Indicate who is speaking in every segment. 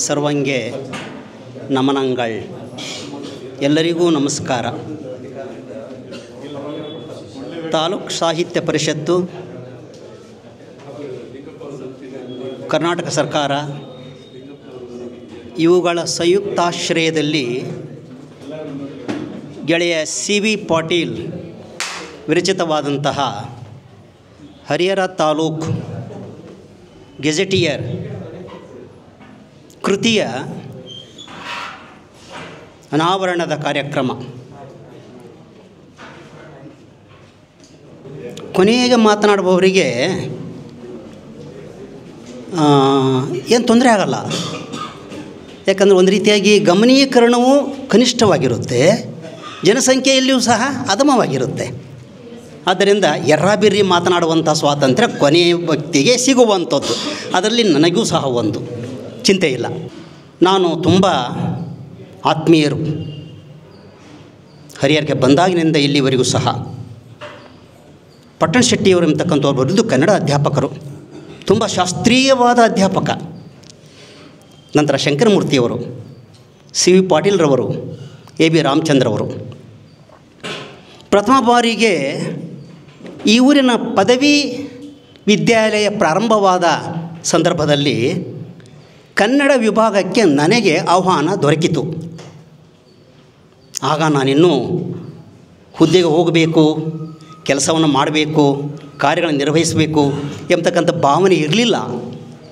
Speaker 1: ಸರ್ವಂಗೆ ನಮನಂಗಳ್. ಎಲ್ಲರಿಗೂ ನಮಸ್ಕಾರ. ತಾಲೂಕು ಸಾಹಿತ್ಯ ಪರಿಷತ್ತು, ಕರ್ನಾಟಕ ಸರ್ಕಾರ ಇವುಗಳ ಸಂಯುಕ್ತಾಶ್ರಯದಲ್ಲಿ ಗೆಳೆಯ CV ಪಾಟೀಲ್ ವಿರಚಿತವಾದಂತಹ ಹರಿಹರ ತಾಲೂಕು ಗೆಜೆಟಿಯರ್ ಕೃತಿಯ ಅನಾವರಣದ ಕಾರ್ಯಕ್ರಮ. ಕೊನೆಗೆ ಮಾತನಾಡುವವರಿಗೆ ಏನು ತೊಂದರೆ ಆಗಲ್ಲ. ಯಾಕಂದರೆ ಒಂದು ರೀತಿಯಾಗಿ ಗಮನೀಕರಣವೂ ಕನಿಷ್ಠವಾಗಿರುತ್ತೆ, ಜನಸಂಖ್ಯೆಯಲ್ಲಿಯೂ ಸಹ ಅಧಮವಾಗಿರುತ್ತೆ. ಆದ್ದರಿಂದ ಎರ್ರಾಬಿರ್ರಿ ಮಾತನಾಡುವಂಥ ಸ್ವಾತಂತ್ರ್ಯ ಕೊನೆಯ ವ್ಯಕ್ತಿಗೆ ಸಿಗುವಂಥದ್ದು. ಅದರಲ್ಲಿ ನನಗೂ ಸಹ ಒಂದು ಚಿಂತೆ ಇಲ್ಲ. ನಾನು ತುಂಬ ಆತ್ಮೀಯರು ಹರಿಹರಕ್ಕೆ ಬಂದಾಗಿನಿಂದ ಇಲ್ಲಿವರೆಗೂ ಸಹ. ಪಟ್ಟಣ ಶೆಟ್ಟಿಯವರು ಎಂಬತಕ್ಕಂಥವ್ರು ಬರೆದು ಕನ್ನಡ ಅಧ್ಯಾಪಕರು, ತುಂಬ ಶಾಸ್ತ್ರೀಯವಾದ ಅಧ್ಯಾಪಕ. ನಂತರ ಶಂಕರಮೂರ್ತಿಯವರು, CV ಪಾಟೀಲ್ರವರು, AB ರಾಮಚಂದ್ರವರು. ಪ್ರಥಮ ಬಾರಿಗೆ ಈ ಊರಿನ ಪದವಿ ವಿದ್ಯಾಲಯ ಪ್ರಾರಂಭವಾದ ಸಂದರ್ಭದಲ್ಲಿ ಕನ್ನಡ ವಿಭಾಗಕ್ಕೆ ನನಗೆ ಆಹ್ವಾನ ದೊರಕಿತು. ಆಗ ನಾನಿನ್ನೂ ಹುದ್ದೆಗೆ ಹೋಗಬೇಕು, ಕೆಲಸವನ್ನು ಮಾಡಬೇಕು, ಕಾರ್ಯಗಳನ್ನು ನಿರ್ವಹಿಸಬೇಕು ಎಂಬತಕ್ಕಂಥ ಭಾವನೆ ಇರಲಿಲ್ಲ.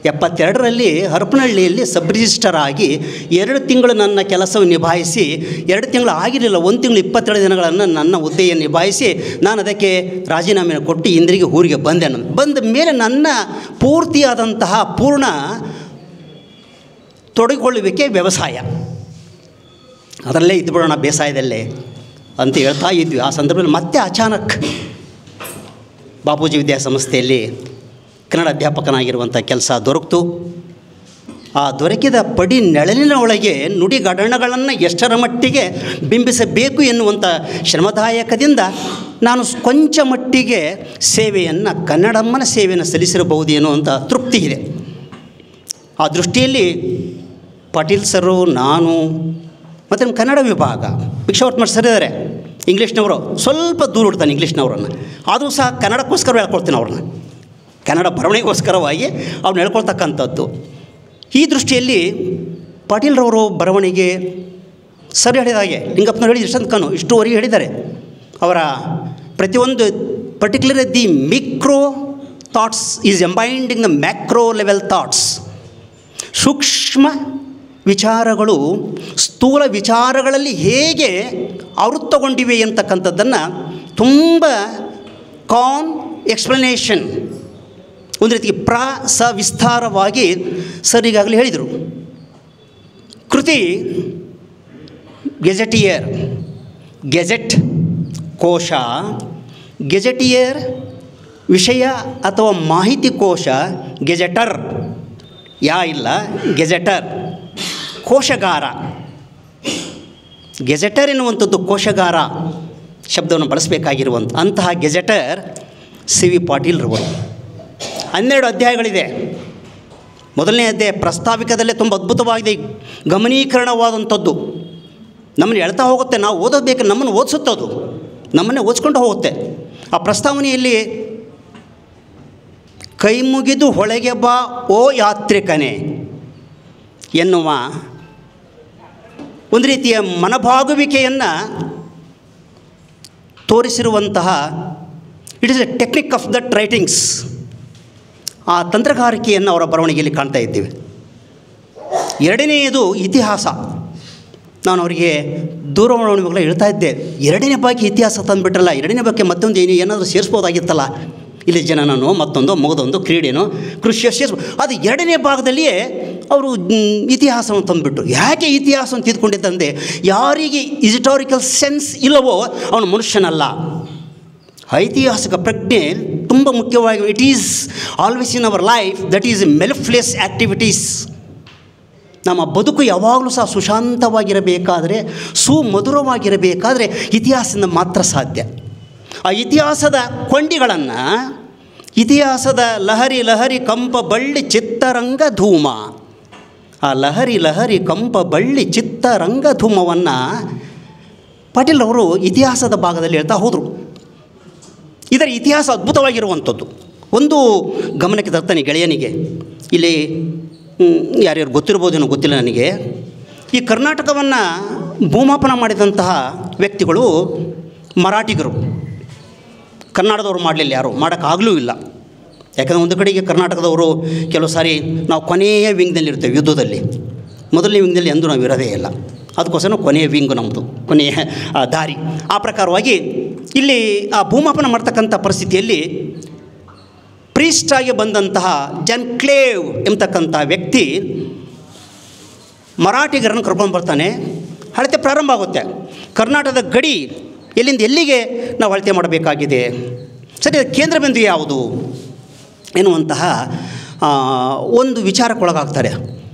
Speaker 1: 72ರಲ್ಲಿ ಹರಪನಹಳ್ಳಿಯಲ್ಲಿ ಸಬ್ ರಿಜಿಸ್ಟರ್ ಆಗಿ 2 ತಿಂಗಳು ನನ್ನ ಕೆಲಸವನ್ನು ನಿಭಾಯಿಸಿ, 2 ತಿಂಗಳು ಆಗಿರಲಿಲ್ಲ, 1 ತಿಂಗಳು 22 ದಿನಗಳನ್ನು ನನ್ನ ಹುದ್ದೆಯನ್ನು ನಿಭಾಯಿಸಿ ನಾನು ಅದಕ್ಕೆ ರಾಜೀನಾಮೆಯನ್ನು ಕೊಟ್ಟು ಇಂದ್ರಿಗೆ ಊರಿಗೆ ಬಂದೆ. ಬಂದ ಮೇಲೆ ನನ್ನ ಪೂರ್ತಿಯಾದಂತಹ ಪೂರ್ಣ ತೊಡಗಿಕೊಳ್ಳುವಿಕೆ ವ್ಯವಸಾಯ, ಅದರಲ್ಲೇ ಇದ್ಬಿಡೋಣ ಬೇಸಾಯದಲ್ಲೇ ಅಂತ ಹೇಳ್ತಾ ಇದ್ವಿ. ಆ ಸಂದರ್ಭದಲ್ಲಿ ಮತ್ತೆ ಅಚಾನಕ್ ಬಾಪೂಜಿ ವಿದ್ಯಾಸಂಸ್ಥೆಯಲ್ಲಿ ಕನ್ನಡ ಅಧ್ಯಾಪಕನಾಗಿರುವಂಥ ಕೆಲಸ ದೊರಕಿತು. ಆ ದೊರಕಿದ ಪಡಿ ನೆಳಲಿನ ಒಳಗೆ ನುಡಿಗಡಣಗಳನ್ನು ಎಷ್ಟರ ಮಟ್ಟಿಗೆ ಬಿಂಬಿಸಬೇಕು ಎನ್ನುವಂಥ ಶ್ರಮದಾಯಕದಿಂದ ನಾನು ಕೊಂಚ ಮಟ್ಟಿಗೆ ಸೇವೆಯನ್ನು, ಕನ್ನಡಮ್ಮನ ಸೇವೆಯನ್ನು ಸಲ್ಲಿಸಿರಬಹುದು ಎನ್ನುವಂಥ ತೃಪ್ತಿ ಇದೆ. ಆ ದೃಷ್ಟಿಯಲ್ಲಿ ಪಾಟೀಲ್ ಸರು, ನಾನು ಮತ್ತು ನಮ್ಮ ಕನ್ನಡ ವಿಭಾಗ ಭಿಕ್ಷಾವರ್ತ್ಮಠ್ ಸರ್ ಇದ್ದಾರೆ, ಇಂಗ್ಲೀಷ್ನವರು, ಸ್ವಲ್ಪ ದೂರ ಇಡ್ತಾನೆ ಇಂಗ್ಲೀಷ್ನವರನ್ನು. ಆದರೂ ಸಹ ಕನ್ನಡಕ್ಕೋಸ್ಕರ ಹೇಳ್ಕೊಳ್ತೀನಿ ಅವ್ರನ್ನ, ಕನ್ನಡ ಬರವಣಿಗೆಗೋಸ್ಕರವಾಗಿ ಅವ್ರನ್ನ ಹೇಳ್ಕೊಳ್ತಕ್ಕಂಥದ್ದು. ಈ ದೃಷ್ಟಿಯಲ್ಲಿ ಪಾಟೀಲ್ರವರು ಬರವಣಿಗೆ ಸರ್ ಹೇಳಿದ ಹಾಗೆ, ಲಿಂಗಪ್ಪನವ್ರು ಹೇಳಿದ ಇಷ್ಟಂತಕನು ಇಷ್ಟುವರೆಗೆ ಹೇಳಿದ್ದಾರೆ. ಅವರ ಪ್ರತಿಯೊಂದು particular the micro thoughts is combined in the macro level thoughts. ಸೂಕ್ಷ್ಮ ವಿಚಾರಗಳು ಸ್ಥೂಲ ವಿಚಾರಗಳಲ್ಲಿ ಹೇಗೆ ಆವೃತ್ತಗೊಂಡಿವೆ ಅಂತಕ್ಕಂಥದ್ದನ್ನು ತುಂಬ ಎಕ್ಸ್ಪ್ಲನೇಷನ್, ಒಂದು ರೀತಿಗೆ ವಿಸ್ತಾರವಾಗಿ ಸರ್ ಈಗಾಗಲೇ ಹೇಳಿದರು. ಕೃತಿ ಗೆಜೆಟಿಯರ್, ಗೆಜೆಟ್ ಕೋಶ, ಗೆಜೆಟಿಯರ್ ವಿಷಯ ಅಥವಾ ಮಾಹಿತಿ ಕೋಶ, ಗೆಜೆಟರ್ ಇಲ್ಲ, ಗೆಜೆಟರ್ ಕೋಶಗಾರ. ಗೆಜೆಟರ್ ಎನ್ನುವಂಥದ್ದು ಕೋಶಗಾರ ಶಬ್ದವನ್ನು ಬಳಸಬೇಕಾಗಿರುವಂಥ ಅಂತಹ ಗೆಜೆಟರ್ CV ಪಾಟೀಲ್ರವರು. 12 ಅಧ್ಯಾಯಗಳಿದೆ. ಮೊದಲನೇ ಅಧ್ಯಾಯ ಪ್ರಸ್ತಾವಿಕದಲ್ಲೇ ತುಂಬ ಅದ್ಭುತವಾಗಿದೆ, ಗಮನೀಕರಣವಾದಂಥದ್ದು. ನಮ್ಮನ್ನು ಎಳ್ತಾ ಹೋಗುತ್ತೆ, ನಾವು ಓದೋದು ನಮ್ಮನ್ನು ಓದಿಸುತ್ತದು, ನಮ್ಮನ್ನೇ ಓದಿಸ್ಕೊಂಡು ಹೋಗುತ್ತೆ. ಆ ಪ್ರಸ್ತಾವನೆಯಲ್ಲಿ ಕೈ ಮುಗಿದು ಹೊಳೆಗೆ ಬಾ ಓ ಯಾತ್ರಿಕನೇ ಎನ್ನುವ ಒಂದು ರೀತಿಯ ಮನಭಾಗುವಿಕೆಯನ್ನು ತೋರಿಸಿರುವಂತಹ it is a technique of that writings. ಆ ತಂತ್ರಗಾರಿಕೆಯನ್ನು ಅವರ ಬರವಣಿಗೆಯಲ್ಲಿ ಕಾಣ್ತಾ ಇದ್ದೀವಿ. ಎರಡನೆಯದು ಇತಿಹಾಸ. ನಾನು ಅವರಿಗೆ ದೂರವಾಣಿಗಳು ಹೇಳ್ತಾ ಇದ್ದೆ, 2ನೇ ಬಗ್ಗೆ ಇತಿಹಾಸ ತಂದುಬಿಟ್ರಲ್ಲ, 2ನೇ ಬಗ್ಗೆ ಮತ್ತೊಂದು ಏನಾದರೂ ಸೇರಿಸ್ಬೋದಾಗಿತ್ತಲ್ಲ, ಇಲ್ಲಿ ಜನನೋ ಮತ್ತೊಂದು ಮಗದೊಂದು ಕ್ರೀಡೆನೋ ಕೃಷಿಯ ಸೇರಿಸ್ಬೋದು. ಅದು 2ನೇ ಭಾಗದಲ್ಲಿಯೇ ಅವರು ಇತಿಹಾಸವನ್ನು ತಂದುಬಿಟ್ರು. ಯಾಕೆ ಇತಿಹಾಸವನ್ನು ತಿದ್ಕೊಂಡಿದ್ದಂತೆ, ಯಾರಿಗೆ ಹಿಸ್ಟಾರಿಕಲ್ ಸೆನ್ಸ್ ಇಲ್ಲವೋ ಅವನು ಮನುಷ್ಯನಲ್ಲ. ಐತಿಹಾಸಿಕ ಪ್ರಜ್ಞೆ ತುಂಬ ಮುಖ್ಯವಾಗಿ, it is always in our life, that is mellifluous activities. ನಮ್ಮ ಬದುಕು ಯಾವಾಗಲೂ ಸಹ ಸುಶಾಂತವಾಗಿರಬೇಕಾದರೆ, ಸುಮಧುರವಾಗಿರಬೇಕಾದರೆ ಇತಿಹಾಸದಿಂದ ಮಾತ್ರ ಸಾಧ್ಯ. ಆ ಇತಿಹಾಸದ ಕೊಂಡಿಗಳನ್ನು, ಇತಿಹಾಸದ ಲಹರಿ ಲಹರಿ ಕಂಪ ಬಳ್ಳಿ ಚಿತ್ತರಂಗ ಧೂಮ, ಆ ಲಹರಿ ಲಹರಿ ಕಂಪ ಬಳ್ಳಿ ಚಿತ್ತ ರಂಗಧೂಮವನ್ನು ಪಾಟೀಲ್ ಅವರು ಇತಿಹಾಸದ ಭಾಗದಲ್ಲಿ ಹೇಳ್ತಾ ಹೋದರು. ಇದರ ಇತಿಹಾಸ ಅದ್ಭುತವಾಗಿರುವಂಥದ್ದು. ಒಂದು ಗಮನಕ್ಕೆ ತರ್ತಾನೆ ಗೆಳೆಯನಿಗೆ, ಇಲ್ಲಿ ಯಾರ್ಯಾರು ಗೊತ್ತಿರ್ಬೋದೇನೋ ಗೊತ್ತಿಲ್ಲ ನನಗೆ. ಈ ಕರ್ನಾಟಕವನ್ನು ಭೂಮಾಪನ ಮಾಡಿದಂತಹ ವ್ಯಕ್ತಿಗಳು ಮರಾಠಿಗರು. ಕನ್ನಡದವರು ಮಾಡಲಿಲ್ಲ, ಯಾರು ಮಾಡೋಕ್ಕಾಗಲೂ ಇಲ್ಲ. ಯಾಕಂದರೆ ಒಂದು ಕಡೆಗೆ ಕರ್ನಾಟಕದವರು ಕೆಲವು ಸಾರಿ ನಾವು ಕೊನೆಯ ವಿಂಗ್ನಲ್ಲಿರ್ತೇವೆ ಯುದ್ಧದಲ್ಲಿ, ಮೊದಲನೇ ವಿಂಗ್ನಲ್ಲಿ ಎಂದೂ ನಾವು ಇರೋದೇ ಇಲ್ಲ. ಅದಕ್ಕೋಸ್ಕರ ಕೊನೆಯ ವಿಂಗು ನಮ್ಮದು, ಕೊನೆಯ ದಾರಿ. ಆ ಪ್ರಕಾರವಾಗಿ ಇಲ್ಲಿ ಆ ಭೂಮಾಪನ ಮಾಡ್ತಕ್ಕಂಥ ಪರಿಸ್ಥಿತಿಯಲ್ಲಿ ಪ್ರೀಸ್ಟಾಗಿ ಬಂದಂತಹ ಜನ್ಕ್ಲೇವ್ ಎಂಬತಕ್ಕಂಥ ವ್ಯಕ್ತಿ ಮರಾಠಿಗರನ್ನು ಕರ್ಕೊಂಡು ಬರ್ತಾನೆ. ಅಳತೆ ಪ್ರಾರಂಭ ಆಗುತ್ತೆ. ಕರ್ನಾಟಕದ ಗಡಿ ಎಲ್ಲಿಂದ ಎಲ್ಲಿಗೆ ನಾವು ಅಳತೆ ಮಾಡಬೇಕಾಗಿದೆ, ಸರಿ ಕೇಂದ್ರ ಬಿಂದು ಯಾವುದು ಎನ್ನುವಂತಹ ಒಂದು ವಿಚಾರಕ್ಕೊಳಗಾಗ್ತಾರೆ.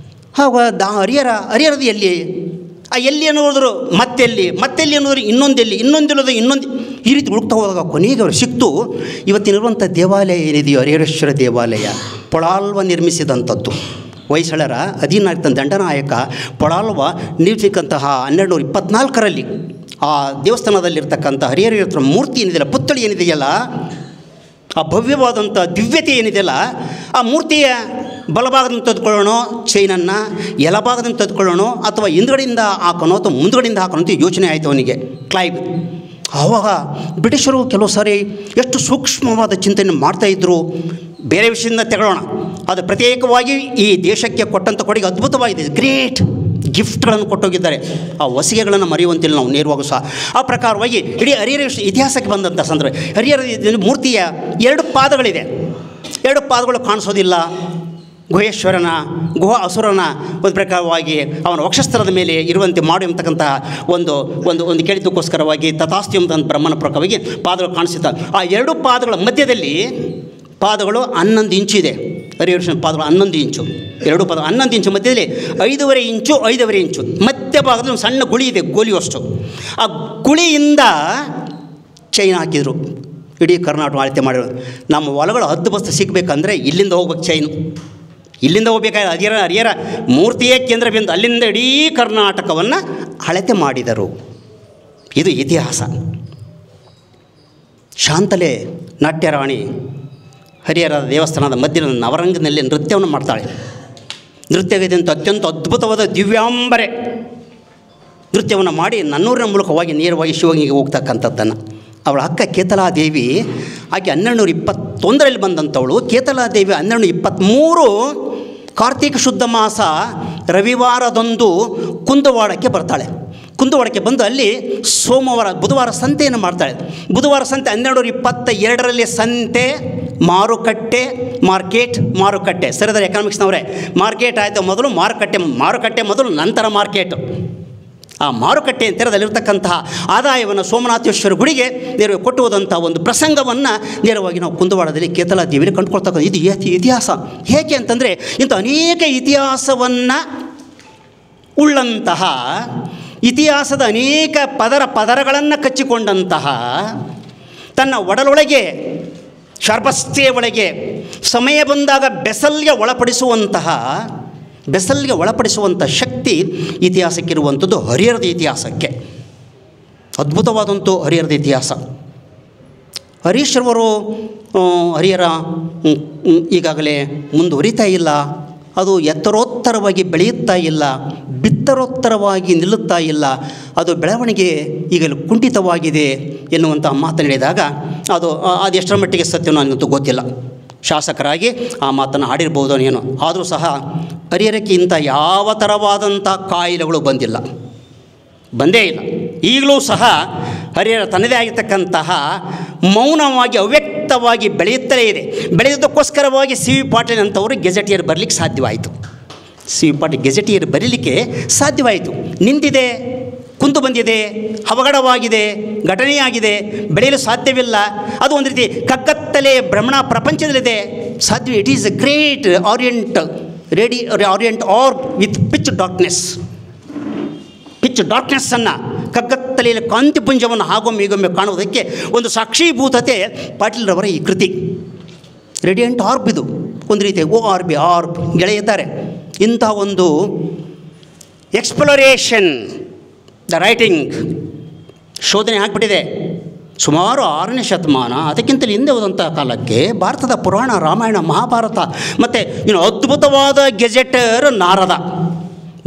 Speaker 1: ಆಗ ಹರಿಹರದ ಎಲ್ಲಿ, ಆ ಎಲ್ಲಿ ಅನ್ನೋದ್ರು ಮತ್ತೆಲ್ಲಿ ಅನ್ನೋದ್ರು ಇನ್ನೊಂದೆಲ್ಲೋದು ಇನ್ನೊಂದು, ಈ ರೀತಿ ಹುಡುಕ್ತಾ ಹೋದಾಗ ಕೊನೆಗೆ ಅವರು ಸಿಕ್ತು. ಇವತ್ತಿನಿರುವಂಥ ದೇವಾಲಯ ಏನಿದೆಯೋ ಹರಿಹರೇಶ್ವರ ದೇವಾಲಯ, ಪೊಳಾಲ್ವ ನಿರ್ಮಿಸಿದಂಥದ್ದು. ಹೊಯ್ಸಳರ ಅಧೀನ ದಂಡನಾಯಕ ಪೊಳಾಲ್ವ ನಿರ್ಮಿಸಿದಂತಹ 1224ರಲ್ಲಿ ಆ ದೇವಸ್ಥಾನದಲ್ಲಿರ್ತಕ್ಕಂಥ ಹರಿಹರೇಶ್ವರ ಮೂರ್ತಿ ಏನಿದೆಯಲ್ಲ, ಪುತ್ಥಳಿ ಏನಿದೆಯಲ್ಲ, ಆ ಭವ್ಯವಾದಂಥ ದಿವ್ಯತೆ ಏನಿದೆಯಲ್ಲ, ಆ ಮೂರ್ತಿಯ ಬಲಭಾಗದಿಂದ ತೆಗೆದುಕೊಳ್ಳೋಣ ಚೈನನ್ನು, ಎಲಭಾಗದಿಂದ ತೆಗೆದುಕೊಳ್ಳೋಣ ಅಥವಾ ಹಿಂದುಗಡೆಯಿಂದ ಹಾಕೋಣ ಅಥವಾ ಮುಂದುಗಡೆಯಿಂದ ಹಾಕೋಣ ಅಂತ ಯೋಚನೆ ಆಯಿತು ಅವನಿಗೆ, ಕ್ಲೈವ್. ಆವಾಗ ಬ್ರಿಟಿಷರು ಕೆಲವು ಸಾರಿ ಎಷ್ಟು ಸೂಕ್ಷ್ಮವಾದ ಚಿಂತನೆ ಮಾಡ್ತಾಯಿದ್ರು. ಬೇರೆ ವಿಷಯದಿಂದ ತಗೊಳ್ಳೋಣ, ಅದು ಪ್ರತ್ಯೇಕವಾಗಿ ಈ ದೇಶಕ್ಕೆ ಕೊಟ್ಟಂಥ ಕೊಡುಗೆ ಅದ್ಭುತವಾಗಿದೆ. ಗ್ರೇಟ್ ಗಿಫ್ಟ್ಗಳನ್ನು ಕೊಟ್ಟೋಗಿದ್ದಾರೆ. ಆ ಹೊಸಿಗೆಗಳನ್ನು ಮರೆಯುವಂತಿಲ್ಲ ನಾವು ನೇರವಾಗೂ ಸಹ. ಆ ಪ್ರಕಾರವಾಗಿ ಇಡೀ ಹರಿಹರ ಇತಿಹಾಸಕ್ಕೆ ಬಂದಂಥ ಸಂದರ್ಭ, ಹರಿಹರ ಮೂರ್ತಿಯ 2 ಪಾದಗಳಿದೆ. 2 ಪಾದಗಳು ಕಾಣಿಸೋದಿಲ್ಲ. ಗುಹೇಶ್ವರನ ಅಸುರನ ಒಂದು ಪ್ರಕಾರವಾಗಿ ಅವನ ವಕ್ಷಸ್ಥಳದ ಮೇಲೆ ಇರುವಂತೆ ಮಾಡು ಎಂಬತಕ್ಕಂಥ ಒಂದು ಕೇಳಿದ್ದಕ್ಕೋಸ್ಕರವಾಗಿ ತಥಾಸ್ತಿ ಎಂಬ ಬ್ರಹ್ಮನ ಪ್ರಕಾರವಾಗಿ ಪಾದಗಳು ಕಾಣಿಸುತ್ತ. ಆ 2 ಪಾದಗಳ ಮಧ್ಯದಲ್ಲಿ ಪಾದಗಳು 11 ಇಂಚು ಇದೆ. ಹರಿಹರೇಶ್ವರನ ಪಾದಗಳು 11 ಇಂಚು, 2 ಪಾದ 11 ಇಂಚು, ಮಧ್ಯದಲ್ಲಿ 5.5 ಇಂಚು 5.5 ಇಂಚು, ಮಧ್ಯಭಾಗದಲ್ಲಿ ಒಂದು ಸಣ್ಣ ಗುಳಿ ಇದೆ, ಗೋಲಿಯಷ್ಟು. ಆ ಗುಳಿಯಿಂದ ಚೈನ್ ಹಾಕಿದರು. ಇಡೀ ಕರ್ನಾಟಕ ಅಳತೆ ಮಾಡಿರೋದು. ನಮ್ಮ ಹೊಲಗಳು 10 ಬಸ್ತು ಸಿಗಬೇಕಂದ್ರೆ ಇಲ್ಲಿಂದ ಹೋಗ್ಬೇಕು, ಚೈನು ಇಲ್ಲಿಂದ ಹೋಗ್ಬೇಕಾದ್ರೆ ಹರಿಹರ ಮೂರ್ತಿಯೇ ಕೇಂದ್ರ ಬಿಂದು, ಅಲ್ಲಿಂದ ಇಡೀ ಕರ್ನಾಟಕವನ್ನು ಅಳತೆ ಮಾಡಿದರು. ಇದು ಇತಿಹಾಸ. ಶಾಂತಲೆ ನಾಟ್ಯರಾಣಿ ಹರಿಹರ ದೇವಸ್ಥಾನದ ಮಧ್ಯದ ನವರಂಗನಲ್ಲಿ ನೃತ್ಯವನ್ನು ಮಾಡ್ತಾಳೆ. ನೃತ್ಯಗಂತ ಅತ್ಯಂತ ಅದ್ಭುತವಾದ ದಿವ್ಯಾಂಬರೆ ನೃತ್ಯವನ್ನು ಮಾಡಿ ನನ್ನೂರಿನ ಮೂಲಕವಾಗಿ ನೇರವಾಗಿ ಶಿವನಿಗೆ ಹೋಗ್ತಕ್ಕಂಥದ್ದನ್ನು. ಅವಳ ಅಕ್ಕ ಕೇತಲಾದೇವಿ ಆಕೆ 1221ರಲ್ಲಿ ಬಂದಂಥವಳು. ಕೇತಲಾದೇವಿ 1223 ಕಾರ್ತಿಕ ಶುದ್ಧ ಮಾಸ ರವಿವಾರದಂದು ಕುಂದವಾಡಕ್ಕೆ ಬರ್ತಾಳೆ. ಕುಂದವಾಡಕ್ಕೆ ಬಂದು ಅಲ್ಲಿ ಬುಧವಾರ ಸಂತೆಯನ್ನು ಮಾಡ್ತಾಳೆ. ಬುಧವಾರ ಸಂತೆ 1222ರಲ್ಲಿ ಸಂತೆ, ಮಾರುಕಟ್ಟೆ ಸರಿದಾರೆ ಎಕನಾಮಿಕ್ಸ್ನವರೇ. ಮಾರ್ಕೆಟ್ ಆಯಿತು ಮೊದಲು, ಮಾರುಕಟ್ಟೆ ಮೊದಲು, ನಂತರ ಮಾರ್ಕೆಟು. ಆ ಮಾರುಕಟ್ಟೆ ತೆರದಲ್ಲಿರ್ತಕ್ಕಂತಹ ಆದಾಯವನ್ನು ಸೋಮನಾಥೇಶ್ವರ ಗುಡಿಗೆ ನೇರವಾಗಿ ಕೊಟ್ಟುವುದಂಥ ಒಂದು ಪ್ರಸಂಗವನ್ನು ನೇರವಾಗಿ ನಾವು ಕುಂದವಾಡದಲ್ಲಿ ಕೇತಲಾದೇವಿಯಲ್ಲಿ ಕಂಡುಕೊಳ್ತಕ್ಕಂಥ ಇದು ಇತಿಹಾಸ. ಹೇಗೆ ಅಂತಂದರೆ ಇಂಥ ಅನೇಕ ಇತಿಹಾಸವನ್ನು ಉಳ್ಳಂತಹ, ಇತಿಹಾಸದ ಅನೇಕ ಪದರಗಳನ್ನು ಕಚ್ಚಿಕೊಂಡಂತಹ, ತನ್ನ ಒಡಲೊಳಗೆ ಶಾರ್ಪಸ್ತೆಯ ಒಳಗೆ ಸಮಯ ಬಂದಾಗ ಬೆಸಲ್ಗೆ ಒಳಪಡಿಸುವಂಥ ಶಕ್ತಿ ಇತಿಹಾಸಕ್ಕಿರುವಂಥದ್ದು ಹರಿಹರದ ಇತಿಹಾಸಕ್ಕೆ. ಅದ್ಭುತವಾದಂಥ ಹರಿಹರದ ಇತಿಹಾಸ. ಹರೀಶ್ವರವರು ಹರಿಹರ ಈಗಾಗಲೇ ಮುಂದುವರಿತಾ ಇಲ್ಲ, ಅದು ಎತ್ತರೋತ್ತರವಾಗಿ ಬೆಳೆಯುತ್ತಾ ಇಲ್ಲ, ಬಿತ್ತರೋತ್ತರವಾಗಿ ನಿಲ್ಲುತ್ತಾ ಇಲ್ಲ, ಅದು ಬೆಳವಣಿಗೆ ಈಗಲೂ ಕುಂಠಿತವಾಗಿದೆ ಎನ್ನುವಂಥ ಮಾತನ್ನು ಹೇಳಿದಾಗ ಅದು ಎಷ್ಟರ ಮಟ್ಟಿಗೆ ಸತ್ಯ ನನಗಂತೂ ಗೊತ್ತಿಲ್ಲ. ಶಾಸಕರಾಗಿ ಆ ಮಾತನ್ನು ಆಡಿರ್ಬೋದು ಏನೋ. ಆದರೂ ಸಹ ಹರಿಹರಕ್ಕೆ ಇಂಥ ಯಾವ ಥರವಾದಂಥ ಕಾಯಿಲೆಗಳು ಬಂದೇ ಇಲ್ಲ. ಈಗಲೂ ಸಹ ಹರಿಹರ ತನ್ನದೇ ಆಗಿರ್ತಕ್ಕಂತಹ ಮೌನವಾಗಿ ಅವ್ಯಕ್ತವಾಗಿ ಬೆಳೆಯುತ್ತಲೇ ಇದೆ. ಬೆಳೆಯೋದಕ್ಕೋಸ್ಕರವಾಗಿ ಸಿ ವಿ ಪಾಟೀಲ್ ಅಂತವರು ಗೆಜೆಟಿಯರ್ ಬರಲಿಕ್ಕೆ ಸಾಧ್ಯವಾಯಿತು. ಸಿ ವಿ ಪಾಟೀಲ್ ಗೆಜೆಟಿಯರ್ ಬರೀಲಿಕ್ಕೆ ಸಾಧ್ಯವಾಯಿತು. ನಿಂತಿದೆ, ಕುಂತು ಬಂದಿದೆ, ಅವಘಡವಾಗಿದೆ, ಘಟನೆಯಾಗಿದೆ, ಬೆಳೆಯಲು ಸಾಧ್ಯವಿಲ್ಲ. ಅದು ಒಂದು ರೀತಿ ಕಗ್ಗತ್ತಲೆ ಭ್ರಮಣ ಪ್ರಪಂಚದಲ್ಲಿದೆ, ಸಾಧ್ಯ. It is a great orient orb with pitch ಡಾರ್ಕ್ನೆಸ್ಸನ್ನು, ಕಗ್ಗತ್ತಲೆಯಲ್ಲಿ ಕಾಂತಿಪುಂಜವನ್ನು ಹಾಗೊಮ್ಮೆ ಕಾಣುವುದಕ್ಕೆ ಒಂದು ಸಾಕ್ಷೀಭೂತತೆ ಪಾಟೀಲ್ರವರ ಈ ಕೃತಿ. ರೇಡಿಯಂಟ್ ಆರ್ಬ್ ಇದು ಒಂದು ರೀತಿ. ಆರ್ಬ್ ಗೆಳೆಯಿದ್ದಾರೆ. ಇಂಥ ಒಂದು ಎಕ್ಸ್ಪ್ಲೋರೇಷನ್ ದ ರೈಟಿಂಗ್ ಶೋಧನೆ ಆಗಿಬಿಟ್ಟಿದೆ. ಸುಮಾರು 6ನೇ ಶತಮಾನ ಅದಕ್ಕಿಂತಲೂ ಹಿಂದೆ ಹೋದಂಥ ಕಾಲಕ್ಕೆ ಭಾರತದ ಪುರಾಣ, ರಾಮಾಯಣ, ಮಹಾಭಾರತ ಮತ್ತು ಇನ್ನು ಅದ್ಭುತವಾದ ಗೆಜೆಟರ್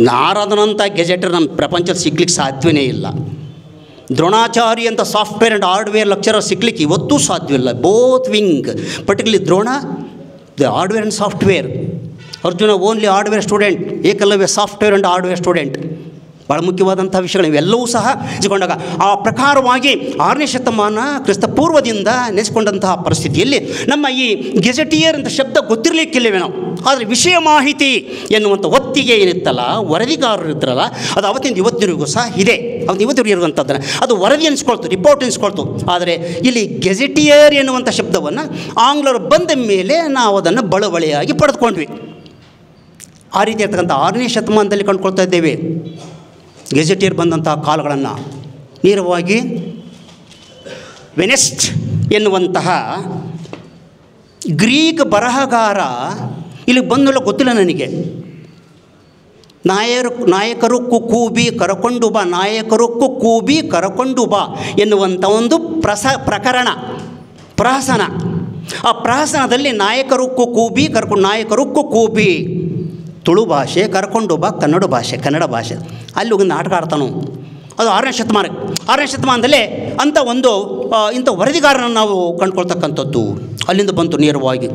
Speaker 1: ನಾರದನಂಥ ಗೆಜೆಟರ್ ನಮ್ಮ ಪ್ರಪಂಚದಲ್ಲಿ ಸಿಗ್ಲಿಕ್ಕೆ ಸಾಧ್ಯವೇ ಇಲ್ಲ. ದ್ರೋಣಾಚಾರಿ ಅಂತ ಸಾಫ್ಟ್ವೇರ್ ಆ್ಯಂಡ್ ಹಾರ್ಡ್ವೇರ್ ಲೆಕ್ಚರರ್ ಸಿಗ್ಲಿಕ್ಕೆ ಇವತ್ತೂ ಸಾಧ್ಯವಿಲ್ಲ. Both wing, particularly Drona the hardware and software, Arjuna only hardware student, Ekalavya software and hardware student. ಭಾಳ ಮುಖ್ಯವಾದಂಥ ವಿಷಯಗಳು ಇವೆಲ್ಲವೂ ಸಹ ಇಸಿಕೊಂಡಾಗ ಆ ಪ್ರಕಾರವಾಗಿ 6ನೇ ಶತಮಾನ ಕ್ರಿಸ್ತಪೂರ್ವದಿಂದ ನೆನೆಸಿಕೊಂಡಂತಹ ಪರಿಸ್ಥಿತಿಯಲ್ಲಿ ನಮ್ಮ ಈ ಗೆಜೆಟಿಯರ್ ಅಂತ ಶಬ್ದ ಗೊತ್ತಿರಲಿಕ್ಕಿಲ್ಲವೇ ನಾವು. ಆದರೆ ವಿಷಯ ಮಾಹಿತಿ ಎನ್ನುವಂಥ ಒತ್ತಿಗೆ ಏನಿತ್ತಲ್ಲ, ವರದಿಗಾರರು ಇದ್ರಲ್ಲ, ಅದು ಅವತ್ತಿನ ಇವತ್ತಿನವರೆಗೂ ಸಹ ಇದೆ. ಅವತ್ತು ಇವತ್ತಿಗೂ ಇರುವಂಥದ್ದನ್ನು ಅದು ವರದಿ ಅನಿಸ್ಕೊಳ್ತು, ರಿಪೋರ್ಟ್ ಅನಿಸ್ಕೊಳ್ತು. ಆದರೆ ಇಲ್ಲಿ ಗೆಜೆಟಿಯರ್ ಎನ್ನುವಂಥ ಶಬ್ದವನ್ನು ಆಂಗ್ಲರು ಬಂದ ಮೇಲೆ ನಾವು ಅದನ್ನು ಬಳವಳಿಯಾಗಿ ಪಡೆದುಕೊಂಡ್ವಿ. ಆ ರೀತಿ ಇರ್ತಕ್ಕಂಥ 6ನೇ ಶತಮಾನದಲ್ಲಿ ಕಂಡುಕೊಳ್ತಾ ಇದ್ದೇವೆ ಗೆಜೆಟಿಯರ್ ಬಂದಂತಹ ಕಾಲಗಳನ್ನು. ನೇರವಾಗಿ ವೆನೆಸ್ಟ್ ಎನ್ನುವಂತಹ ಗ್ರೀಕ್ ಬರಹಗಾರ ಇಲ್ಲಿ ಬಂದಲ್ಲ ಗೊತ್ತಿಲ್ಲ ನನಗೆ. ನಾಯಕರು ಕೂಬಿ ಕರಕೊಂಡು ಬಾ, ನಾಯಕರು ಕೂಬಿ ಕರಕೊಂಡು ಬಾ ಎನ್ನುವಂಥ ಒಂದು ಪ್ರಹಸನ. ಆ ಪ್ರಹಸನದಲ್ಲಿ ನಾಯಕರು ಕೂಬಿ ನಾಯಕರು ಕೂಬಿ ತುಳು ಭಾಷೆ, ಕರ್ಕೊಂಡು ಬಾ ಕನ್ನಡ ಭಾಷೆ. ಅಲ್ಲಿ ಹೋಗಿ ನಾಟಕ ಆಡ್ತಾನು. ಅದು 6ನೇ ಶತಮಾನದಲ್ಲೇ ಅಂಥ ಒಂದು ಇಂಥ ವರದಿಗಾರನನ್ನು ನಾವು ಕಂಡುಕೊಳ್ತಕ್ಕಂಥದ್ದು ಅಲ್ಲಿಂದ ಬಂತು ನೇರವಾಗಿ.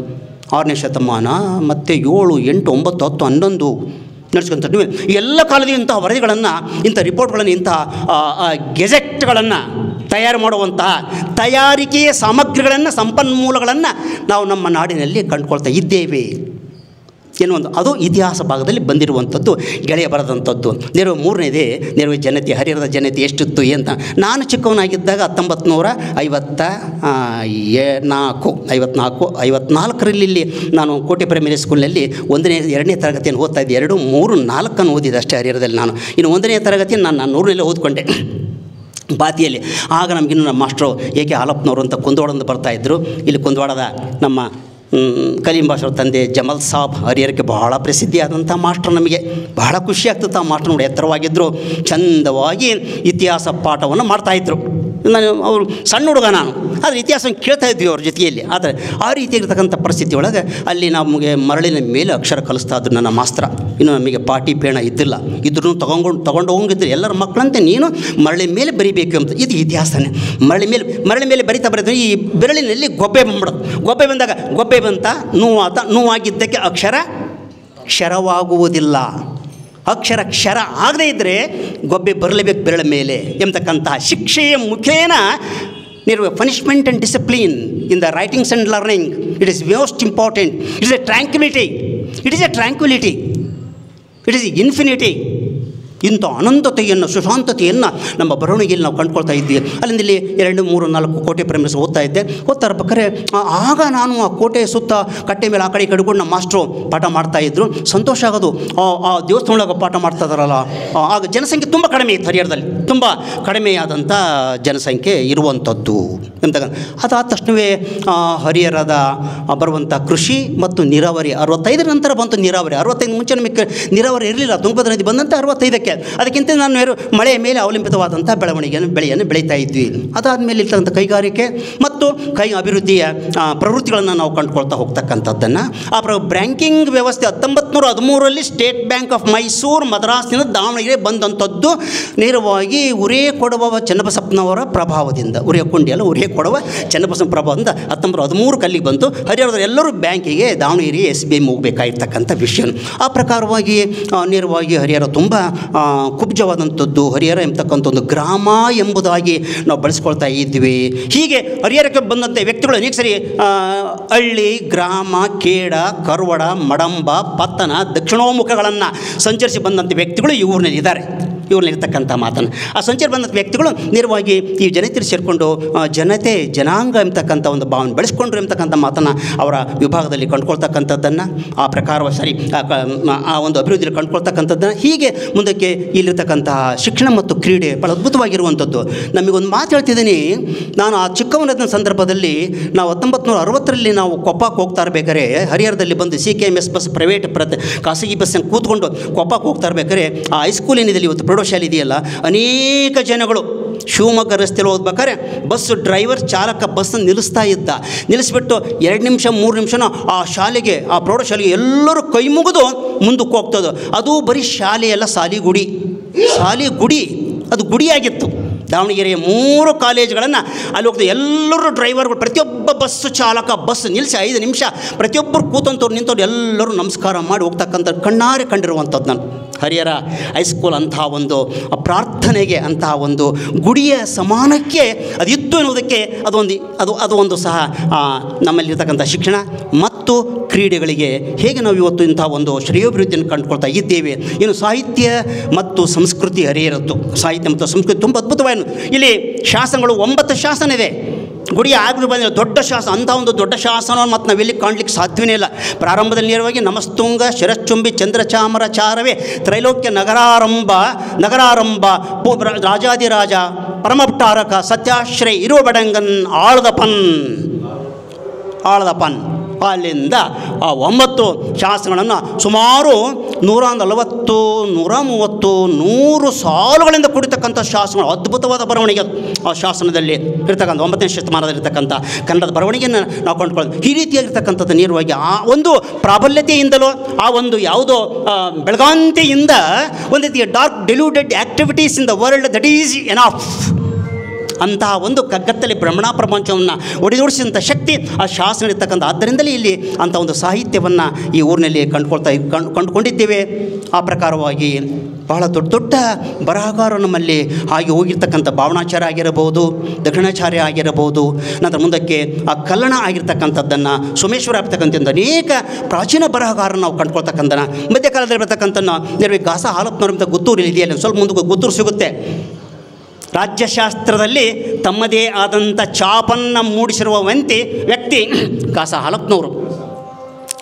Speaker 1: 6ನೇ ಶತಮಾನ ಮತ್ತು 7, 8, 9, 10, 11 ನಡೆಸ್ಕೊಂತ ನೀವು ಎಲ್ಲ ಕಾಲದಲ್ಲಿ ಇಂತಹ ವರದಿಗಳನ್ನು, ಇಂಥ ರಿಪೋರ್ಟ್ಗಳನ್ನು, ಇಂತಹ ಗೆಜೆಟ್ಗಳನ್ನು ತಯಾರು ಮಾಡುವಂತಹ ತಯಾರಿಕೆಯ ಸಾಮಗ್ರಿಗಳನ್ನು, ಸಂಪನ್ಮೂಲಗಳನ್ನು ನಾವು ನಮ್ಮ ನಾಡಿನಲ್ಲಿ ಕಂಡುಕೊಳ್ತಾ ಇದ್ದೇವೆ ಎನ್ನುವಂಥ ಅದು ಇತಿಹಾಸ ಭಾಗದಲ್ಲಿ ಬಂದಿರುವಂಥದ್ದು, ಗೆಳೆಯ ಬರೆದಂಥದ್ದು. ನೇರವಾಗಿ 3ನೇದೇ ನೇರವಾಗಿ ಜನತೆ, ಹರಿಹರದ ಜನತೆ ಎಷ್ಟಿತ್ತು ಅಂತ. ನಾನು ಚಿಕ್ಕವನಾಗಿದ್ದಾಗ 1954ರಲ್ಲಿ ಇಲ್ಲಿ ನಾನು ಕೋಟೆ ಪ್ರೈಮರಿ ಸ್ಕೂಲ್ನಲ್ಲಿ 1ನೇ 2ನೇ ತರಗತಿಯನ್ನು ಓದ್ತಾ ಇದ್ದೆ. 2, 3, 4 ಓದಿದೆ ಅಷ್ಟೇ ಹರಿಹರದಲ್ಲಿ. ನಾನು ಇನ್ನು 1ನೇ ತರಗತಿಯನ್ನು ನಾನು 100ರಲ್ಲೇ ಓದ್ಕೊಂಡೆ ಬಾತಿಯಲ್ಲಿ. ಆಗ ನಮಗಿನ್ನೂ ನಮ್ಮ ಮಾಸ್ಟ್ರು ಏಕೆ ಹಾಲಪ್ಪನವರು ಅಂತ ಕುಂದವಾಡದಿಂದ ಬರ್ತಾಯಿದ್ರು. ಇಲ್ಲಿ ಕುಂದವಾಡದ ನಮ್ಮ ಕಲೀಂ ಬಾಷವ್ರ ತಂದೆ ಜಮಲ್ ಸಾಬ್ ಹರಿಹರಕ್ಕೆ ಬಹಳ ಪ್ರಸಿದ್ಧಿಯಾದಂಥ ಮಾಸ್ಟರ್. ನಮಗೆ ಬಹಳ ಖುಷಿ ಆಗ್ತಿತ್ತು ಆ ಮಾಸ್ಟರ್ ನೋಡಿ. ಎತ್ತರವಾಗಿದ್ದರು, ಚಂದವಾಗಿ ಇತಿಹಾಸ ಪಾಠವನ್ನು ಮಾಡ್ತಾಯಿದ್ರು. ಅವರು ಸಣ್ಣ ಹುಡುಗ ನಾನು, ಆದರೆ ಇತಿಹಾಸವನ್ನು ಕೇಳ್ತಾ ಇದ್ವಿ ಅವ್ರ ಜೊತೆಯಲ್ಲಿ. ಆದರೆ ಆ ರೀತಿಯಾಗಿರ್ತಕ್ಕಂಥ ಪರಿಸ್ಥಿತಿ ಒಳಗೆ ಅಲ್ಲಿ ನಮಗೆ ಮರಳಿನ ಮೇಲೆ ಅಕ್ಷರ ಕಲಿಸ್ತಾ ಇದ್ರು ನನ್ನ ಮಾಸ್ತ್ರ. ಇನ್ನು ನಮಗೆ ಪಾಟಿ ಪೇಣ ಇದ್ದಿಲ್ಲ, ಇದ್ರೂ ತೊಗೊಂಡು ಹೋಗಿದ್ರು. ಎಲ್ಲರ ಮಕ್ಕಳಂತೆ ನೀನು ಮರಳಿನ ಮೇಲೆ ಬರಿಬೇಕು ಅಂತ. ಇದು ಇತಿಹಾಸನೇ. ಮರಳಿನ ಮೇಲೆ ಬರಿತಾ ಈ ಬೆರಳಿನಲ್ಲಿ ಗೊಬ್ಬೆ ಬಂದ್ಬಿಡೋದು. ಗೊಬ್ಬೆ ಬಂದಾಗ ಗೊಬ್ಬೆ ಬಂತ ನೋವಾಗಿದ್ದಕ್ಕೆ ಅಕ್ಷರ ಕ್ಷರವಾಗುವುದಿಲ್ಲ. ಅಕ್ಷರ ಕ್ಷರ ಆಗದೇ ಇದ್ದರೆ ಗೊಬ್ಬೆ ಬರಲೇಬೇಕು ಬೆರಳ ಮೇಲೆ ಎಂಬತಕ್ಕಂತಹ ಶಿಕ್ಷೆಯ ಮುಖೇನ punishment and discipline in the writings and learning it is most important. It is A tranquility, it is infinity. ಇಂಥ ಅನಂತತೆಯನ್ನು, ಸುಶಾಂತತೆಯನ್ನು ನಮ್ಮ ಬರವಣಿಗೆಯಲ್ಲಿ ನಾವು ಕಂಡುಕೊಳ್ತಾ ಇದ್ವಿ. ಅಲ್ಲಿಂದ ಇಲ್ಲಿ 2, 3, 4 ಕೋಟೆ ಪ್ರೈಮರಿ ಓದ್ತಾ ಇದ್ದೆ. ಓದ್ತಾ ಇರ್ಬೇಕಾದ್ರೆ ಆಗ ನಾನು ಆ ಕೋಟೆ ಸುತ್ತ ಕಟ್ಟೆ ಮೇಲೆ ಆ ಕಡೆ ಕಡ್ಕೊಂಡು ನಮ್ಮ ಮಾಸ್ಟ್ರು ಪಾಠ ಮಾಡ್ತಾಯಿದ್ರು. ಸಂತೋಷ ಆಗೋದು. ಆ ದೇವಸ್ಥಾನದೊಳಗೆ ಪಾಠ ಮಾಡ್ತಾ ಇದ್ದಾರಲ್ಲ, ಆಗ ಜನಸಂಖ್ಯೆ ತುಂಬ ಕಡಿಮೆ ಇತ್ತು ಹರಿಹರದಲ್ಲಿ, ತುಂಬ ಕಡಿಮೆಯಾದಂಥ ಜನಸಂಖ್ಯೆ ಇರುವಂಥದ್ದು ಅಂತ. ಅದಾದ ತಕ್ಷಣವೇ ಹರಿಹರದ ಬರುವಂಥ ಕೃಷಿ ಮತ್ತು ನೀರಾವರಿ 65 ನಂತರ ಬಂತು ನೀರಾವರಿ. 65 ಮುಂಚೆ ನಮಗೆ ನೀರಾವರಿ ಇರಲಿಲ್ಲ. ತುಂಗಭದ್ರಾ ನದಿ ಬಂದಂತೆ 65ಕ್ಕೆ. ಅದಕ್ಕಿಂತ ನಾನು ಮಳೆಯ ಮೇಲೆ ಅವಲಂಬಿತವಾದಂಥ ಬೆಳೆಯನ್ನು ಬೆಳೀತಾ ಇದ್ವಿ. ಅದಾದಮೇಲೆ ಇರ್ತಕ್ಕಂಥ ಕೈಗಾರಿಕೆ ಮತ್ತು ಅಭಿವೃದ್ಧಿಯ ಪ್ರವೃತ್ತಿಗಳನ್ನು ನಾವು ಕಂಡುಕೊಳ್ತಾ ಹೋಗ್ತಕ್ಕಂಥದ್ದನ್ನು. ಆ ಬ್ಯಾಂಕಿಂಗ್ ವ್ಯವಸ್ಥೆ 1913ರಲ್ಲಿ ಸ್ಟೇಟ್ ಬ್ಯಾಂಕ್ ಆಫ್ ಮೈಸೂರು ಮದ್ರಾಸಿನಿಂದ ದಾವಣಗೆರೆ ಬಂದಂಥದ್ದು ನೇರವಾಗಿ ಉರೇಕೊಡವ ಚನ್ನಬಸಪ್ಪನವರ ಪ್ರಭಾವದಿಂದ. ಉರೇಕೊಡವ ಚನ್ನಬಸಪ್ಪ ಪ್ರಭಾವದಿಂದ 1913 ಅಲ್ಲಿಗೆ ಬಂತು. ಹರಿಹರದ ಎಲ್ಲರೂ ಬ್ಯಾಂಕಿಗೆ ದಾವಣಗೆರೆ SBI ಹೋಗಬೇಕಾಗಿರ್ತಕ್ಕಂಥ ವಿಷಯ. ಆ ಪ್ರಕಾರವಾಗಿ ನೇರವಾಗಿ ಹರಿಹರ ತುಂಬ ಕುಬ್ಜವಾದಂಥದ್ದು. ಹರಿಹರ ಎಂಬತಕ್ಕಂಥ ಒಂದು ಗ್ರಾಮ ಎಂಬುದಾಗಿ ನಾವು ಬಳಸ್ಕೊಳ್ತಾ ಇದ್ವಿ. ಹೀಗೆ ಹರಿಹರಕ್ಕೆ ಬಂದಂಥ ವ್ಯಕ್ತಿಗಳು ಅನೇಕ ಸರಿ ಹಳ್ಳಿ, ಗ್ರಾಮ, ಕೇಡ, ಕರುವಡ, ಮಡಂಬ, ಪತ್ತನ, ದಕ್ಷಿಣೋಮುಖಗಳನ್ನು ಸಂಚರಿಸಿ ಬಂದಂಥ ವ್ಯಕ್ತಿಗಳು ಈ ಊರಿನಲ್ಲಿ ಇದ್ದಾರೆ. ಇವ್ರಲ್ಲಿರ್ತಕ್ಕಂಥ ಮಾತನ್ನು ಆ ಸಂಚಾರ ಬಂದಂಥ ವ್ಯಕ್ತಿಗಳು ನೇರವಾಗಿ ಈ ಜನತೆಯಲ್ಲಿ ಸೇರಿಕೊಂಡು ಜನಾಂಗ ಎಂಬತಕ್ಕಂಥ ಒಂದು ಭಾವನೆ ಬೆಳೆಸ್ಕೊಂಡ್ರು ಎಂಬತಕ್ಕಂಥ ಮಾತನ್ನು ಅವರ ವಿಭಾಗದಲ್ಲಿ ಕಂಡುಕೊಳ್ತಕ್ಕಂಥದ್ದನ್ನು ಆ ಪ್ರಕಾರ ಆ ಒಂದು ಅಭಿವೃದ್ಧಿಯಲ್ಲಿ ಕಂಡುಕೊಳ್ತಕ್ಕಂಥದ್ದನ್ನು ಹೀಗೆ ಮುಂದಕ್ಕೆ ಇಲ್ಲಿರ್ತಕ್ಕಂತಹ ಶಿಕ್ಷಣ ಮತ್ತು ಕ್ರೀಡೆ ಭಾಳ ಅದ್ಭುತವಾಗಿರುವಂಥದ್ದು. ನಮಗೊಂದು ಮಾತು ಹೇಳ್ತಿದ್ದೀನಿ, ನಾನು ಆ ಚಿಕ್ಕವನದ ಸಂದರ್ಭದಲ್ಲಿ ನಾವು 1960ರಲ್ಲಿ ನಾವು ಕೊಪ್ಪಕ್ಕೆ ಹೋಗ್ತಾ ಇರಬೇಕಾದ್ರೆ ಹರಿಹರದಲ್ಲಿ ಬಂದು CKMS ಬಸ್ ಪ್ರೈವೇಟ್ ಖಾಸಗಿ ಬಸ್ಸನ್ನು ಕೂತ್ಕೊಂಡು ಕೊಪ್ಪಕ್ಕೆ ಹೋಗ್ತಾ ಇರಬೇಕಾದ್ರೆ ಆ ಹೈಸ್ಕೂಲ್ ಏನಿದೆ ಇವತ್ತು ಪ್ರೌಢಶಾಲೆ ಇದೆಯಲ್ಲ, ಅನೇಕ ಜನಗಳು ಶಿವಮೊಗ್ಗ ರಸ್ತೆಯಲ್ಲಿ ಹೋಗ್ಬೇಕಾದ್ರೆ ಡ್ರೈವರ್ ಚಾಲಕ ಬಸ್ಸನ್ನು ನಿಲ್ಲಿಸ್ಬಿಟ್ಟು 2 ನಿಮಿಷ 3 ನಿಮಿಷನೋ ಆ ಶಾಲೆಗೆ ಆ ಪ್ರೌಢಶಾಲೆಗೆ ಎಲ್ಲರೂ ಕೈ ಮುಗಿದು ಮುಂದಕ್ಕೆ ಹೋಗ್ತದೆ. ಅದು ಬರೀ ಶಾಲೆಯಲ್ಲ, ಸಾಲಿಗುಡಿ ಅದು ಗುಡಿಯಾಗಿತ್ತು. ದಾವಣಗೆರೆಯ 3 ಕಾಲೇಜುಗಳನ್ನು ಅಲ್ಲಿ ಹೋಗ್ತದೆ. ಎಲ್ಲರೂ ಡ್ರೈವರ್ಗಳು, ಪ್ರತಿಯೊಬ್ಬ ಬಸ್ಸು ಚಾಲಕ ಬಸ್ ನಿಲ್ಲಿಸಿ 5 ನಿಮಿಷ ಪ್ರತಿಯೊಬ್ಬರು ಕೂತಂಥವ್ರು ನಿಂತವ್ರು ಎಲ್ಲರೂ ನಮಸ್ಕಾರ ಮಾಡಿ ಹೋಗ್ತಕ್ಕಂಥ ಕಣ್ಣಾರೆ ಕಂಡಿರುವಂಥದ್ದು ನಾನು. ಹರಿಹರ ಹೈಸ್ಕೂಲ್ ಅಂತಹ ಒಂದು ಪ್ರಾರ್ಥನೆಗೆ, ಅಂತಹ ಒಂದು ಗುಡಿಯ ಸಮಾನಕ್ಕೆ ಅದಿತ್ತು ಎನ್ನುವುದಕ್ಕೆ ಅದು ಒಂದು ಸಹ ನಮ್ಮಲ್ಲಿರ್ತಕ್ಕಂಥ ಶಿಕ್ಷಣ ಮತ್ತು ಕ್ರೀಡೆಗಳಿಗೆ ಹೇಗೆ ನಾವು ಇವತ್ತು ಇಂತಹ ಒಂದು ಶ್ರೇಯೋಭಿವೃದ್ಧಿಯನ್ನು ಕಂಡುಕೊಳ್ತಾ ಇದ್ದೇವೆ. ಇನ್ನು ಸಾಹಿತ್ಯ ಮತ್ತು ಸಂಸ್ಕೃತಿ ಹರಿಹರದ್ದು. ಸಾಹಿತ್ಯ ಮತ್ತು ಸಂಸ್ಕೃತಿ ತುಂಬ ಅದ್ಭುತವಾಗಿ ಇಲ್ಲಿ ಶಾಸನಗಳು 9 ಶಾಸನ ಇದೆ. ಗುಡಿ ಆಗಲು ಬಂದಿಲ್ಲ ದೊಡ್ಡ ಶಾಸನ, ಅಂಥ ಒಂದು ದೊಡ್ಡ ಶಾಸನವನ್ನು ಮತ್ತು ನಾವೆಲ್ಲಿ ಕಾಣಲಿಕ್ಕೆ ಸಾಧ್ಯವೇ ಇಲ್ಲ. ಪ್ರಾರಂಭದಲ್ಲಿ ನೇರವಾಗಿ ನಮಸ್ತುಂಗ ಶಿರಶ್ಚುಂಬಿ ಚಂದ್ರಚಾಮರ ಚಾರವೇ ತ್ರೈಲೋಕ್ಯ ನಗರಾರಂಭ ರಾಜಾದಿರಾಜ ಪರಮಭಟ್ಟಾರಕ ಸತ್ಯಾಶ್ರಯ ಇರುವ ಬಡಂಗನ್ ಆಳದಪನ್ ಅಲ್ಲಿಂದ ಆ 9 ಶಾಸನಗಳನ್ನು ಸುಮಾರು 140, 130, 100 ಸಾಲುಗಳಿಂದ ಕೂಡಿರ್ತಕ್ಕಂಥ ಶಾಸನಗಳು. ಅದ್ಭುತವಾದ ಬರವಣಿಗೆ ಆ ಶಾಸನದಲ್ಲಿ ಇರ್ತಕ್ಕಂಥ 9ನೇ ಶತಮಾನದಲ್ಲಿರ್ತಕ್ಕಂಥ ಕನ್ನಡದ ಬರವಣಿಗೆಯನ್ನು ನಾವು ಕೊಂಡ್ಕೊಳ್ಳೋದು. ಈ ರೀತಿಯಾಗಿರ್ತಕ್ಕಂಥದ್ದು ನೇರವಾಗಿ ಆ ಒಂದು ಪ್ರಾಬಲ್ಯತೆಯಿಂದಲೋ ಆ ಒಂದು ಯಾವುದೋ ಬೆಳಗಾಂತೆಯಿಂದ ಒಂದು ರೀತಿಯ dark deluded activities in the world that is enough ಅಂತಹ ಒಂದು ಕಗ್ಗತ್ತಲೆ ಭ್ರಮಣಾ ಪ್ರಪಂಚವನ್ನು ಒಡೆದೋಡಿಸಿದಂಥ ಶಕ್ತಿ ಆ ಶಾಸನ ಇರ್ತಕ್ಕಂಥ. ಆದ್ದರಿಂದಲೇ ಇಲ್ಲಿ ಅಂಥ ಒಂದು ಸಾಹಿತ್ಯವನ್ನು ಈ ಊರಿನಲ್ಲಿ ಕಂಡುಕೊಂಡಿದ್ದೇವೆ. ಆ ಪ್ರಕಾರವಾಗಿ ಬಹಳ ದೊಡ್ಡ ಬರಹಗಾರರು ನಮ್ಮಲ್ಲಿ ಹಾಗೆ ಹೋಗಿರ್ತಕ್ಕಂಥ ಭಾವನಾಚಾರ್ಯ ಆಗಿರಬಹುದು, ದಕ್ಷಿಣಾಚಾರ್ಯ ಆಗಿರಬಹುದು, ನಂತರ ಮುಂದಕ್ಕೆ ಆ ಕಲ್ಲಣ ಆಗಿರ್ತಕ್ಕಂಥದ್ದನ್ನು ಸೋಮೇಶ್ವರ ಆಗ್ತಕ್ಕಂಥ ಅನೇಕ ಪ್ರಾಚೀನ ಬರಹಗಾರರು ನಾವು ಕಂಡುಕೊಳ್ತಕ್ಕಂಥ ಮಧ್ಯಕಾಲದಲ್ಲಿ ಬರ್ತಕ್ಕಂಥ ನಿರ್ವೇ ಗಾಸ ಹಾಲತ್ನವರಂಥ ಗುತ್ತೂರು ಇದೆಯಲ್ಲ, ಸ್ವಲ್ಪ ಮುಂದಕ್ಕೆ ಗುತ್ತೂರು ಸಿಗುತ್ತೆ. ರಾಜ್ಯಶಾಸ್ತ್ರದಲ್ಲಿ ತಮ್ಮದೇ ಆದಂಥ ಛಾಪನ್ನು ಮೂಡಿಸಿರುವ ವ್ಯಕ್ತಿ ಗಾಸ ಹಾಲತ್ನವರು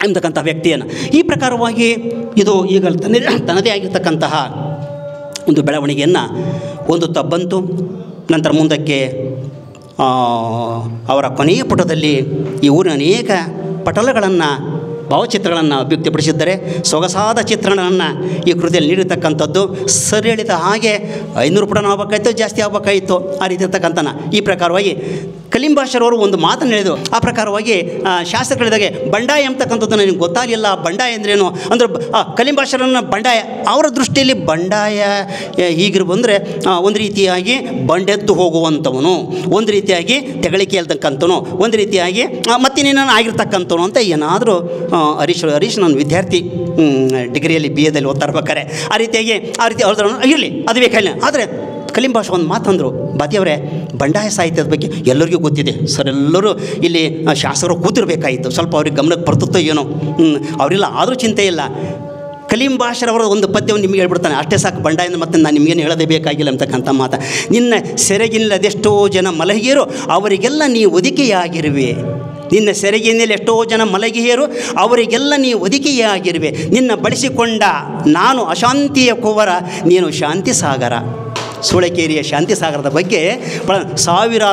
Speaker 1: ಎಂಬತಕ್ಕಂಥ ವ್ಯಕ್ತಿಯನ್ನು. ಈ ಪ್ರಕಾರವಾಗಿ ಇದು ಈಗ ತನ್ನದೇ ಆಗಿರ್ತಕ್ಕಂತಹ ಒಂದು ಬೆಳವಣಿಗೆಯನ್ನು ಹೊಂದುತ್ತಾ ಬಂತು. ನಂತರ ಮುಂದಕ್ಕೆ ಅವರ ಕೊನೆಯ ಪುಟದಲ್ಲಿ ಈ ಊರಿನ ಅನೇಕ ಪಟಲಗಳನ್ನು ಭಾವಚಿತ್ರಗಳನ್ನು ಅಭಿವ್ಯಕ್ತಿಪಡಿಸಿದ್ದಾರೆ. ಸೊಗಸಾದ ಚಿತ್ರಣವನ್ನು ಈ ಕೃತಿಯಲ್ಲಿ ನೀಡಿರ್ತಕ್ಕಂಥದ್ದು. ಸರಿ ಹೇಳಿದ ಹಾಗೆ 500 ಪುಟನ ಆಗಬೇಕಾಯ್ತು, ಜಾಸ್ತಿ ಆಗಬೇಕಾಯಿತು, ಆ ರೀತಿ ಇರ್ತಕ್ಕಂಥನ. ಈ ಪ್ರಕಾರವಾಗಿ ಕಲಿಂಬಾಷರವರು ಒಂದು ಮಾತನ್ನು ಹೇಳಿದರು. ಆ ಪ್ರಕಾರವಾಗಿ ಶಾಸ್ತ್ರಗಳಿದಾಗೆ ಬಂಡಾಯ ಎಂಬತಕ್ಕಂಥದ್ದು ನನಗೆ ಗೊತ್ತಾಗಲಿಲ್ಲ. ಬಂಡಾಯ ಅಂದ್ರೇನು ಅಂದ್ರೆ ಕಲಿಂಬಾಷರನ್ನ ಬಂಡಾಯ ಅವರ ದೃಷ್ಟಿಯಲ್ಲಿ ಬಂಡಾಯ ಹೀಗಿರು ಬಂದರೆ ಒಂದು ರೀತಿಯಾಗಿ ಬಂಡೆದ್ದು ಹೋಗುವಂಥವನು, ಒಂದು ರೀತಿಯಾಗಿ ತೆಗಳಿಕೆ ಹೇಳ್ತಕ್ಕಂಥವನು, ಒಂದು ರೀತಿಯಾಗಿ ಮತ್ತಿನೇನೋ ಆಗಿರ್ತಕ್ಕಂಥವನು ಅಂತ ಏನಾದರೂ ಹರೀಶ್ ನನ್ನ ವಿದ್ಯಾರ್ಥಿ ಡಿಗ್ರಿಯಲ್ಲಿ BA ಓದ್ತಾ ಇರ್ಬೇಕಾರೆ ಆ ರೀತಿ ಅವ್ರದ್ದು ಇರಲಿ ಅದು ಬೇಕಾಗಿಲ್ಲ. ಆದರೆ ಕಲಿಂಬಾಷ ಒಂದು ಮಾತಂದರು, ಬಾತಿಯವರೇ ಬಂಡಾಯ ಸಾಹಿತ್ಯದ ಬಗ್ಗೆ ಎಲ್ಲರಿಗೂ ಗೊತ್ತಿದೆ ಸರ್, ಎಲ್ಲರೂ ಇಲ್ಲಿ ಶಾಸಕರು ಕೂತಿರ್ಬೇಕಾಯಿತು, ಸ್ವಲ್ಪ ಅವ್ರಿಗೆ ಗಮನಕ್ಕೆ ಬರ್ತತ್ತೋ ಏನೋ, ಅವರಿಲ್ಲ ಆದರೂ ಚಿಂತೆ ಇಲ್ಲ. ಕಲಿಂಬಾಷರವರ ಒಂದು ಪದ್ಯವನ್ನು ನಿಮಗೆ ಹೇಳ್ಬಿಡ್ತಾನೆ, ಅಷ್ಟೇ ಸಾಕು ಬಂಡಾಯಿಂದ ಮತ್ತೆ ನಾನು ನಿಮಗೇನು ಹೇಳೋದೇ ಬೇಕಾಗಿಲ್ಲ ಅಂತಕ್ಕಂಥ ಮಾತು. ನಿನ್ನ ಸೆರೆಗಿಲ್ಲದೆಷ್ಟೋ ಜನ ಮಲಗಿಯರು ಅವರಿಗೆಲ್ಲ ನೀ ಒದಿಕೆಯಾಗಿರುವೆ, ನಿನ್ನ ಸೆರೆಗಿನಲ್ಲಿ ಎಷ್ಟೋ ಜನ ಮಲಗಿಯರು ಅವರಿಗೆಲ್ಲ ನೀ ಒದಿಕೆಯಾಗಿರುವೆ, ನಿನ್ನ ಬಳಸಿಕೊಂಡ ನಾನು ಅಶಾಂತಿಯ ಕುವರ ನೀನು ಶಾಂತಿ ಸಾಗರ. ಸೂಳೆಕೇರಿಯ ಶಾಂತಿ ಸಾಗರದ ಬಗ್ಗೆ ಸಾವಿರ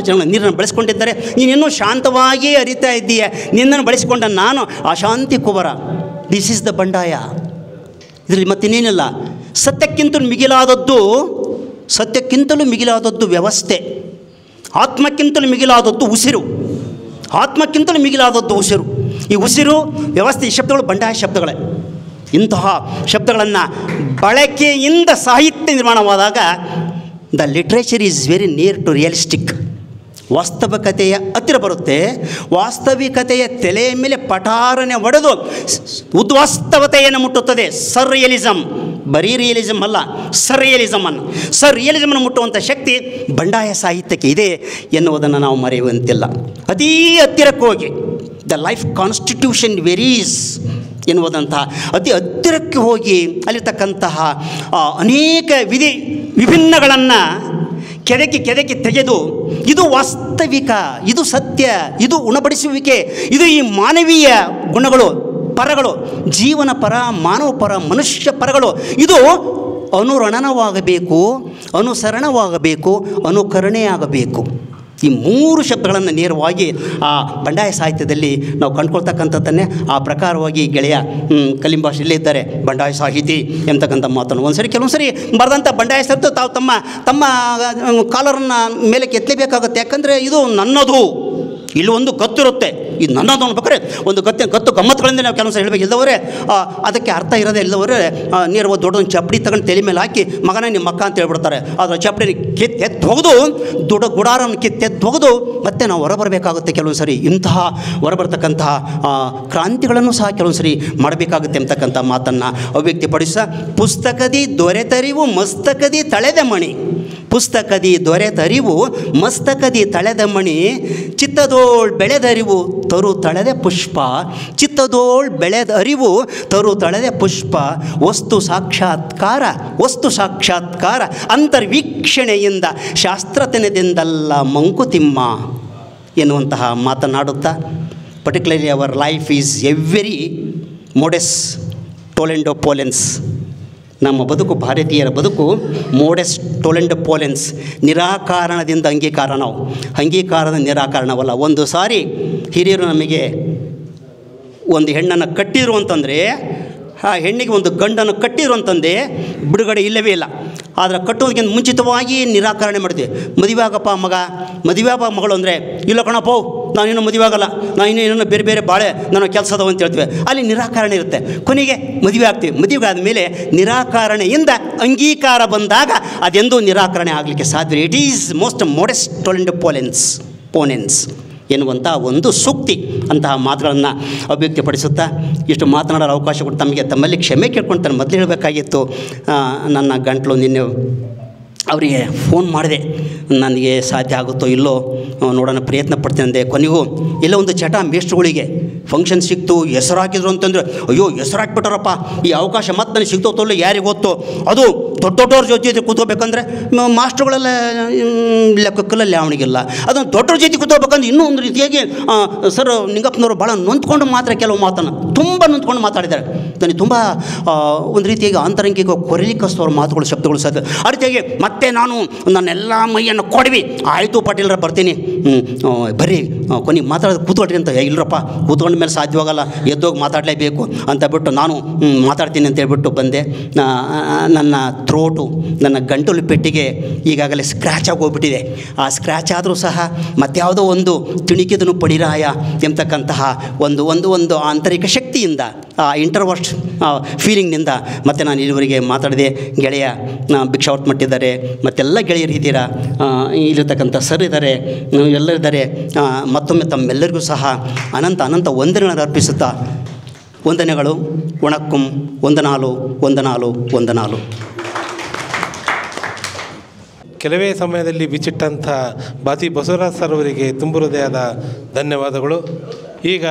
Speaker 1: ಜನ ನೀರನ್ನು ಬಳಸ್ಕೊಂಡಿದ್ದಾರೆ. ನೀನಿನ್ನೂ ಶಾಂತವಾಗಿ ಹರಿತಾ ಇದ್ದೀಯ, ನಿನ್ನನ್ನು ಬಳಸಿಕೊಂಡ ನಾನು ಅಶಾಂತಿ ಕುವರ. ದಿಸ್ ಈಸ್ ದ ಬಂಡಾಯ. ಇದರಲ್ಲಿ ಮತ್ತಿನ್ನೇನಿಲ್ಲ. ಸತ್ಯಕ್ಕಿಂತಲೂ ಮಿಗಿಲಾದದ್ದು ವ್ಯವಸ್ಥೆ, ಆತ್ಮಕ್ಕಿಂತಲೂ ಮಿಗಿಲಾದದ್ದು ಉಸಿರು, ಈ ಉಸಿರು ವ್ಯವಸ್ಥೆ, ಈ ಶಬ್ದಗಳು ಬಂಡಾಯ ಶಬ್ದಗಳೇ. ಇಂತಹ ಶಬ್ದಗಳನ್ನು ಬಳಕೆಯಿಂದ ಸಾಹಿತ್ಯ ನಿರ್ಮಾಣವಾದಾಗ the literature is very near to realistic. ವಾಸ್ತವಿಕತೆಯ ಹತ್ತಿರ ಬರುತ್ತೆ. ವಾಸ್ತವಿಕತೆಯ ತಲೆಯ ಮೇಲೆ ಪಠಾರನೆ ಒಡೆದು ಉದ್ವಾಸ್ತವತೆಯನ್ನು ಮುಟ್ಟುತ್ತದೆ. ಸರ್ರಿಯಲಿಸಮ್, ಬರೀ ರಿಯಲಿಸಮ್ ಅಲ್ಲ, ಸರ್ರಿಯಲಿಸಮನ್ನು ಮುಟ್ಟುವಂಥ ಶಕ್ತಿ ಬಂಡಾಯ ಸಾಹಿತ್ಯಕ್ಕೆ ಇದೆ ಎನ್ನುವುದನ್ನು ನಾವು ಮರೆಯುವಂತಿಲ್ಲ. ಅತೀ ಹತ್ತಿರಕ್ಕೆ ಹೋಗಿ ದ ಲೈಫ್ ಕಾನ್ಸ್ಟಿಟ್ಯೂಷನ್ ವೆರೀಸ್ ಎನ್ನುವುದಂತಹ ಅತಿ ಹತ್ತಿರಕ್ಕೆ ಹೋಗಿ ಅಲ್ಲಿರ್ತಕ್ಕಂತಹ ಅನೇಕ ವಿಭಿನ್ನಗಳನ್ನು ಕೆದಕಿ ತೆಗೆದು ಇದು ವಾಸ್ತವಿಕ, ಇದು ಸತ್ಯ, ಇದು ಉಣಬಡಿಸುವಿಕೆ, ಇದು ಈ ಮಾನವೀಯ ಗುಣಗಳು ಪರಗಳು, ಜೀವನ ಪರ, ಮಾನವ ಪರ, ಮನುಷ್ಯ ಪರಗಳು, ಇದು ಅನುರಣನವಾಗಬೇಕು, ಅನುಸರಣವಾಗಬೇಕು, ಅನುಕರಣೆಯಾಗಬೇಕು. ಈ 3 ಶಬ್ದಗಳನ್ನು ನೇರವಾಗಿ ಆ ಬಂಡಾಯ ಸಾಹಿತ್ಯದಲ್ಲಿ ನಾವು ಕಂಡುಕೊಳ್ತಕ್ಕಂಥದ್ದನ್ನೇ ಆ ಪ್ರಕಾರವಾಗಿ ಗೆಳೆಯ ಕಲಿಂಬಾಷೆಯಲ್ಲೇ ಇದ್ದಾರೆ ಬಂಡಾಯ ಸಾಹಿತಿ ಎಂತಕ್ಕಂಥ ಮಾತನ್ನು ಕೆಲವೊಂದು ಸರಿ ಬರೆದಂಥ ಬಂಡಾಯ ಸಾಹಿತ್ಯ ತಾವು ತಮ್ಮ ಕಾಲರನ್ನು ಮೇಲೆ ಎತ್ತಲೇಬೇಕಾಗುತ್ತೆ. ಯಾಕಂದರೆ ಇದು ನನ್ನದು, ಇಲ್ಲಿ ಒಂದು ಗತ್ತಿರುತ್ತೆ, ಇದು ನನ್ನದು ಅನ್ಬೇಕಾದ್ರೆ ಒಂದು ಗತ್ತು ಗಮ್ಮತ್ತುಗಳಿಂದ ನಾವು ಕೆಲಸ ಹೇಳಬೇಕು. ಇಲ್ಲದವರೇ ಅದಕ್ಕೆ ಅರ್ಥ ಇರೋದೇ ಇಲ್ಲದವರೇ ನೇರವಾಗಿ ದೊಡ್ಡೊಂದು ಚಪ್ಪಡಿ ತಗೊಂಡು ತಲೆ ಮೇಲೆ ಹಾಕಿ ಮಗನ ನಿಮ್ಮ ಮಕ್ಕ ಅಂತ ಹೇಳ್ಬಿಡ್ತಾರೆ. ಅದರ ಚಪ್ಪಡಿ ಕಿತ್ತೆದ್ದು ಹೋಗೋದು, ದೊಡ್ಡ ಗುಡಾರನ್ನು ಕಿತ್ತೆದ್ದು ಹೋಗೋದು, ಮತ್ತೆ ನಾವು ಹೊರಬರಬೇಕಾಗುತ್ತೆ. ಕೆಲವೊಂದು ಸರಿ ಇಂತಹ ಹೊರಬರ್ತಕ್ಕಂತಹ ಕ್ರಾಂತಿಗಳನ್ನು ಸಹ ಕೆಲವೊಂದು ಸರಿ ಮಾಡಬೇಕಾಗುತ್ತೆ ಅಂತಕ್ಕಂಥ ಮಾತನ್ನು ಅವ್ಯಕ್ತಪಡಿಸ, ಪುಸ್ತಕದಿ ದೊರೆತರಿವು ಮಸ್ತಕದಿ ತಳೆದ ಮಣಿ, ಪುಸ್ತಕದಿ ದೊರೆತರಿವು ಮಸ್ತಕದಿ ತಳೆದ ಮಣಿ, ಚಿತ್ತದೋಳ್ ಬೆಳೆದರಿವು ತರು ತಳೆದ ಪುಷ್ಪ, ಚಿತ್ತದೋಳ್ ಬೆಳೆದ ಅರಿವು ತರು ತಳೆದ ಪುಷ್ಪ, ವಸ್ತು ಸಾಕ್ಷಾತ್ಕಾರ ಅಂತರ್ವೀಕ್ಷಣೆಯಿಂದ ಶಾಸ್ತ್ರತನದಿಂದಲ್ಲ ಮಂಕುತಿಮ್ಮ ಎನ್ನುವಂತಹ ಮಾತನಾಡುತ್ತಾ, particularly our life is every modes ಟೊಲೆಂಡೋ ಪೋಲೆನ್ಸ್. ನಮ್ಮ ಬದುಕು, ಭಾರತೀಯರ ಬದುಕು ಮೋಡೆಸ್ ಟೊಲೆಂಡೋ ಪೋಲೆನ್ಸ್, ನಿರಾಕರಣದಿಂದ ಅಂಗೀಕಾರ, ನಾವು ಅಂಗೀಕಾರದ ನಿರಾಕರಣವಲ್ಲ. ಒಂದು ಸಾರಿ ಹಿರಿಯರು ನಮಗೆ ಒಂದು ಹೆಣ್ಣನ್ನು ಕಟ್ಟಿದ್ರು ಅಂತಂದರೆ, ಆ ಹೆಣ್ಣಿಗೆ ಒಂದು ಗಂಡನ್ನು ಕಟ್ಟಿದ್ರು ಅಂತಂದೆ ಬಿಡುಗಡೆ ಇಲ್ಲವೇ ಇಲ್ಲ. ಆದರೆ ಕಟ್ಟೋದಕ್ಕಿಂತ ಮುಂಚಿತವಾಗಿ ನಿರಾಕರಣೆ ಮಾಡ್ತೀವಿ. ಮದುವೆ ಆಗಪ್ಪ ಮಗ, ಮದುವೆ ಆಗ ಮಗಳು ಅಂದರೆ, ಇಲ್ಲ ಕಣಪ್ಪ ನಾನಿನ್ನೂ ಮದುವೆ ಆಗಲ್ಲ, ನಾನು ಇನ್ನೂ ಬೇರೆ ಬೇರೆ ಬಾಳೆ ನನ್ನ ಕೆಲಸ ಅದಾವ ಅಂತ ಹೇಳ್ತೀವಿ. ಅಲ್ಲಿ ನಿರಾಕರಣೆ ಇರುತ್ತೆ. ಕೊನೆಗೆ ಮದುವೆ ಆಗ್ತೀವಿ. ಮದುವೆ ಆದಮೇಲೆ ನಿರಾಕರಣೆಯಿಂದ ಅಂಗೀಕಾರ ಬಂದಾಗ ಅದೆಂದೂ ನಿರಾಕರಣೆ ಆಗಲಿಕ್ಕೆ ಸಾಧ್ಯ. ಇಟ್ ಈಸ್ ಮೋಸ್ಟ್ ಮೋಡೆಸ್ಟ್ ಟೊಲೆಂಡೋ ಪೋನೆನ್ಸ್ ಎನ್ನುವಂಥ ಒಂದು ಸೂಕ್ತಿ ಅಂತಹ ಮಾತುಗಳನ್ನು ಅಭಿವ್ಯಕ್ತಿಪಡಿಸುತ್ತಾ ಇಷ್ಟು ಮಾತನಾಡಲು ಅವಕಾಶ ಕೊಟ್ಟು ತಮ್ಮಲ್ಲಿ ಕ್ಷಮೆ ಕೇಳ್ಕೊಳ್ತಾನೆ. ಮೊದಲು ಹೇಳಬೇಕಾಗಿತ್ತು, ನನ್ನ ಗಂಟಲು ನಿನ್ನೆ ಅವರಿಗೆ ಫೋನ್ ಮಾಡಿದೆ, ನನಗೆ ಸಾಧ್ಯ ಆಗುತ್ತೋ ಇಲ್ಲೋ ನೋಡೋಣ ಪ್ರಯತ್ನ ಪಡ್ತೇನೆ ಅಂದೆ. ಕೊನೆಗೂ ಎಲ್ಲ ಒಂದು ಚಟ ಮೇಷ್ಟ್ರುಗಳಿಗೆ ಫಂಕ್ಷನ್ ಸಿಕ್ತು, ಹೆಸರು ಹಾಕಿದ್ರು ಅಂತಂದರೆ, ಅಯ್ಯೋ ಹೆಸರು ಹಾಕ್ಬಿಟ್ಟಾರಪ್ಪ, ಈ ಅವಕಾಶ ಮತ್ತೆ ನನಗೆ ಸಿಗ್ತೋತೋ ಇಲ್ಲ ಯಾರಿಗೆ ಗೊತ್ತು. ಅದು ದೊಡ್ಡವ್ರ ಜೊತೆ ಕೂತ್ಕೋಬೇಕಂದ್ರೆ ಮಾಸ್ಟ್ರುಗಳೆಲ್ಲ ಲೆಕ್ಕಕ್ಕಲ್ಲಿ ಅವನಿಗಿಲ್ಲ. ಅದನ್ನು ದೊಡ್ಡವ್ರ ಜೊತೆ ಕೂತ್ಕೋಬೇಕಂದ್ರೆ ಇನ್ನೂ ಒಂದು ರೀತಿಯಾಗಿ ಸರ್ ನಿಂಗಪ್ಪನವರು ಭಾಳ ನೊಂದ್ಕೊಂಡು ಮಾತ್ರ ಕೆಲವು ಮಾತನ್ನು ತುಂಬ ನೊಂದ್ಕೊಂಡು ಮಾತಾಡಿದ್ದಾರೆ. ನನಗೆ ತುಂಬ ಒಂದು ರೀತಿಯಾಗಿ ಆಂತರಂಗಿಕ ಕೊರಲಿಕಸ್ತವ್ರ ಮಾತುಗಳು, ಶಬ್ದಗಳು ಸಾಧ್ಯ. ಆ ರೀತಿಯಾಗಿ ಮತ್ತೆ ನಾನು ನನ್ನೆಲ್ಲ ಮೈಯನ್ನು ಕೊಡವಿ, ಆಯಿತು ಪಾಟೀಲ್ರ ಬರ್ತೀನಿ, ಬರ್ರಿ ಕೊನೆಗೆ ಮಾತಾಡೋದು ಕೂತ್ಕೊಳ್ರಿ ಅಂತ. ಇಲ್ಲರಪ್ಪ ಕೂತ್ಕೊಂಡ ಮೇಲೆ ಸಾಧ್ಯವಾಗಲ್ಲ, ಎದ್ದೋಗಿ ಮಾತಾಡಲೇಬೇಕು ಅಂತ ಬಿಟ್ಟು ನಾನು ಮಾತಾಡ್ತೀನಿ ಅಂತ ಹೇಳ್ಬಿಟ್ಟು ಬಂದೆ. ನನ್ನ ಥ್ರೋಟು, ನನ್ನ ಗಂಟಲು ಪೆಟ್ಟಿಗೆ ಈಗಾಗಲೇ ಸ್ಕ್ರ್ಯಾಚ್ ಆಗಿ ಹೋಗ್ಬಿಟ್ಟಿದೆ. ಆ ಸ್ಕ್ರ್ಯಾಚ್ ಆದರೂ ಸಹ ಮತ್ಯಾವುದೋ ಒಂದು ತಿಣಿಕಿದನು ಪಡಿರಾಯ ಎಂಬತಕ್ಕಂತಹ ಒಂದು ಆಂತರಿಕ ಶಕ್ತಿಯಿಂದ, ಆ ಇಂಟರ್ವರ್ಸ್ಟ್ ಫೀಲಿಂಗ್ನಿಂದ ಮತ್ತೆ ನಾನು ಇಲ್ಲಿವರೆಗೆ ಮಾತಾಡಿದೆ. ಗೆಳೆಯ ಭಿಕ್ಷಾವತ್ ಮಟ್ಟಿದ್ದಾರೆ, ಮತ್ತೆಲ್ಲ ಗೆಳೆಯರು ಇದ್ದೀರಾ, ಇಲ್ಲಿರ್ತಕ್ಕಂಥ ಸರ್ ಇದ್ದಾರೆ, ಎಲ್ಲರಿದ್ದಾರೆ. ಮತ್ತೊಮ್ಮೆ ತಮ್ಮೆಲ್ಲರಿಗೂ ಸಹ ಅನಂತ ವಂದನೆಗಳನ್ನು ಅರ್ಪಿಸುತ್ತಾ, ವಂದನೆಗಳು, ವಣಕ್ಕಂ, ವಂದನಾಲು.
Speaker 2: ಕೆಲವೇ ಸಮಯದಲ್ಲಿ ಬಿಚ್ಚಿಟ್ಟಂಥ ಬಾತಿ ಬಸವರಾಜ್ ಸರ್ ಅವರಿಗೆ ತುಂಬ ಹೃದಯದ ಧನ್ಯವಾದಗಳು. ಈಗ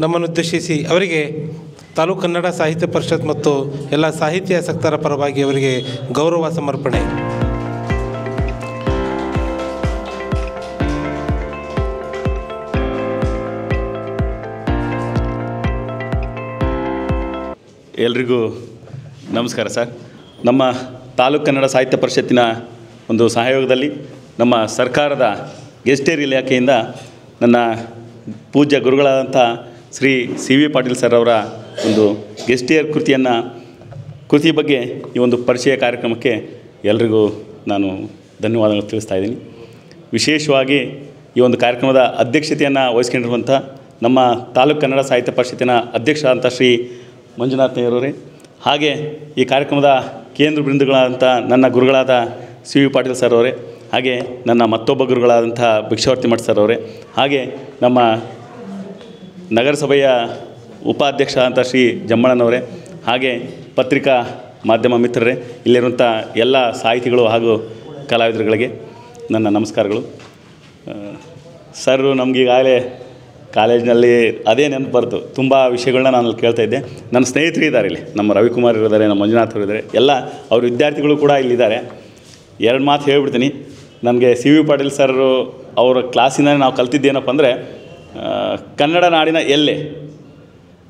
Speaker 2: ನಮ್ಮನ್ನುದ್ದೇಶಿಸಿ ಅವರಿಗೆ ತಾಲೂಕು ಕನ್ನಡ ಸಾಹಿತ್ಯ ಪರಿಷತ್ ಮತ್ತು ಎಲ್ಲ ಸಾಹಿತ್ಯಾಸಕ್ತರ ಪರವಾಗಿ ಅವರಿಗೆ ಗೌರವ ಸಮರ್ಪಣೆ.
Speaker 3: ಎಲ್ರಿಗೂ ನಮಸ್ಕಾರ ಸರ್. ನಮ್ಮ ತಾಲೂಕು ಕನ್ನಡ ಸಾಹಿತ್ಯ ಪರಿಷತ್ತಿನ ಒಂದು ಸಹಯೋಗದಲ್ಲಿ ನಮ್ಮ ಸರ್ಕಾರದ ಗೆಸ್ಟೇರ್ ಇಲಾಖೆಯಿಂದ ನನ್ನ ಪೂಜ್ಯ ಗುರುಗಳಾದಂಥ Shri C V Patil sir ಅವರ ಒಂದು ಗೆಸ್ಟಿಯರ್ ಕೃತಿ ಬಗ್ಗೆ ಈ ಒಂದು ಪರಿಚಯ ಕಾರ್ಯಕ್ರಮಕ್ಕೆ ಎಲ್ರಿಗೂ ನಾನು ಧನ್ಯವಾದಗಳು ತಿಳಿಸ್ತಾ ಇದ್ದೀನಿ. ವಿಶೇಷವಾಗಿ ಈ ಒಂದು ಕಾರ್ಯಕ್ರಮದ ಅಧ್ಯಕ್ಷತೆಯನ್ನು ವಹಿಸ್ಕೊಂಡಿರುವಂಥ ನಮ್ಮ ತಾಲೂಕು ಕನ್ನಡ ಸಾಹಿತ್ಯ ಪರಿಷತ್ತಿನ ಅಧ್ಯಕ್ಷ ಅಂತ ಶ್ರೀ ಮಂಜುನಾಥ್ ನೇರವರೇ, ಹಾಗೆ ಈ ಕಾರ್ಯಕ್ರಮದ ಕೇಂದ್ರ ಬಿಂದುಗಳಾದಂಥ ನನ್ನ ಗುರುಗಳಾದ ಸಿ ವಿ ಪಾಟೀಲ್ ಸರ್ ಅವರೇ, ಹಾಗೆ ನನ್ನ ಮತ್ತೊಬ್ಬ ಗುರುಗಳಾದಂಥ ಭಿಕ್ಷಾವರ್ತಿ ಮಠ್ ಸರ್ ಅವರೇ, ಹಾಗೆ ನಮ್ಮ ನಗರಸಭೆಯ ಉಪಾಧ್ಯಕ್ಷ ಅಂತ ಶ್ರೀ ಜಮ್ಮಣ್ಣನವರೇ, ಹಾಗೆ ಪತ್ರಿಕಾ ಮಾಧ್ಯಮ ಮಿತ್ರರೇ, ಇಲ್ಲಿರುವಂಥ ಎಲ್ಲ ಸಾಹಿತಿಗಳು ಹಾಗೂ ಕಲಾವಿದರುಗಳಿಗೆ ನನ್ನ ನಮಸ್ಕಾರಗಳು. ಸರ್ ನಮಗೀಗಾಗಲೇ ಕಾಲೇಜಿನಲ್ಲಿ ಅದೇ ನೆನಪು ಬರ್ತು. ತುಂಬ ವಿಷಯಗಳನ್ನ ನಾನು ಅಲ್ಲಿ ಕೇಳ್ತಾ ಇದ್ದೆ. ನನ್ನ ಸ್ನೇಹಿತರು ಇದ್ದಾರೆ ಇಲ್ಲಿ, ನಮ್ಮ ರವಿಕುಮಾರ್ ಇದ್ದಾರೆ, ನಮ್ಮ ಮಂಜುನಾಥ್ ಅವರು ಇದ್ದಾರೆ, ಎಲ್ಲ ಅವ್ರ ವಿದ್ಯಾರ್ಥಿಗಳು ಕೂಡ ಇಲ್ಲಿದ್ದಾರೆ. 2 ಮಾತು ಹೇಳ್ಬಿಡ್ತೀನಿ. ನನಗೆ ಸಿ ವಿ ಪಾಟೀಲ್ ಸರ್ ಅವರ ಕ್ಲಾಸಿಂದ ನಾವು ಕಲ್ತಿದ್ದೇನಪ್ಪ ಅಂದರೆ, ಕನ್ನಡ ನಾಡಿನ ಎಲ್ಲೆ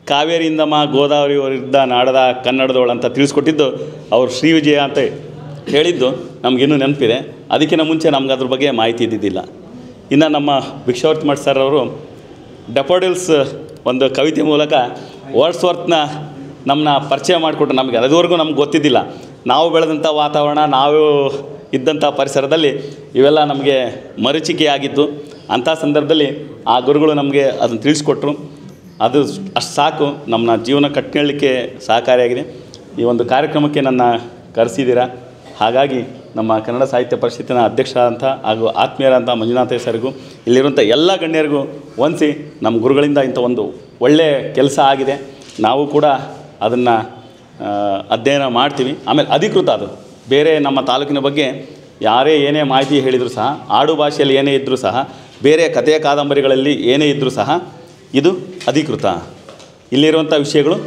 Speaker 3: ಕಾವೇರಿಯಿಂದ ಗೋದಾವರಿವರಿದ್ದ ನಾಡದ ಕನ್ನಡದವಳು ಅಂತ ತಿಳಿಸ್ಕೊಟ್ಟಿದ್ದು ಅವರು ಶ್ರೀ ವಿಜಯ ಅಂತ ಹೇಳಿದ್ದು ನಮಗಿನ್ನೂ ನೆನಪಿದೆ. ಅದಕ್ಕಿಂತ ಮುಂಚೆ ನಮ್ಗೆ ಅದ್ರ ಬಗ್ಗೆ ಮಾಹಿತಿ ಇದ್ದಿದ್ದಿಲ್ಲ. ಇನ್ನು ನಮ್ಮ ಭಿಕ್ಷಾವರ್ತಿ ಮಠ್ ಸರ್ ಅವರು ಡೆಫೋಡಿಲ್ಸ್ ಒಂದು ಕವಿತೆ ಮೂಲಕ ವರ್ಡ್ಸ್ವರ್ತನ ನಮ್ಮನ್ನ ಪರಿಚಯ ಮಾಡಿಕೊಟ್ರು. ನಮಗೆ ಅದುವರೆಗೂ ನಮ್ಗೆ ಗೊತ್ತಿದ್ದಿಲ್ಲ. ನಾವು ಬೆಳೆದಂಥ ವಾತಾವರಣ, ನಾವು ಇದ್ದಂಥ ಪರಿಸರದಲ್ಲಿ ಇವೆಲ್ಲ ನಮಗೆ ಮರೀಚಿಕೆಯಾಗಿತ್ತು. ಅಂಥ ಸಂದರ್ಭದಲ್ಲಿ ಆ ಗುರುಗಳು ನಮಗೆ ಅದನ್ನು ತಿಳಿಸ್ಕೊಟ್ರು. ಅದು ಅಷ್ಟು ಸಾಕು, ನಮ್ಮನ್ನ ಜೀವನ ಕಟ್ಟಿಕೊಳ್ಳಲಿಕ್ಕೆ ಸಹಕಾರಿಯಾಗಿದೆ. ಈ ಒಂದು ಕಾರ್ಯಕ್ರಮಕ್ಕೆ ನನ್ನ ಕರೆಸಿದ್ದೀರಾ. ಹಾಗಾಗಿ ನಮ್ಮ ಕನ್ನಡ ಸಾಹಿತ್ಯ ಪರಿಷತ್ತಿನ ಅಧ್ಯಕ್ಷ ಅಂತ ಹಾಗೂ ಆತ್ಮೀಯರಂಥ ಮಂಜುನಾಥ ಸರ್ಗೂ ಇಲ್ಲಿರುವಂಥ ಎಲ್ಲ ಗಣ್ಯರಿಗೂ ವಂದಿಸಿ, ನಮ್ಮ ಗುರುಗಳಿಂದ ಇಂಥ ಒಂದು ಒಳ್ಳೆಯ ಕೆಲಸ ಆಗಿದೆ. ನಾವು ಕೂಡ ಅದನ್ನು ಅಧ್ಯಯನ ಮಾಡ್ತೀವಿ. ಆಮೇಲೆ ಅಧಿಕೃತ ಅದು ಬೇರೆ ನಮ್ಮ ತಾಲೂಕಿನ ಬಗ್ಗೆ ಯಾರೇ ಏನೇ ಮಾಹಿತಿ ಹೇಳಿದರೂ ಸಹ, ಆಡು ಭಾಷೆಯಲ್ಲಿ ಏನೇ ಇದ್ದರೂ ಸಹ, ಬೇರೆ ಕಥೆಯ ಕಾದಂಬರಿಗಳಲ್ಲಿ ಏನೇ ಇದ್ದರೂ ಸಹ ಇದು ಅಧಿಕೃತ. ಇಲ್ಲಿರುವಂಥ ವಿಷಯಗಳು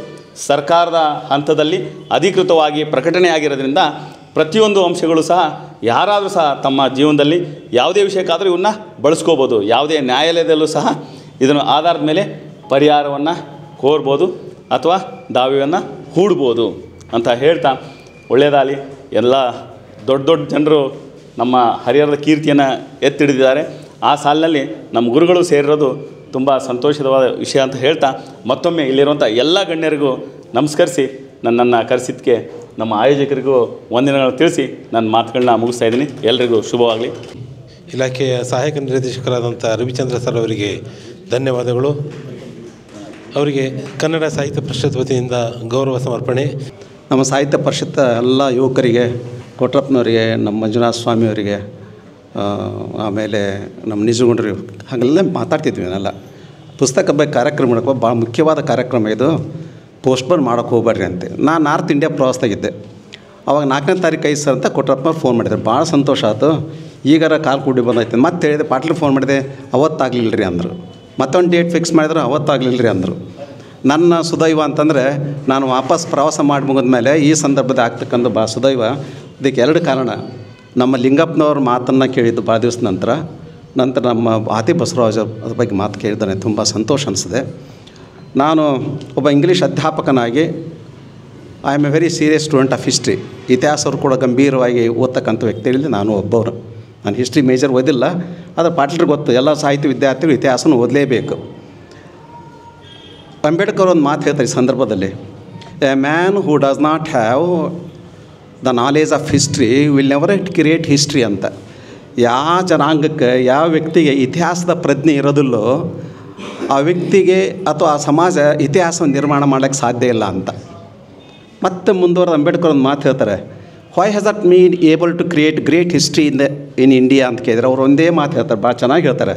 Speaker 3: ಸರ್ಕಾರದ ಹಂತದಲ್ಲಿ ಅಧಿಕೃತವಾಗಿ ಪ್ರಕಟಣೆಯಾಗಿರೋದ್ರಿಂದ ಪ್ರತಿಯೊಂದು ಅಂಶಗಳು ಸಹ ಯಾರಾದರೂ ಸಹ ತಮ್ಮ ಜೀವನದಲ್ಲಿ ಯಾವುದೇ ವಿಷಯಕ್ಕಾದರೂ ಇವನ್ನ ಬಳಸ್ಕೋಬೋದು. ಯಾವುದೇ ನ್ಯಾಯಾಲಯದಲ್ಲೂ ಸಹ ಇದನ್ನು ಆಧಾರದ ಮೇಲೆ ಪರಿಹಾರವನ್ನು ಕೋರ್ಬೋದು ಅಥವಾ ದಾವೆಯನ್ನು ಹೂಡ್ಬೋದು ಅಂತ ಹೇಳ್ತಾ, ಒಳ್ಳೆಯದಾಗಲಿ. ಎಲ್ಲ ದೊಡ್ಡ ದೊಡ್ಡ ಜನರು ನಮ್ಮ ಹರಿಹರದ ಕೀರ್ತಿಯನ್ನು ಎತ್ತಿಡಿದಿದ್ದಾರೆ. ಆ ಸಾಲಿನಲ್ಲಿ ನಮ್ಮ ಗುರುಗಳು ಸೇರಿರೋದು ತುಂಬ ಸಂತೋಷವಾದ ವಿಷಯ ಅಂತ ಹೇಳ್ತಾ, ಮತ್ತೊಮ್ಮೆ ಇಲ್ಲಿರುವಂಥ ಎಲ್ಲ ಗಣ್ಯರಿಗೂ ನಮಸ್ಕರಿಸಿ, ನನ್ನನ್ನು ಕರೆಸಿದ್ದಕ್ಕೆ ನಮ್ಮ ಆಯೋಜಕರಿಗೂ ವಂದನೆಗಳನ್ನು ತಿಳಿಸಿ ನನ್ನ ಮಾತುಗಳನ್ನ ಮುಗಿಸ್ತಾ ಇದ್ದೀನಿ. ಎಲ್ಲರಿಗೂ ಶುಭವಾಗಲಿ.
Speaker 2: ಇಲಾಖೆಯ ಸಹಾಯಕ ನಿರ್ದೇಶಕರಾದಂಥ ರವಿಚಂದ್ರ ಸರ್ ಅವರಿಗೆ ಧನ್ಯವಾದಗಳು. ಅವರಿಗೆ ಕನ್ನಡ ಸಾಹಿತ್ಯ ಪರಿಷತ್ ವತಿಯಿಂದ ಗೌರವ ಸಮರ್ಪಣೆ.
Speaker 4: ನಮ್ಮ ಸಾಹಿತ್ಯ ಪರಿಷತ್ ಎಲ್ಲ ಯುವಕರಿಗೆ, ಕೊಟ್ರಪ್ಪನವರಿಗೆ, ನಮ್ಮ ಮಂಜುನಾಥ ಸ್ವಾಮಿಯವರಿಗೆ, ಆಮೇಲೆ ನಮ್ಮ ನಿಜಗುಂಡ್ರಿ ಹಾಗೆಲ್ಲ ಮಾತಾಡ್ತಿದ್ವಿ. ನಾನೆಲ್ಲ ಪುಸ್ತಕ ಬಗ್ಗೆ ಕಾರ್ಯಕ್ರಮ ಮಾಡೋಕ್ಕೆ ಭಾಳ ಮುಖ್ಯವಾದ ಕಾರ್ಯಕ್ರಮ ಇದು, ಪೋಸ್ಟ್ಪೋನ್ ಮಾಡೋಕ್ಕೆ ಹೋಗ್ಬೇಡ್ರಿ ಅಂತ. ನಾನು ನಾರ್ತ್ ಇಂಡಿಯಾ ಪ್ರವಾಸದಾಗಿದ್ದೆ. ಅವಾಗ 4ನೇ ತಾರೀಕು 5 ಸರ್ ಅಂತ ಕೊಟ್ರಪ್ಪ ಫೋನ್ ಮಾಡಿದ್ರು. ಭಾಳ ಸಂತೋಷ ಆಯಿತು. ಈಗಾರ ಕಾಲು ಕೂಡಿ ಬಂದೈತೆ. ಮತ್ತೆ ಹೇಳಿದೆ, ಪಾಟ್ಲಿಗೆ ಫೋನ್ ಮಾಡಿದೆ, ಅವತ್ತಾಗಲಿಲ್ಲ ರೀ ಅಂದರು. ಮತ್ತೊಂದು ಡೇಟ್ ಫಿಕ್ಸ್ ಮಾಡಿದ್ರು, ಅವತ್ತಾಗಲಿಲ್ಲ ರೀ ಅಂದರು. ನನ್ನ ಸುದೈವ ಅಂತಂದರೆ, ನಾನು ವಾಪಸ್ ಪ್ರವಾಸ ಮಾಡಿ ಮುಗಿದ ಮೇಲೆ ಈ ಸಂದರ್ಭದಲ್ಲಿ ಆಗ್ತಕ್ಕಂಥ ಭಾಳ ಸುದೈವ. ಇದಕ್ಕೆ 2 ಕಾರಣ. ನಮ್ಮ ಲಿಂಗಪ್ಪನವ್ರ ಮಾತನ್ನು ಕೇಳಿದ್ದು ಭಾಳ ದಿವಸ ನಂತರ ನಮ್ಮ ಆತಿ ಬಸವರಾಜ ಅದ್ರ ಬಗ್ಗೆ ಮಾತು ಕೇಳಿದ್ದಾನೆ. ತುಂಬ ಸಂತೋಷ ಅನಿಸಿದೆ. ನಾನು ಒಬ್ಬ ಇಂಗ್ಲೀಷ್ ಅಧ್ಯಾಪಕನಾಗಿ I am a very serious student of history. ಇತಿಹಾಸವರು ಕೂಡ ಗಂಭೀರವಾಗಿ ಓದ್ತಕ್ಕಂಥ ವ್ಯಕ್ತಿಗಳಲ್ಲಿ ನಾನು ಒಬ್ಬವರು. ನಾನು ಹಿಸ್ಟ್ರಿ ಮೇಜರ್ ಓದಿಲ್ಲ, ಆದರೆ ಪಾಟೀಲ್ರಿಗೆ ಗೊತ್ತು, ಎಲ್ಲ ಸಾಹಿತ್ಯ ವಿದ್ಯಾರ್ಥಿಗಳು ಇತಿಹಾಸನ ಓದಲೇಬೇಕು. ಅಂಬೇಡ್ಕರ್ ಒಂದು ಮಾತು ಹೇಳ್ತಾರೆ ಈ ಸಂದರ್ಭದಲ್ಲಿ, A man who does not have the knowledge of history will never create history ಅಂತ. ಯಾವ ಜನಾಂಗಕ್ಕೆ, ಯಾವ ವ್ಯಕ್ತಿಗೆ ಇತಿಹಾಸದ ಪ್ರಜ್ಞೆ ಇರೋದಿಲ್ಲೋ ಆ ವ್ಯಕ್ತಿಗೆ ಅಥವಾ ಆ ಸಮಾಜ ಇತಿಹಾಸವನ್ನು ನಿರ್ಮಾಣ ಮಾಡೋಕ್ಕೆ ಸಾಧ್ಯ ಇಲ್ಲ ಅಂತ. ಮತ್ತೆ ಮುಂದುವರೆದ ಅಂಬೇಡ್ಕರ್ ಒಂದು ಮಾತು ಹೇಳ್ತಾರೆ, why has that mean able to create great history in India ಅಂತ ಕೇಳಿದರೆ ಅವರು ಒಂದೇ ಮಾತು ಹೇಳ್ತಾರೆ, ಭಾಳ ಚೆನ್ನಾಗಿ ಹೇಳ್ತಾರೆ.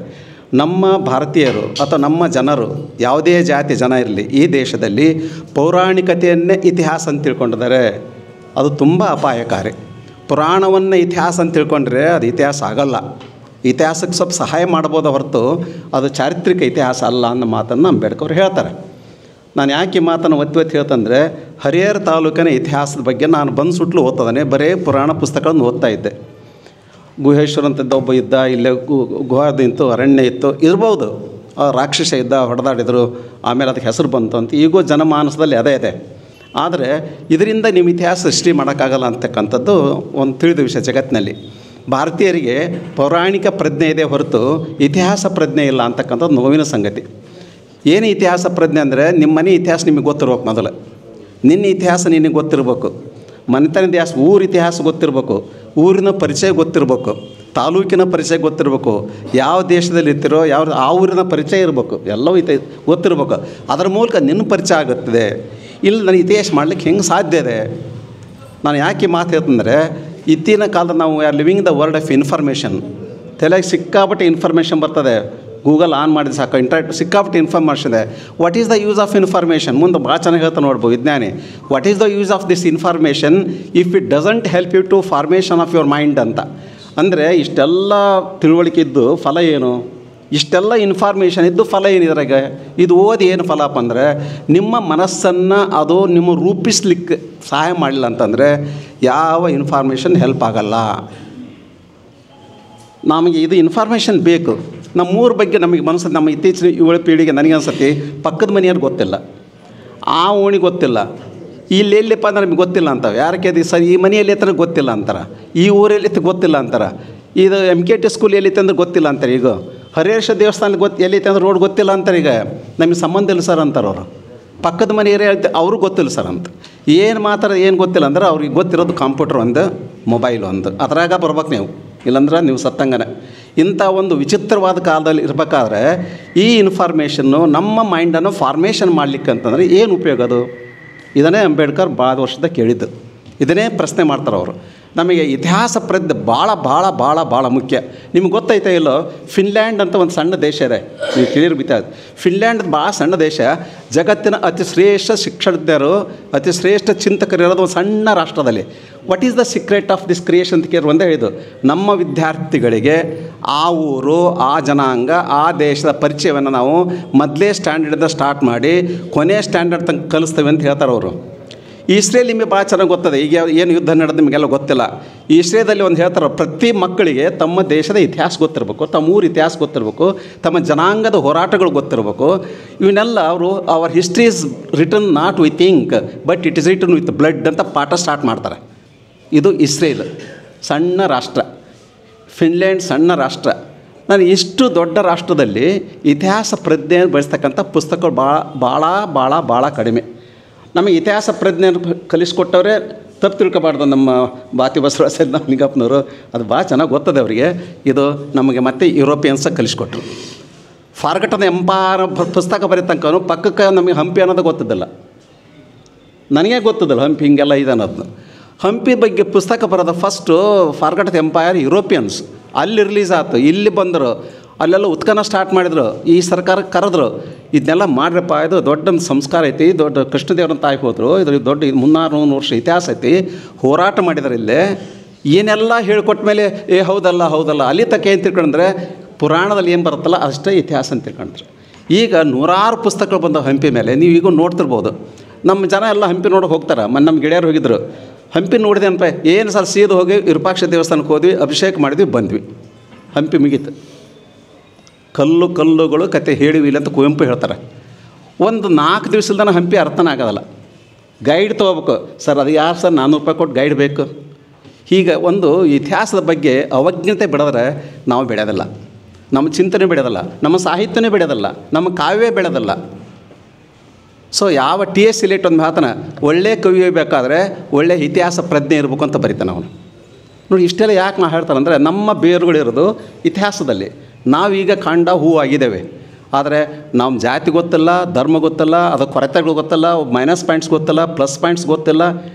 Speaker 4: ನಮ್ಮ ಭಾರತೀಯರು ಅಥವಾ ನಮ್ಮ ಜನರು, ಯಾವುದೇ ಜಾತಿ ಜನ ಇರಲಿ, ಈ ದೇಶದಲ್ಲಿ ಪೌರಾಣಿಕತೆಯನ್ನೇ ಇತಿಹಾಸ ಅಂತ ತಿಳ್ಕೊಂಡಿದ್ದಾರೆ. ಅದು ತುಂಬ ಅಪಾಯಕಾರಿ. ಪುರಾಣವನ್ನು ಇತಿಹಾಸ ಅಂತ ತಿಳ್ಕೊಂಡ್ರೆ ಅದು ಇತಿಹಾಸ ಆಗಲ್ಲ. ಇತಿಹಾಸಕ್ಕೆ ಸ್ವಲ್ಪ ಸಹಾಯ ಮಾಡ್ಬೋದು ಹೊರತು ಅದು ಚಾರಿತ್ರಿಕ ಇತಿಹಾಸ ಅಲ್ಲ ಅನ್ನೋ ಮಾತನ್ನು ಅಂಬೇಡ್ಕರ್ ಹೇಳ್ತಾರೆ. ನಾನು ಯಾಕೆ ಈ ಮಾತನ್ನು ಒತ್ತಿ ಹೇಳ್ತಂದರೆ, ಹರಿಹರ ತಾಲೂಕಿನ ಇತಿಹಾಸದ ಬಗ್ಗೆ ನಾನು ಬಂದು ಸುಟ್ಲು ಓದ್ತದಾನೆ, ಬರೀ ಪುರಾಣ ಪುಸ್ತಕಗಳನ್ನು ಓದ್ತಾ ಇದ್ದೆ. ಗುಹೇಶ್ವರ ಅಂತದ್ದು ಒಬ್ಬ ಇದ್ದ, ಇಲ್ಲೇ ಗುಹಾದಿಂತು, ಅರಣ್ಯ ಇತ್ತು, ಇರ್ಬೋದು, ರಾಕ್ಷಸ ಇದ್ದ, ಹೊಡೆದಾಡಿದರು, ಆಮೇಲೆ ಅದಕ್ಕೆ ಹೆಸರು ಬಂತು ಅಂತ ಈಗೂ ಜನಮಾನಸದಲ್ಲಿ ಅದೇ ಇದೆ. ಆದರೆ ಇದರಿಂದ ನಿಮ್ಮ ಇತಿಹಾಸ ಸೃಷ್ಟಿ ಮಾಡೋಕ್ಕಾಗಲ್ಲ ಅಂತಕ್ಕಂಥದ್ದು ಒಂದು ತಿಳಿದ ವಿಷಯ ಜಗತ್ತಿನಲ್ಲಿ. ಭಾರತೀಯರಿಗೆ ಪೌರಾಣಿಕ ಪ್ರಜ್ಞೆ ಇದೆ ಹೊರತು ಇತಿಹಾಸ ಪ್ರಜ್ಞೆ ಇಲ್ಲ ಅಂತಕ್ಕಂಥದ್ದು ನೋವಿನ ಸಂಗತಿ. ಏನು ಇತಿಹಾಸ ಪ್ರಜ್ಞೆ ಅಂದರೆ, ನಿಮ್ಮ ಮನೆ ಇತಿಹಾಸ ನಿಮಗೆ ಗೊತ್ತಿರ್ಬೇಕು. ಮೊದಲು ನಿನ್ನ ಇತಿಹಾಸ ನಿನಗೆ ಗೊತ್ತಿರಬೇಕು. ಮನೆತನ ಇತಿಹಾಸ, ಊರ ಇತಿಹಾಸ ಗೊತ್ತಿರಬೇಕು, ಊರಿನ ಪರಿಚಯ ಗೊತ್ತಿರಬೇಕು, ತಾಲೂಕಿನ ಪರಿಚಯ ಗೊತ್ತಿರಬೇಕು, ಯಾವ ದೇಶದಲ್ಲಿ ಇರ್ತಿರೋ ಆ ಊರಿನ ಪರಿಚಯ ಇರಬೇಕು, ಎಲ್ಲವೂ ಗೊತ್ತಿರಬೇಕು. ಅದರ ಮೂಲಕ ನಿನ್ನ ಪರಿಚಯ ಆಗುತ್ತದೆ. ಇಲ್ಲಿ ನನಗೆ ಇತಿಹಾಸ ಮಾಡಲಿಕ್ಕೆ ಹೆಂಗೆ ಸಾಧ್ಯ ಇದೆ? ನಾನು ಯಾಕೆ ಮಾತು ಹೇಳ್ತಂದರೆ, ಇತ್ತಿನ ಕಾಲದಲ್ಲಿ ನಾವು are living the world of information. ತಲೆಗೆ ಸಿಕ್ಕಾಪಟ್ಟೆ ಇನ್ಫಾರ್ಮೇಷನ್ ಬರ್ತದೆ. ಗೂಗಲ್ ಆನ್ ಮಾಡಿದ್ರೆ ಸಾಕು, ಇಂಟರ್ನೆಟ್ ಸಿಕ್ಕಾಪಟ್ಟೆ ಇನ್ಫಾರ್ಮೇಷನ್ ಇದೆ. What is the use of information? ಮುಂದೆ ಭಾಳ ಚೆನ್ನಾಗಿ ಹೇಳ್ತಾ ನೋಡ್ಬೋದು ವಿಜ್ಞಾನಿ. What is the use of this information if it doesn't help you to formation of your mind ಅಂತ. ಅಂದರೆ ಇಷ್ಟೆಲ್ಲ ತಿಳುವಳಿಕೆ ಇದ್ದು ಫಲ ಏನು? ಇಷ್ಟೆಲ್ಲ ಇನ್ಫಾರ್ಮೇಷನ್ ಇದ್ದು ಫಲ ಏನಿದ್ರಾಗ ಇದು ಓದಿ ಏನು ಫಲಪ್ಪ ಅಂದರೆ ನಿಮ್ಮ ಮನಸ್ಸನ್ನು ಅದು ನಿಮ್ಮ ರೂಪಿಸ್ಲಿಕ್ಕೆ ಸಹಾಯ ಮಾಡಲಿಲ್ಲ ಅಂತಂದರೆ ಯಾವ ಇನ್ಫಾರ್ಮೇಷನ್ ಹೆಲ್ಪ್ ಆಗಲ್ಲ. ನಮಗೆ ಇದು ಇನ್ಫಾರ್ಮೇಷನ್ ಬೇಕು. ನಮ್ಮೂರ ಬಗ್ಗೆ ನಮಗೆ ಮನಸ್ಸು ನಮ್ಮ ಇತ್ತೀಚಿನ ಯುವ ಪೀಳಿಗೆ ನನಗೆ ಅನ್ಸತಿ ಪಕ್ಕದ ಮನೆಯವ್ರಿಗೆ ಗೊತ್ತಿಲ್ಲ, ಆ ಓಣಿಗೆ ಗೊತ್ತಿಲ್ಲ, ಇಲ್ಲಿ ಎಲ್ಲಿಪ್ಪ ಅಂದ್ರೆ ನಮಗೆ ಗೊತ್ತಿಲ್ಲ ಅಂತಾವೆ. ಯಾರಕ್ಕೆ ಅದು ಸರ್ ಈ ಮನೆಯಲ್ಲಿ ಹತ್ರ ಗೊತ್ತಿಲ್ಲ ಅಂತಾರೆ, ಈ ಊರಲ್ಲಿ ಗೊತ್ತಿಲ್ಲ ಅಂತಾರೆ, ಇದು MKT ಸ್ಕೂಲ್ ಎಲ್ಲಿತ್ತು ಅಂದ್ರೆ ಗೊತ್ತಿಲ್ಲ ಅಂತಾರೆ. ಈಗ ಹರಿಹರೇಶ್ವರ ದೇವಸ್ಥಾನ ಎಲ್ಲಿತ್ತು ಅಂದ್ರೆ ರೋಡ್ ಗೊತ್ತಿಲ್ಲ ಅಂತಾರೆ. ಈಗ ನಮಗೆ ಸಂಬಂಧ ಇಲ್ಲ ಸರ್ ಅಂತಾರೆ ಅವರು. ಪಕ್ಕದ ಮನೆಯವರೇ ಅವ್ರಿಗೆ ಗೊತ್ತಿಲ್ಲ ಸರ್ ಅಂತ. ಏನು ಮಾತಾಡೋದು ಏನು ಗೊತ್ತಿಲ್ಲ ಅಂದ್ರೆ ಅವ್ರಿಗೆ ಗೊತ್ತಿರೋದು ಕಂಪ್ಯೂಟರ್ ಒಂದು, ಮೊಬೈಲ್ ಒಂದು, ಅದ್ರಾಗ ಬರ್ಬೇಕು ನೀವು, ಇಲ್ಲಾಂದ್ರೆ ನೀವು ಸತ್ತಂಗನೆ. ಇಂಥ ಒಂದು ವಿಚಿತ್ರವಾದ ಕಾಲದಲ್ಲಿ ಇರಬೇಕಾದ್ರೆ ಈ ಇನ್ಫಾರ್ಮೇಷನ್ನು ನಮ್ಮ ಮೈಂಡನ್ನು ಫಾರ್ಮೇಷನ್ ಮಾಡಲಿಕ್ಕೆ ಅಂತಂದರೆ ಏನು ಉಪಯೋಗ ಅದು? ಇದನ್ನೇ ಅಂಬೇಡ್ಕರ್ ಭಾಳ ವರ್ಷದ ಕೇಳಿದ್ದು, ಇದನ್ನೇ ಪ್ರಶ್ನೆ ಮಾಡ್ತಾರೆ ಅವರು. ನಮಗೆ ಇತಿಹಾಸ ಪ್ರಜ್ಞೆ ಭಾಳ ಭಾಳ ಭಾಳ ಭಾಳ ಮುಖ್ಯ. ನಿಮ್ಗೆ ಗೊತ್ತೈತೆ ಇಲ್ಲೋ, ಫಿನ್ಲ್ಯಾಂಡ್ ಅಂತ ಒಂದು ಸಣ್ಣ ದೇಶ ಇದೆ, ನೀವು ಕೇಳಿರ್ಬಿತ್ತ. ಫಿನ್ಲ್ಯಾಂಡ್ ಭಾಳ ಸಣ್ಣ ದೇಶ, ಜಗತ್ತಿನ ಅತಿ ಶ್ರೇಷ್ಠ ಶಿಕ್ಷಣಜ್ಞರು, ಅತಿ ಶ್ರೇಷ್ಠ ಚಿಂತಕರಿರೋದು ಒಂದು ಸಣ್ಣ ರಾಷ್ಟ್ರದಲ್ಲಿ. What is the secret of this creation ಅಂತ ಕೇಳಿ ಒಂದೇ ಹೇಳಿದ್ದು, ನಮ್ಮ ವಿದ್ಯಾರ್ಥಿಗಳಿಗೆ ಆ ಊರು, ಆ ಜನಾಂಗ, ಆ ದೇಶದ ಪರಿಚಯವನ್ನು ನಾವು ಮೊದಲೇ ಸ್ಟ್ಯಾಂಡರ್ಡಿಂದ ಸ್ಟಾರ್ಟ್ ಮಾಡಿ ಕೊನೆ ಸ್ಟ್ಯಾಂಡರ್ಡ್ ತನಕ ಕಲಿಸ್ತೇವೆ ಅಂತ ಹೇಳ್ತಾರೆ ಅವರು. ಇಸ್ರೇಲ್ ನಿಮಗೆ ಭಾಳ ಚೆನ್ನಾಗಿ ಗೊತ್ತದೆ. ಈಗ ಏನು ಯುದ್ಧ ನಡೆದು ನಿಮಗೆಲ್ಲ ಗೊತ್ತಿಲ್ಲ. ಇಸ್ರೇಲದಲ್ಲಿ ಒಂದು ಹೇಳ್ತಾರೆ, ಪ್ರತಿ ಮಕ್ಕಳಿಗೆ ತಮ್ಮ ದೇಶದ ಇತಿಹಾಸ ಗೊತ್ತಿರಬೇಕು, ತಮ್ಮ ಊರ ಇತಿಹಾಸ ಗೊತ್ತಿರಬೇಕು, ತಮ್ಮ ಜನಾಂಗದ ಹೋರಾಟಗಳು ಗೊತ್ತಿರಬೇಕು. ಇವನ್ನೆಲ್ಲ ಅವರು our history is written not with ink but it is written with blood ಅಂತ ಪಾಠ ಸ್ಟಾರ್ಟ್ ಮಾಡ್ತಾರೆ. ಇದು ಇಸ್ರೇಲ್ ಸಣ್ಣ ರಾಷ್ಟ್ರ, ಫಿನ್ಲ್ಯಾಂಡ್ ಸಣ್ಣ ರಾಷ್ಟ್ರ. ನಾನು ಇಷ್ಟು ದೊಡ್ಡ ರಾಷ್ಟ್ರದಲ್ಲಿ ಇತಿಹಾಸ ಪ್ರಜ್ಞೆ ಬೆಳೆಸ್ತಕ್ಕಂಥ ಪುಸ್ತಕಗಳು ಭಾಳ ಭಾಳ ಭಾಳ ಕಡಿಮೆ. ನಮಗೆ ಇತಿಹಾಸ ಪ್ರಜ್ಞೆಯನ್ನು ಕಲಿಸ್ಕೊಟ್ಟವರೇ ತಪ್ಪು ತಿಳ್ಕೊಬಾರ್ದು. ನಮ್ಮ ಬಾತಿ ಬಸವರಾಜ ನಿಂಗಪ್ಪನವರು ಅದು ಭಾಳ ಚೆನ್ನಾಗಿ ಗೊತ್ತದೆ ಅವರಿಗೆ. ಇದು ನಮಗೆ ಮತ್ತೆ ಯುರೋಪಿಯನ್ಸಾಗಿ ಕಲಿಸ್ಕೊಟ್ರು. ಫಾರ್ಗಟನ್ ಎಂಪೈರ್ ಪುಸ್ತಕ ಬರೀತಂಕನು ಪಕ್ಕಕ್ಕೆ ನಮಗೆ ಹಂಪಿ ಅನ್ನೋದು ಗೊತ್ತಿದ್ದಿಲ್ಲ. ನನಗೆ ಗೊತ್ತಿದ್ದಿಲ್ಲ ಹಂಪಿ ಹಿಂಗೆಲ್ಲ ಇದೆ ಅನ್ನೋದು. ಹಂಪಿ ಬಗ್ಗೆ ಪುಸ್ತಕ ಬರೋದು ಫಸ್ಟು ಫಾರ್ಗಟನ್ ಎಂಪೈರ್ ಯುರೋಪಿಯನ್ಸ್ ಅಲ್ಲಿ ರಿಲೀಸ್ ಆಯ್ತು. ಇಲ್ಲಿ ಬಂದರು, ಅಲ್ಲೆಲ್ಲ ಉತ್ಖನನ ಸ್ಟಾರ್ಟ್ ಮಾಡಿದ್ರು. ಈ ಸರ್ಕಾರಕ್ಕೆ ಕರೆದ್ರು, ಇದನ್ನೆಲ್ಲ ಮಾಡ್ರಪ್ಪ, ಇದು ದೊಡ್ಡ ಸಂಸ್ಕಾರ ಐತಿ, ದೊಡ್ಡ ಕೃಷ್ಣದೇವ್ರನ್ನ ತಾಯಿ ಹೋದರು, ಇದು ದೊಡ್ಡ 300-400 ವರ್ಷ ಇತಿಹಾಸ ಐತಿ, ಹೋರಾಟ ಮಾಡಿದ್ದಾರೆ ಇಲ್ಲೇ. ಏನೆಲ್ಲ ಹೇಳ್ಕೊಟ್ಟ ಮೇಲೆ ಹೌದಲ್ಲ ಹೌದಲ್ಲ ಅಲ್ಲಿ ತಕ್ಕ ಏನು ತಿಳ್ಕೊಂಡ್ರೆ ಪುರಾಣದಲ್ಲಿ ಏನು ಬರುತ್ತಲ್ಲ ಅಷ್ಟೇ ಇತಿಹಾಸ ಅಂತ ತಿಳ್ಕೊಂಡ್ರೆ. ಈಗ ನೂರಾರು ಪುಸ್ತಕಗಳು ಬಂದವು ಹಂಪಿ ಮೇಲೆ. ನೀವು ಈಗ ನೋಡ್ತಿರ್ಬೋದು. ನಮ್ಮ ಜನ ಎಲ್ಲ ಹಂಪಿ ನೋಡೋಕೆ ಹೋಗ್ತಾರೆ. ನಮ್ಮ ಗೆಳೆಯರು ಹೋಗಿದ್ರು. ಹಂಪಿ ನೋಡಿದೆ ಅಂತ ಏನು ಸರ್ ಸೀದು ಹೋಗಿ ವಿರೂಪಾಕ್ಷ ದೇವಸ್ಥಾನಕ್ಕೆ ಹೋದ್ವಿ, ಅಭಿಷೇಕ ಮಾಡಿದ್ವಿ, ಬಂದ್ವಿ. ಹಂಪಿ ಮುಗೀತು. ಕಲ್ಲುಗಳು ಕತೆ ಹೇಳಿವಿಲ್ಲ ಅಂತ ಕುವೆಂಪು ಹೇಳ್ತಾರೆ. ಒಂದು 4 ದಿವಸದ ಹಂಪಿ ಅರ್ಥನೇ ಆಗೋದಲ್ಲ. ಗೈಡ್ ತೊಗೋಬೇಕು. ಸರ್ ಅದು ಯಾರು ಸರ್, 400 ರೂಪಾಯಿ ಕೊಟ್ಟು ಗೈಡ್ ಬೇಕು. ಹೀಗೆ ಒಂದು ಇತಿಹಾಸದ ಬಗ್ಗೆ ಅವಜ್ಞತೆ ಬೆಳೆದ್ರೆ ನಾವು ಬೆಳೆಯೋದಿಲ್ಲ, ನಮ್ಮ ಚಿಂತನೆ ಬೆಳೆಯೋದಿಲ್ಲ, ನಮ್ಮ ಸಾಹಿತ್ಯನೇ ಬೆಳೆಯೋದಿಲ್ಲ, ನಮ್ಮ ಕಾವ್ಯ ಬೆಳೆಯೋದಿಲ್ಲ. ಸೊ ಯಾವ TS ಇಲಿಯಟ್ ಒಂದು ಮಾತನ ಒಳ್ಳೆ ಕವಿ ಬೇಕಾದರೆ ಒಳ್ಳೆ ಇತಿಹಾಸ ಪ್ರಜ್ಞೆ ಇರಬೇಕು ಅಂತ ಬರೀತಾನೆ ಅವನು. ನೋಡಿ ಇಷ್ಟೆಲ್ಲ ಯಾಕೆ ನಾ ಹೇಳ್ತಾನಂದರೆ ನಮ್ಮ ಬೇರುಗಳಿರೋದು ಇತಿಹಾಸದಲ್ಲಿ. ನಾವೀಗ ಕಾಂಡ ಹೂವು ಆಗಿದ್ದೇವೆ, ಆದರೆ ನಮ್ಮ ಜಾತಿ ಗೊತ್ತಿಲ್ಲ, ಧರ್ಮ ಗೊತ್ತಿಲ್ಲ, ಅದು ಕೊರತೆಗಳು ಗೊತ್ತಿಲ್ಲ, ಮೈನಸ್ ಪಾಯಿಂಟ್ಸ್ ಗೊತ್ತಿಲ್ಲ, ಪ್ಲಸ್ ಪಾಯಿಂಟ್ಸ್ ಗೊತ್ತಿಲ್ಲ,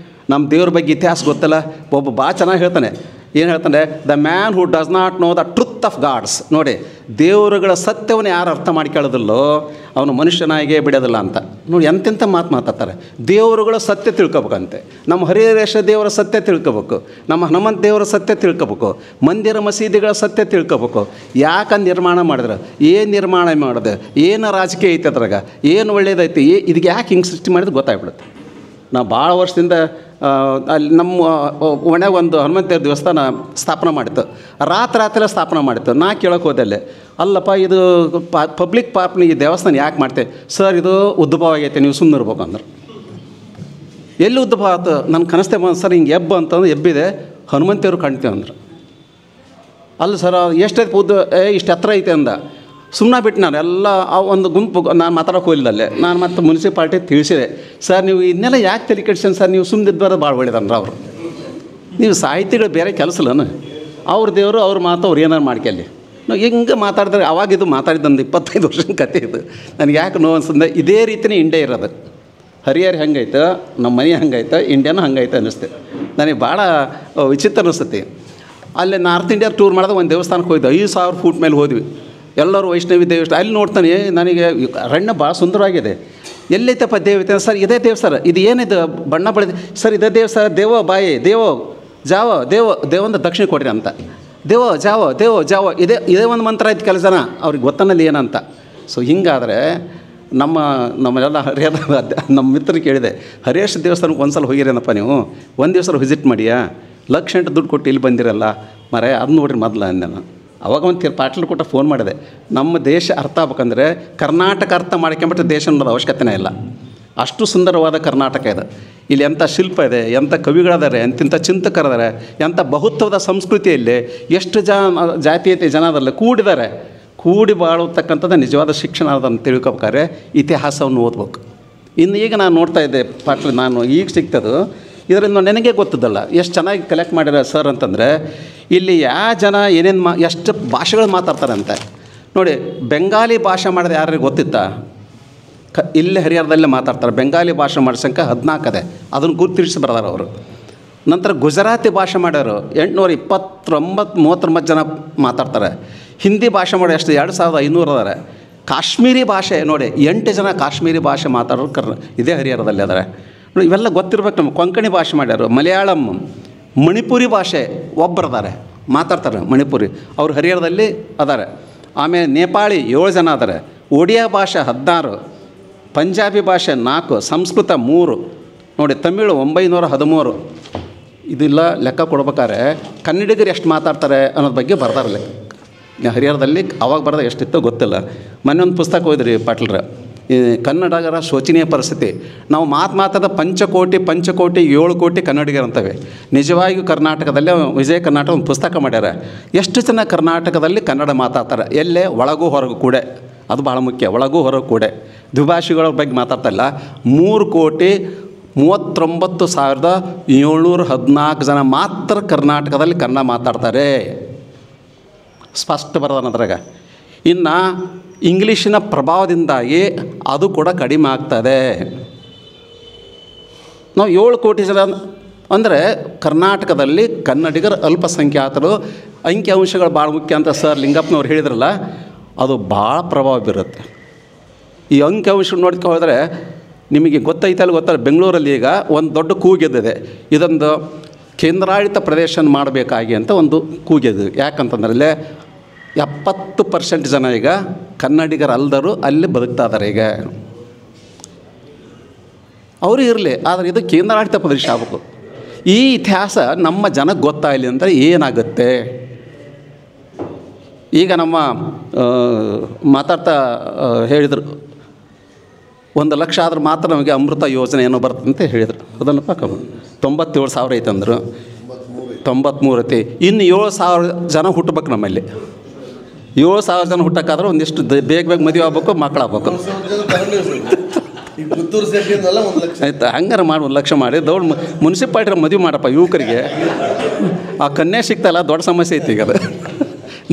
Speaker 4: ನಮ್ಮ ದೇವ್ರ ಬಗ್ಗೆ ಇತಿಹಾಸ ಗೊತ್ತಿಲ್ಲ. ಒಬ್ಬ ಭಾಳ ಚೆನ್ನಾಗಿ ಹೇಳ್ತಾನೆ. ಏನು ಹೇಳ್ತಾನೆ? The man who does not know the truth of gods. ನೋಡಿ, ದೇವರುಗಳ ಸತ್ಯವನ್ನು ಯಾರು ಅರ್ಥ ಮಾಡ್ಕೊಳ್ಳೋದಿಲ್ಲೋ ಅವನು ಮನುಷ್ಯನಾಗೇ ಬಿಡೋದಿಲ್ಲ ಅಂತ. ನೋಡಿ ಎಂತೆಂಥ ಮಾತಾಡ್ತಾರೆ. ದೇವರುಗಳ ಸತ್ಯ ತಿಳ್ಕೊಬೇಕಂತೆ. ನಮ್ಮ ಹರಿಹರೇಶ್ವರ ದೇವರ ಸತ್ಯ ತಿಳ್ಕೊಬೇಕು, ನಮ್ಮ ಹನುಮಂತ ದೇವರ ಸತ್ಯ ತಿಳ್ಕೊಬೇಕು, ಮಂದಿರ ಮಸೀದಿಗಳ ಸತ್ಯ ತಿಳ್ಕೊಬೇಕು. ಯಾಕೆ ನಿರ್ಮಾಣ ಮಾಡಿದ್ರೆ, ಏನು ನಿರ್ಮಾಣ ಮಾಡಿದೆ, ಏನು ರಾಜಕೀಯ ಐತೆ ಅದ್ರಾಗ, ಏನು ಒಳ್ಳೇದೈತಿ, ಇದಕ್ಕೆ ಯಾಕೆ ಹಿಂಗೆ ಸೃಷ್ಟಿ ಮಾಡಿದ್ರೆ ಗೊತ್ತಾಗ್ಬಿಡುತ್ತೆ. ನಾವು ಭಾಳ ವರ್ಷದಿಂದ ಅಲ್ಲಿ ನಮ್ಮ ಒಣೆ ಒಂದು ಹನುಮಂತ ದೇವಸ್ಥಾನ ಸ್ಥಾಪನೆ ಮಾಡಿತ್ತು. ರಾತ್ರಿ ಸ್ಥಾಪನೆ ಮಾಡಿತ್ತು. ನಾ ಕೇಳೋಕೆ ಹೋದಲ್ಲಿ, ಅಲ್ಲಪ್ಪ ಇದು ಪಬ್ಲಿಕ್ ಪಾರ್ಕ್ನ ಈ ದೇವಸ್ಥಾನ ಯಾಕೆ ಮಾಡ್ತೇವೆ ಸರ್? ಇದು ಉದ್ಭವ ಆಗೈತೆ, ನೀವು ಸುಮ್ಮನೆ ಇರ್ಬೇಕು ಅಂದ್ರೆ. ಎಲ್ಲಿ ಉದ್ಭವ ಆಯ್ತು? ನನ್ನ ಕನಸ್ತೇ ಬಂದು ಸರ್ ಹಿಂಗೆ ಅಂತಂದ್ರೆ ಎಬ್ಬಿದೆ, ಹನುಮಂತೇವ್ರು ಕಾಣ್ತೇವೆ ಅಂದ್ರೆ. ಅಲ್ಲ ಸರ್ ಎಷ್ಟೈತೆ ಇಷ್ಟು ಹತ್ರ ಐತೆ ಅಂದ. ಸುಮ್ಮನೆ ಬಿಟ್ಟು ನಾನು ಎಲ್ಲ ಆ ಒಂದು ಗುಂಪು ನಾನು ಮಾತಾಡೋಕೆ ಹೋಗಿಲ್ಲ ಅಲ್ಲೇ. ನಾನು ಮತ್ತು ಮುನ್ಸಿಪಾಲ್ಟಿ ತಿಳಿಸಿದೆ, ಸರ್ ನೀವು ಇದನ್ನೆಲ್ಲ ಯಾಕೆ ತಲೆ ಕೆಡ್ಸನ್ ಸರ್, ನೀವು ಸುಮ್ಮನೆ ಇದ್ಬಾರ ಭಾಳ ಒಳ್ಳೇದಂದ್ರೆ ಅವರು. ನೀವು ಸಾಹಿತಿಗಳು ಬೇರೆ ಕೆಲಸಲ್ಲನ, ಅವ್ರ ದೇವರು ಅವ್ರ ಮಾತು ಅವ್ರು ಏನಾರು ಮಾಡ್ಕೊಳ್ಳಿ. ನಾವು ಹಿಂಗೆ ಮಾತಾಡಿದ್ರೆ ಅವಾಗಿದು ಮಾತಾಡಿದಂದು 25 ವರ್ಷದ ಕತೆ ಇದು. ನನಗೆ ಯಾಕೆ ನೋವು ಅನ್ಸಂದೆ, ಇದೇ ರೀತಿಯೇ ಇಂಡಿಯಾ ಇರೋದು. ಹರಿಹರ ಹೆಂಗೈತೆ, ನಮ್ಮ ಮನೆ ಹಂಗೈತೆ, ಇಂಡಿಯಾನೂ ಹಂಗೈತೆ ಅನ್ನಿಸ್ತೆ. ನನಗೆ ಭಾಳ ವಿಚಿತ್ರ ಅನಿಸ್ತೈತಿ. ಅಲ್ಲೇ ನಾರ್ತ್ ಇಂಡಿಯಾ ಟೂರ್ ಮಾಡಿದ್ರೆ ಒಂದು ದೇವಸ್ಥಾನಕ್ಕೆ ಹೋಯ್ತು, 5000 ಫೂಟ್ ಮೇಲೆ ಹೋದ್ವಿ. ಎಲ್ಲರೂ ವೈಷ್ಣವಿ ದೇವಸ್ಥಾನ ಅಲ್ಲಿ ನೋಡ್ತಾನೆ. ನನಗೆ ಅರಣ್ಯ ಭಾಳ ಸುಂದರವಾಗಿದೆ. ಎಲ್ಲೈತಪ್ಪ ದೇವತೆ? ಸರ್ ಇದೇ ದೇವ ಸರ್, ಇದು ಏನಿದು ಬಣ್ಣ ಬಳಿದ ಸರ್, ಇದೇ ದೇವ ಸರ್, ದೇವ ಬಾಯಿ ದೇವ ಜಾವ ದೇವಂದ ದಕ್ಷಿಣ ಕೊಡ್ರಿ ಅಂತ. ದೇವೋ ಜಾವೋ ದೇವೋ ಜಾವೋ ಇದೇ ಒಂದು ಮಂತ್ರ ಆಯ್ತು ಕೆಲವು ಜನ ಅವ್ರಿಗೆ ಗೊತ್ತನಲ್ಲಿ ಏನಂತ. ಸೊ ಹಿಂಗಾದರೆ ನಮ್ಮೆಲ್ಲ ಹರಿಯಾದ ನಮ್ಮ ಮಿತ್ರರಿಗೆ ಕೇಳಿದೆ, ಹರಿಯೇಶ್ ದೇವಸ್ಥಾನಕ್ಕೆ ಒಂದು ಸಲ ಹೋಗಿರೇನಪ್ಪ ನೀವು, ಒಂದು ದಿವಸ ವಿಸಿಟ್ ಮಾಡಿಯಾ, ಲಕ್ಷ ಗಂಟೆ ದುಡ್ಡು ಕೊಟ್ಟು ಇಲ್ಲಿ ಬಂದಿರಲ್ಲ ಮರೆ, ಅದು ನೋಡ್ರಿ ಮೊದಲು ಅಂದೆ ನಾನು. ಅವಾಗ ಒಂದು ಪಾಟ್ಲು ಕೊಟ್ಟ ಫೋನ್ ಮಾಡಿದೆ, ನಮ್ಮ ದೇಶ ಅರ್ಥ ಆಗ್ಬೇಕಂದ್ರೆ ಕರ್ನಾಟಕ ಅರ್ಥ ಮಾಡ್ಕೊಂಬಿಟ್ರೆ ದೇಶ ಅನ್ನೋದು ಅವಶ್ಯಕತೆನೇ ಇಲ್ಲ. ಅಷ್ಟು ಸುಂದರವಾದ ಕರ್ನಾಟಕ ಇದೆ. ಇಲ್ಲಿ ಎಂಥ ಶಿಲ್ಪ ಇದೆ, ಎಂಥ ಕವಿಗಳಿದ್ದಾರೆ, ಎಂತಿಂಥ ಚಿಂತಕರಿದ್ದಾರೆ, ಎಂಥ ಬಹುತ್ವದ ಸಂಸ್ಕೃತಿಯಲ್ಲಿ ಎಷ್ಟು ಜಾತೀಯತೆ ಜನ ಅದರಲ್ಲಿ ಕೂಡಿ ಬಾಳುತ್ತಕ್ಕಂಥದ್ದು ನಿಜವಾದ ಶಿಕ್ಷಣ ಅದನ್ನು ತಿಳ್ಕೊಬೇಕಾದ್ರೆ ಇತಿಹಾಸವನ್ನು ಓದ್ಬೇಕು. ಇನ್ನು ಈಗ ನಾನು ನೋಡ್ತಾ ಇದ್ದೆ ಪಾಟ್ಲು, ನಾನು ಈಗ ಸಿಗ್ತದು ಇದರಿಂದ ನನಗೆ ಗೊತ್ತದಲ್ಲ ಎಷ್ಟು ಚೆನ್ನಾಗಿ ಕಲೆಕ್ಟ್ ಮಾಡಿರೋ ಸರ್ ಅಂತಂದರೆ, ಇಲ್ಲಿ ಯಾವ ಜನ ಏನೇನು ಎಷ್ಟು ಭಾಷೆಗಳು ಮಾತಾಡ್ತಾರೆ ಅಂತ ನೋಡಿ. ಬೆಂಗಾಲಿ ಭಾಷೆ ಮಾಡಿದ ಯಾರಿಗೆ ಗೊತ್ತಿತ್ತಾ? ಇಲ್ಲೇ ಹರಿಯಾಣದಲ್ಲೇ ಮಾತಾಡ್ತಾರೆ. ಬೆಂಗಾಲಿ ಭಾಷೆ ಮಾಡೋ ಸಂಖ್ಯೆ 14 ಇದೆ, ಅದನ್ನು ಗುರುತಿಸಿ ಬರ್ದಾರೆ ಅವರು. ನಂತರ ಗುಜರಾತಿ ಭಾಷೆ ಮಾಡ್ಯಾರು 829 ಜನ ಮಾತಾಡ್ತಾರೆ. ಹಿಂದಿ ಭಾಷೆ ಮಾಡೋ ಎಷ್ಟು 2500 ಅದಾರೆ. ಕಾಶ್ಮೀರಿ ಭಾಷೆ ನೋಡಿ 8 ಜನ ಕಾಶ್ಮೀರಿ ಭಾಷೆ ಮಾತಾಡೋರು ಇದೇ ಹರಿಯಾಣದಲ್ಲಿ ಅದಾರೆ ನೋಡಿ. ಇವೆಲ್ಲ ಗೊತ್ತಿರ್ಬೇಕು ನಮ್ಗೆ. ಕೊಂಕಣಿ ಭಾಷೆ ಮಾಡ್ಯಾರು, ಮಲಯಾಳಂ, ಮಣಿಪುರಿ ಭಾಷೆ ಒಬ್ಬರದಾರೆ ಮಾತಾಡ್ತಾರೆ ಮಣಿಪುರಿ, ಅವರು ಹರಿಯಾಣದಲ್ಲಿ ಅದಾರೆ. ಆಮೇಲೆ ನೇಪಾಳಿ 7 ಜನ ಅದಾರೆ, ಒಡಿಯಾ ಭಾಷೆ 16, ಪಂಜಾಬಿ ಭಾಷೆ 4, ಸಂಸ್ಕೃತ 3 ನೋಡಿ, ತಮಿಳು 913. ಇದೆಲ್ಲ ಲೆಕ್ಕ ಕೊಡ್ಬೇಕಾದ್ರೆ ಕನ್ನಡಿಗರು ಎಷ್ಟು ಮಾತಾಡ್ತಾರೆ ಅನ್ನೋದ್ರ ಬಗ್ಗೆ ಬರ್ದಾರಲ್ಲ ಹರಿಯಾಣದಲ್ಲಿ. ಅವಾಗ ಬರೋದು ಎಷ್ಟಿತ್ತೋ ಗೊತ್ತಿಲ್ಲ. ಮೊನ್ನೆ ಒಂದು ಪುಸ್ತಕ ಓದಿರಿ ಪಾಟೀಲ್ರ, ಈ ಕನ್ನಡಿಗರ ಶೋಚನೀಯ ಪರಿಸ್ಥಿತಿ. ನಾವು ಮಾತಾದ ಪಂಚಕೋಟಿ 7 ಕೋಟಿ ಕನ್ನಡಿಗರು ಅಂತವೆ. ನಿಜವಾಗಿಯೂ ಕರ್ನಾಟಕದಲ್ಲೇ ವಿಜಯ ಕರ್ನಾಟಕ ಒಂದು ಪುಸ್ತಕ ಮಾಡ್ಯಾರ. ಎಷ್ಟು ಜನ ಕರ್ನಾಟಕದಲ್ಲಿ ಕನ್ನಡ ಮಾತಾಡ್ತಾರೆ, ಎಲ್ಲೇ ಒಳಗೂ ಹೊರಗೂ ಕೂಡ, ಅದು ಭಾಳ ಮುಖ್ಯ, ಒಳಗೂ ಹೊರಗೂ ಕೂಡ. ದ್ವಿಭಾಷಿಗಳ ಬಗ್ಗೆ ಮಾತಾಡ್ತಾಯಿಲ್ಲ. 3,39,714 ಜನ ಮಾತ್ರ ಕರ್ನಾಟಕದಲ್ಲಿ ಕನ್ನಡ ಮಾತಾಡ್ತಾರೆ, ಸ್ಪಷ್ಟ ಬರೋದನ್ನ ಅದ್ರಾಗ. ಇನ್ನು ಇಂಗ್ಲೀಷಿನ ಪ್ರಭಾವದಿಂದಾಗಿ ಅದು ಕೂಡ ಕಡಿಮೆ ಆಗ್ತದೆ. ನಾವು 7 ಕೋಟಿ ಜನ ಅಂದರೆ ಕರ್ನಾಟಕದಲ್ಲಿ ಕನ್ನಡಿಗರ ಅಲ್ಪಸಂಖ್ಯಾತರು. ಅಂಕಿಅಂಶಗಳು ಭಾಳ ಮುಖ್ಯ ಅಂತ ಸರ್ ಲಿಂಗಪ್ಪನವ್ರು ಹೇಳಿದ್ರಲ್ಲ, ಅದು ಭಾಳ ಪ್ರಭಾವ ಬೀರುತ್ತೆ. ಈ ಅಂಕಿಅಂಶ ನೋಡ್ಕೊ ಹೋದರೆ ನಿಮಗೆ ಗೊತ್ತೈತಲ್ಲ ಗೊತ್ತಲ್ಲ, ಬೆಂಗಳೂರಲ್ಲಿ ಈಗ ಒಂದು ದೊಡ್ಡ ಕೂಗೆದ್ದಿದೆ, ಇದೊಂದು ಕೇಂದ್ರಾಡಳಿತ ಪ್ರದೇಶ ಮಾಡಬೇಕಾಗಿ ಅಂತ ಒಂದು ಕೂಗೆದ್ದಿದೆ. ಯಾಕಂತಂದ್ರೆ ಅಲ್ಲೇ 70% ಜನ ಈಗ ಕನ್ನಡಿಗರಲ್ಲದರು ಅಲ್ಲಿ ಬದುಕ್ತಾ ಇದ್ದಾರೆ. ಈಗ ಅವರು ಇರಲಿ, ಆದರೆ ಇದು ಕೇಂದ್ರಾಡಳಿತ ಪ್ರದೇಶ ಆಗಬೇಕು. ಈ ಇತಿಹಾಸ ನಮ್ಮ ಜನಕ್ಕೆ ಗೊತ್ತಾಗಲಿ ಅಂದರೆ ಏನಾಗುತ್ತೆ? ಈಗ ನಮ್ಮ ಮಾತಾಡ್ತಾ ಹೇಳಿದರು, 1 ಲಕ್ಷ ಆದ್ರೆ ಮಾತ್ರ ನಮಗೆ ಅಮೃತ ಯೋಜನೆ ಏನೋ ಬರ್ತದೆ ಅಂತ ಹೇಳಿದರು. ಅದಲ್ಲಪ್ಪ 97,000 ಐತೆ ಅಂದರು, 93 ಐತಿ. ಇನ್ನು 7,000 ಜನ ಹುಟ್ಟಬೇಕು ನಮ್ಮಲ್ಲಿ. 7,000 ಜನ ಹುಟ್ಟಕ್ಕಾದ್ರೆ ಒಂದಿಷ್ಟು ಬೇಗ ಮದುವೆ ಆಗ್ಬೇಕು, ಮಕ್ಕಳಾಗಬೇಕು. ಆಯ್ತು, ಹಂಗಾರೆ ಮಾಡಿ 1 ಲಕ್ಷ ಮಾಡಿ ದೊಡ್ಡ ಮುನ್ಸಿಪಾಲ್ಟಿ ಮದುವೆ ಮಾಡಪ್ಪ ಯುವಕರಿಗೆ. ಆ ಕನ್ಯೆ ಸಿಗ್ತಲ್ಲ, ದೊಡ್ಡ ಸಮಸ್ಯೆ ಐತಿ ಈಗ. ಅದು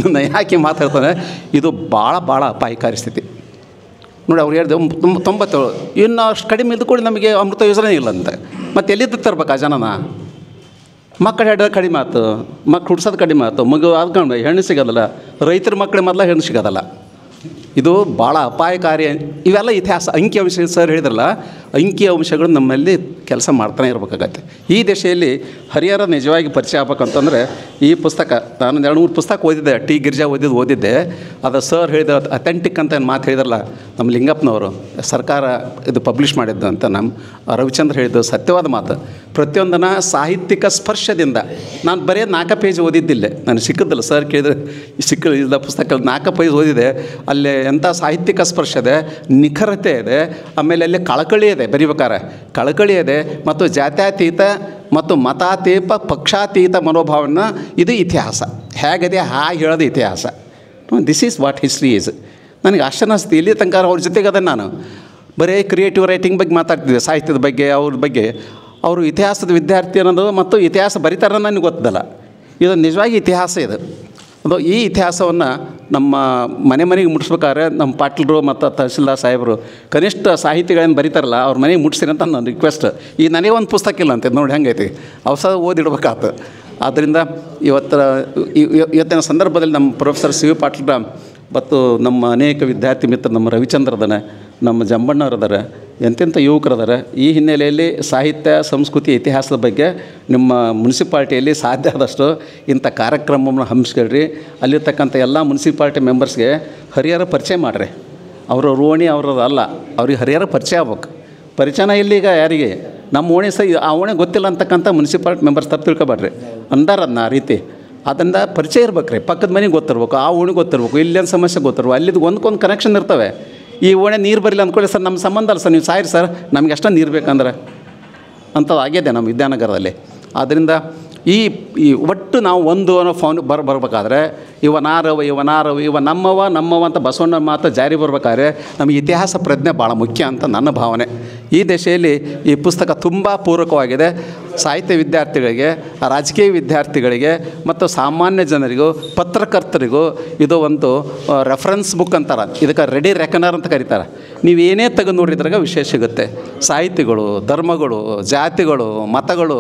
Speaker 4: ನನ್ನ ಯಾಕೆ ಮಾತಾಡ್ತಾನೆ, ಇದು ಭಾಳ ಅಪಾಯಕಾರಿ ಸ್ಥಿತಿ ನೋಡಿ. ಅವ್ರು ಹೇಳಿದೆ 97, ಇನ್ನು ಅಷ್ಟು ಕಡಿಮೆ ಇದ್ದು ಕೂಡ ನಮಗೆ ಅಮೃತ ಯೋಜನೆ ಇಲ್ಲಂತೆ. ಮತ್ತು ಎಲ್ಲಿದ್ದು ತರ್ಬೇಕು ಆ ಜನನ? ಮಕ್ಕಳು ಹಿಡಿದ್ರೆ ಕಡಿಮೆ ಆಯ್ತು, ಮಕ್ಕಳು ಹುಡ್ಸೋದು ಕಡಿಮೆ ಆಯ್ತು, ಮಗು ಆದ್ಕೊಂಡು ಹೆಣ್ಣು ಸಿಗೋದಲ್ಲ, ರೈತರ ಮಕ್ಕಳಿಗೆ ಮೊದಲ ಹೆಣ್ಣು ಸಿಗೋದಲ್ಲ. ಇದು ಭಾಳ ಅಪಾಯಕಾರಿ. ಇವೆಲ್ಲ ಇತಿಹಾಸ ಅಂಕಿಅಂಶ ಸರ್ ಹೇಳಿದ್ರಲ್ಲ, ಅಂಕಿಅಂಶಗಳು ನಮ್ಮಲ್ಲಿ ಕೆಲಸ ಮಾಡ್ತಾನೆ ಇರಬೇಕಾಗತ್ತೆ. ಈ ದಿಶೆಯಲ್ಲಿ ಹರಿಹರ ನಿಜವಾಗಿ ಪರಿಚಯ ಆಗ್ಬೇಕಂತಂದರೆ ಈ ಪುಸ್ತಕ, ನಾನು 2-3 ಪುಸ್ತಕ ಓದಿದ್ದೆ, ಟಿ ಗಿರಿಜಾ ಓದಿದ್ದೆ. ಅದು ಸರ್ ಹೇಳಿದ ಅಥೆಂಟಿಕ್ ಅಂತ ಏನು ಮಾತು ಹೇಳಿದ್ರಲ್ಲ ನಮ್ಮ ಲಿಂಗಪ್ಪನವರು, ಸರ್ಕಾರ ಇದು ಪಬ್ಲಿಷ್ ಮಾಡಿದ್ದು ಅಂತ ನಮ್ಮ ರವಿಚಂದ್ರ ಹೇಳಿದ್ದು ಸತ್ಯವಾದ ಮಾತು. ಪ್ರತಿಯೊಂದನ್ನು ಸಾಹಿತ್ಯಿಕ ಸ್ಪರ್ಶದಿಂದ, ನಾನು ಬರೀ 4 ಪೇಜ್ ಓದಿದ್ದಿಲ್ಲ, ನಾನು ಸಿಕ್ಕಿದ್ದಿಲ್ಲ. ಸರ್ ಕೇಳಿದ್ರೆ ಸಿಕ್ಕಿಲ್ಲ ಪುಸ್ತಕ 4 ಪೇಜ್ ಓದಿದೆ. ಅಲ್ಲಿ ಎಂಥ ಸಾಹಿತ್ಯಿಕ ಸ್ಪರ್ಶ ಇದೆ, ನಿಖರತೆ ಇದೆ, ಆಮೇಲೆ ಅಲ್ಲಿ ಕಳಕಳಿ ಇದೆ, ಬರೀಬೇಕಾರೆ ಕಳಕಳಿ ಇದೆ, ಮತ್ತು ಜಾತ್ಯತೀತ ಮತ್ತು ಮತಾತೀತ ಪಕ್ಷಾತೀತ ಮನೋಭಾವನ ಇದು ಇತಿಹಾಸ ಹೇಗಿದೆ ಹಾಗೆ ಹೇಳೋದು ಇತಿಹಾಸ. This is what history is. ನನಗೆ ಆಶ್ಚರ್ಯ ಅನಿಸ್ತು. ಇಲ್ಲಿ ತನಕ ಅವ್ರ ಜೊತೆಗೆ ಅದ ನಾನು ಬರೀ ಕ್ರಿಯೇಟಿವ್ ರೈಟಿಂಗ್ ಬಗ್ಗೆ ಮಾತಾಡ್ತಿದ್ದೆ, ಸಾಹಿತ್ಯದ ಬಗ್ಗೆ, ಅವ್ರ ಬಗ್ಗೆ. ಅವರು ಇತಿಹಾಸದ ವಿದ್ಯಾರ್ಥಿ ಅನ್ನೋದು ಮತ್ತು ಇತಿಹಾಸ ಬರೀತಾರೆ ನನಗೆ ಗೊತ್ತಲ್ಲ. ಇದು ನಿಜವಾಗಿ ಇತಿಹಾಸ ಇದು. ಅದು ಈ ಇತಿಹಾಸವನ್ನು ನಮ್ಮ ಮನೆಗೆ ಮುಟ್ಟಿಸ್ಬೇಕಾದ್ರೆ ನಮ್ಮ ಪಾಟೀಲರು ಮತ್ತು ತಹಸೀಲ್ದಾರ್ ಸಾಹೇಬರು ಕನಿಷ್ಠ ಸಾಹಿತಿಗಳನ್ನು ಬರೀತಾರಲ್ಲ, ಅವ್ರ ಮನೆಗೆ ಮುಟ್ಟಿಸ್ತೀನಿ ಅಂತ ನನ್ನ ರಿಕ್ವೆಸ್ಟ್. ಈಗ ನನಗೆ ಒಂದು ಪುಸ್ತಕ ಇಲ್ಲ ಅಂತ ನೋಡಿ ಹೆಂಗೈತಿ, ಅವಸರ ಓದಿಡ್ಬೇಕಾಗ್ತದೆ. ಆದ್ದರಿಂದ ಇವತ್ತಿನ ಸಂದರ್ಭದಲ್ಲಿ ನಮ್ಮ ಪ್ರೊಫೆಸರ್ ಸಿ ವಿ ಪಾಟೀಲ್ರ ಮತ್ತು ನಮ್ಮ ಅನೇಕ ವಿದ್ಯಾರ್ಥಿ ಮಿತ್ರರು, ನಮ್ಮ ರವಿಚಂದ್ರ ಅದಾನೆ, ನಮ್ಮ ಜಂಬಣ್ಣವ್ರು ಅದಾರೆ, ಎಂತೆಂಥ ಯುವಕರದಾರ. ಈ ಹಿನ್ನೆಲೆಯಲ್ಲಿ ಸಾಹಿತ್ಯ, ಸಂಸ್ಕೃತಿ, ಇತಿಹಾಸದ ಬಗ್ಗೆ ನಿಮ್ಮ ಮುನ್ಸಿಪಾಲ್ಟಿಯಲ್ಲಿ ಸಾಧ್ಯ ಆದಷ್ಟು ಇಂಥ ಕಾರ್ಯಕ್ರಮವನ್ನು ಹಮ್ಮಿಸ್ಕೊಳ್ರಿ. ಅಲ್ಲಿರ್ತಕ್ಕಂಥ ಎಲ್ಲ ಮುನ್ಸಿಪಾಲ್ಟಿ ಮೆಂಬರ್ಸ್ಗೆ ಹರಿಹರ ಪರಿಚಯ ಮಾಡಿರಿ. ಅವರ ಓಣಿ ಅವ್ರದ್ದು ಅಲ್ಲ, ಅವ್ರಿಗೆ ಹರಿಹರ ಪರಿಚಯ ಆಗ್ಬೇಕು. ಪರಿಚಯನ ಇಲ್ಲೀಗ ಯಾರಿಗೆ ನಮ್ಮ ಓಣಿ ಆ ಓಣಿ ಗೊತ್ತಿಲ್ಲ ಅಂತಕ್ಕಂಥ ಮುನ್ಸಿಪಾಲ್ಟಿ ಮೆಂಬರ್ಸ್ ತಪ್ಪು ತಿಳ್ಕೊಬೇಡ್ರಿ ಅಂದಾರ ಅದನ್ನ ಆ ರೀತಿ. ಅದರಿಂದ ಪರಿಚಯ ಇರ್ಬೇಕು ರೀ. ಪಕ್ಕದ ಮನೆಗೆ ಗೊತ್ತಿರ್ಬೇಕು, ಆ ಓಣಿ ಗೊತ್ತಿರ್ಬೇಕು, ಇಲ್ಲೇನು ಸಮಸ್ಯೆ ಗೊತ್ತಿರ್ಬೇಕು. ಅಲ್ಲಿದ್ದು ಒಂದ್ಕೊಂದು ಕನೆಕ್ಷನ್ ಇರ್ತವೆ. ಈ ಓಣೆ ನೀರು ಬರಲಿಲ್ಲ ಅಂದ್ಕೊಳ್ಳಿ, ಸರ್ ನಮ್ಮ ಸಂಬಂಧ ಅಲ್ಲ ಸರ್, ನೀವು ಸಾಯಿರಿ ಸರ್, ನಮಗೆ ಅಷ್ಟೇ ನೀರು ಬೇಕಂದ್ರೆ ಅಂಥದ್ದು ಆಗಿದೆ ನಮ್ಮ ವಿದ್ಯಾನಗರದಲ್ಲಿ. ಆದ್ದರಿಂದ ಈ ಒಟ್ಟು ನಾವು ಒಂದು ಅನ್ನೋ ಬರಬೇಕಾದ್ರೆ ಇವ ನಮ್ಮವ ಅಂತ ಬಸವಣ್ಣ ಮಾತು ಜಾರಿ ಬರಬೇಕಾದ್ರೆ ನಮಗೆ ಇತಿಹಾಸ ಪ್ರಜ್ಞೆ ಭಾಳ ಮುಖ್ಯ ಅಂತ ನನ್ನ ಭಾವನೆ. ಈ ದಿಶೆಯಲ್ಲಿ ಈ ಪುಸ್ತಕ ತುಂಬ ಪೂರಕವಾಗಿದೆ. ಸಾಹಿತ್ಯ ವಿದ್ಯಾರ್ಥಿಗಳಿಗೆ, ರಾಜಕೀಯ ವಿದ್ಯಾರ್ಥಿಗಳಿಗೆ ಮತ್ತು ಸಾಮಾನ್ಯ ಜನರಿಗೂ, ಪತ್ರಕರ್ತರಿಗೂ ಇದು ಒಂದು ರೆಫರೆನ್ಸ್ ಬುಕ್ ಅಂತಾರೆ. ಇದಕ್ಕೆ ರೆಡಿ ರೆಕನರ್ ಅಂತ ಕರೀತಾರೆ. ನೀವು ಏನೇ ತೆಗೆದು ನೋಡಿದ್ರಾಗ ವಿಷಯ ಸಿಗುತ್ತೆ. ಸಾಹಿತಿಗಳು, ಧರ್ಮಗಳು, ಜಾತಿಗಳು, ಮತಗಳು,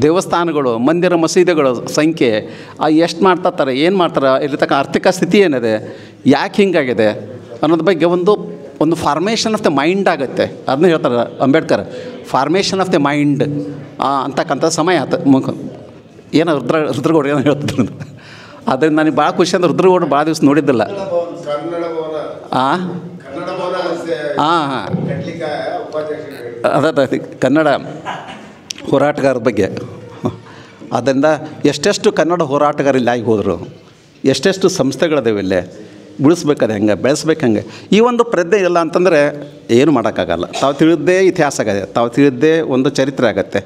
Speaker 4: ದೇವಸ್ಥಾನಗಳು, ಮಂದಿರ ಮಸೀದಿಗಳು ಸಂಖ್ಯೆ ಎಷ್ಟು ಮಾಡ್ತಾರೆ, ಏನು ಮಾಡ್ತಾರೆ, ಇರತಕ್ಕ ಆರ್ಥಿಕ ಸ್ಥಿತಿ ಏನಿದೆ, ಯಾಕೆ ಹಿಂಗಾಗಿದೆ ಅನ್ನೋದ್ರ ಬಗ್ಗೆ ಒಂದು ಫಾರ್ಮೇಷನ್ ಆಫ್ ದ ಮೈಂಡ್ ಆಗುತ್ತೆ. ಅದನ್ನ ಹೇಳ್ತಾರೆ Ambedkar, formation of the mind ಅಂತಕ್ಕಂಥ ಸಮಯ ಆತ ಏನೋ ರುದ್ರಗೌಡ ಏನೋ ಹೇಳ್ತಿದ್ರು. ಅದರಿಂದ ನನಗೆ ಭಾಳ ಖುಷಿ ಅಂದ್ರೆ ರುದ್ರಗೌಡ ಭಾಳ ದಿವಸ ನೋಡಿದ್ದಿಲ್ಲ. ಹಾಂ ಅದ ಕನ್ನಡ ಹೋರಾಟಗಾರರ ಬಗ್ಗೆ. ಅದರಿಂದ ಎಷ್ಟೆಷ್ಟು ಕನ್ನಡ ಹೋರಾಟಗಾರ ಇಲ್ಲಿ ಆಗಿ ಹೋದರು, ಎಷ್ಟೆಷ್ಟು ಸಂಸ್ಥೆಗಳಿದಾವೆ ಇಲ್ಲೇ, ಉಳಿಸ್ಬೇಕಾದ್ರೆ ಹೆಂಗೆ, ಬೆಳೆಸ್ಬೇಕು ಹೆಂಗೆ. ಈ ಒಂದು ಪ್ರಜ್ಞೆ ಇಲ್ಲ ಅಂತಂದರೆ ಏನು ಮಾಡೋಕ್ಕಾಗಲ್ಲ. ತಾವು ತಿಳಿದ್ದೇ ಇತಿಹಾಸ ಆಗಿದೆ, ತಾವು ತಿಳಿದ್ದೇ ಒಂದು ಚರಿತ್ರೆ ಆಗುತ್ತೆ.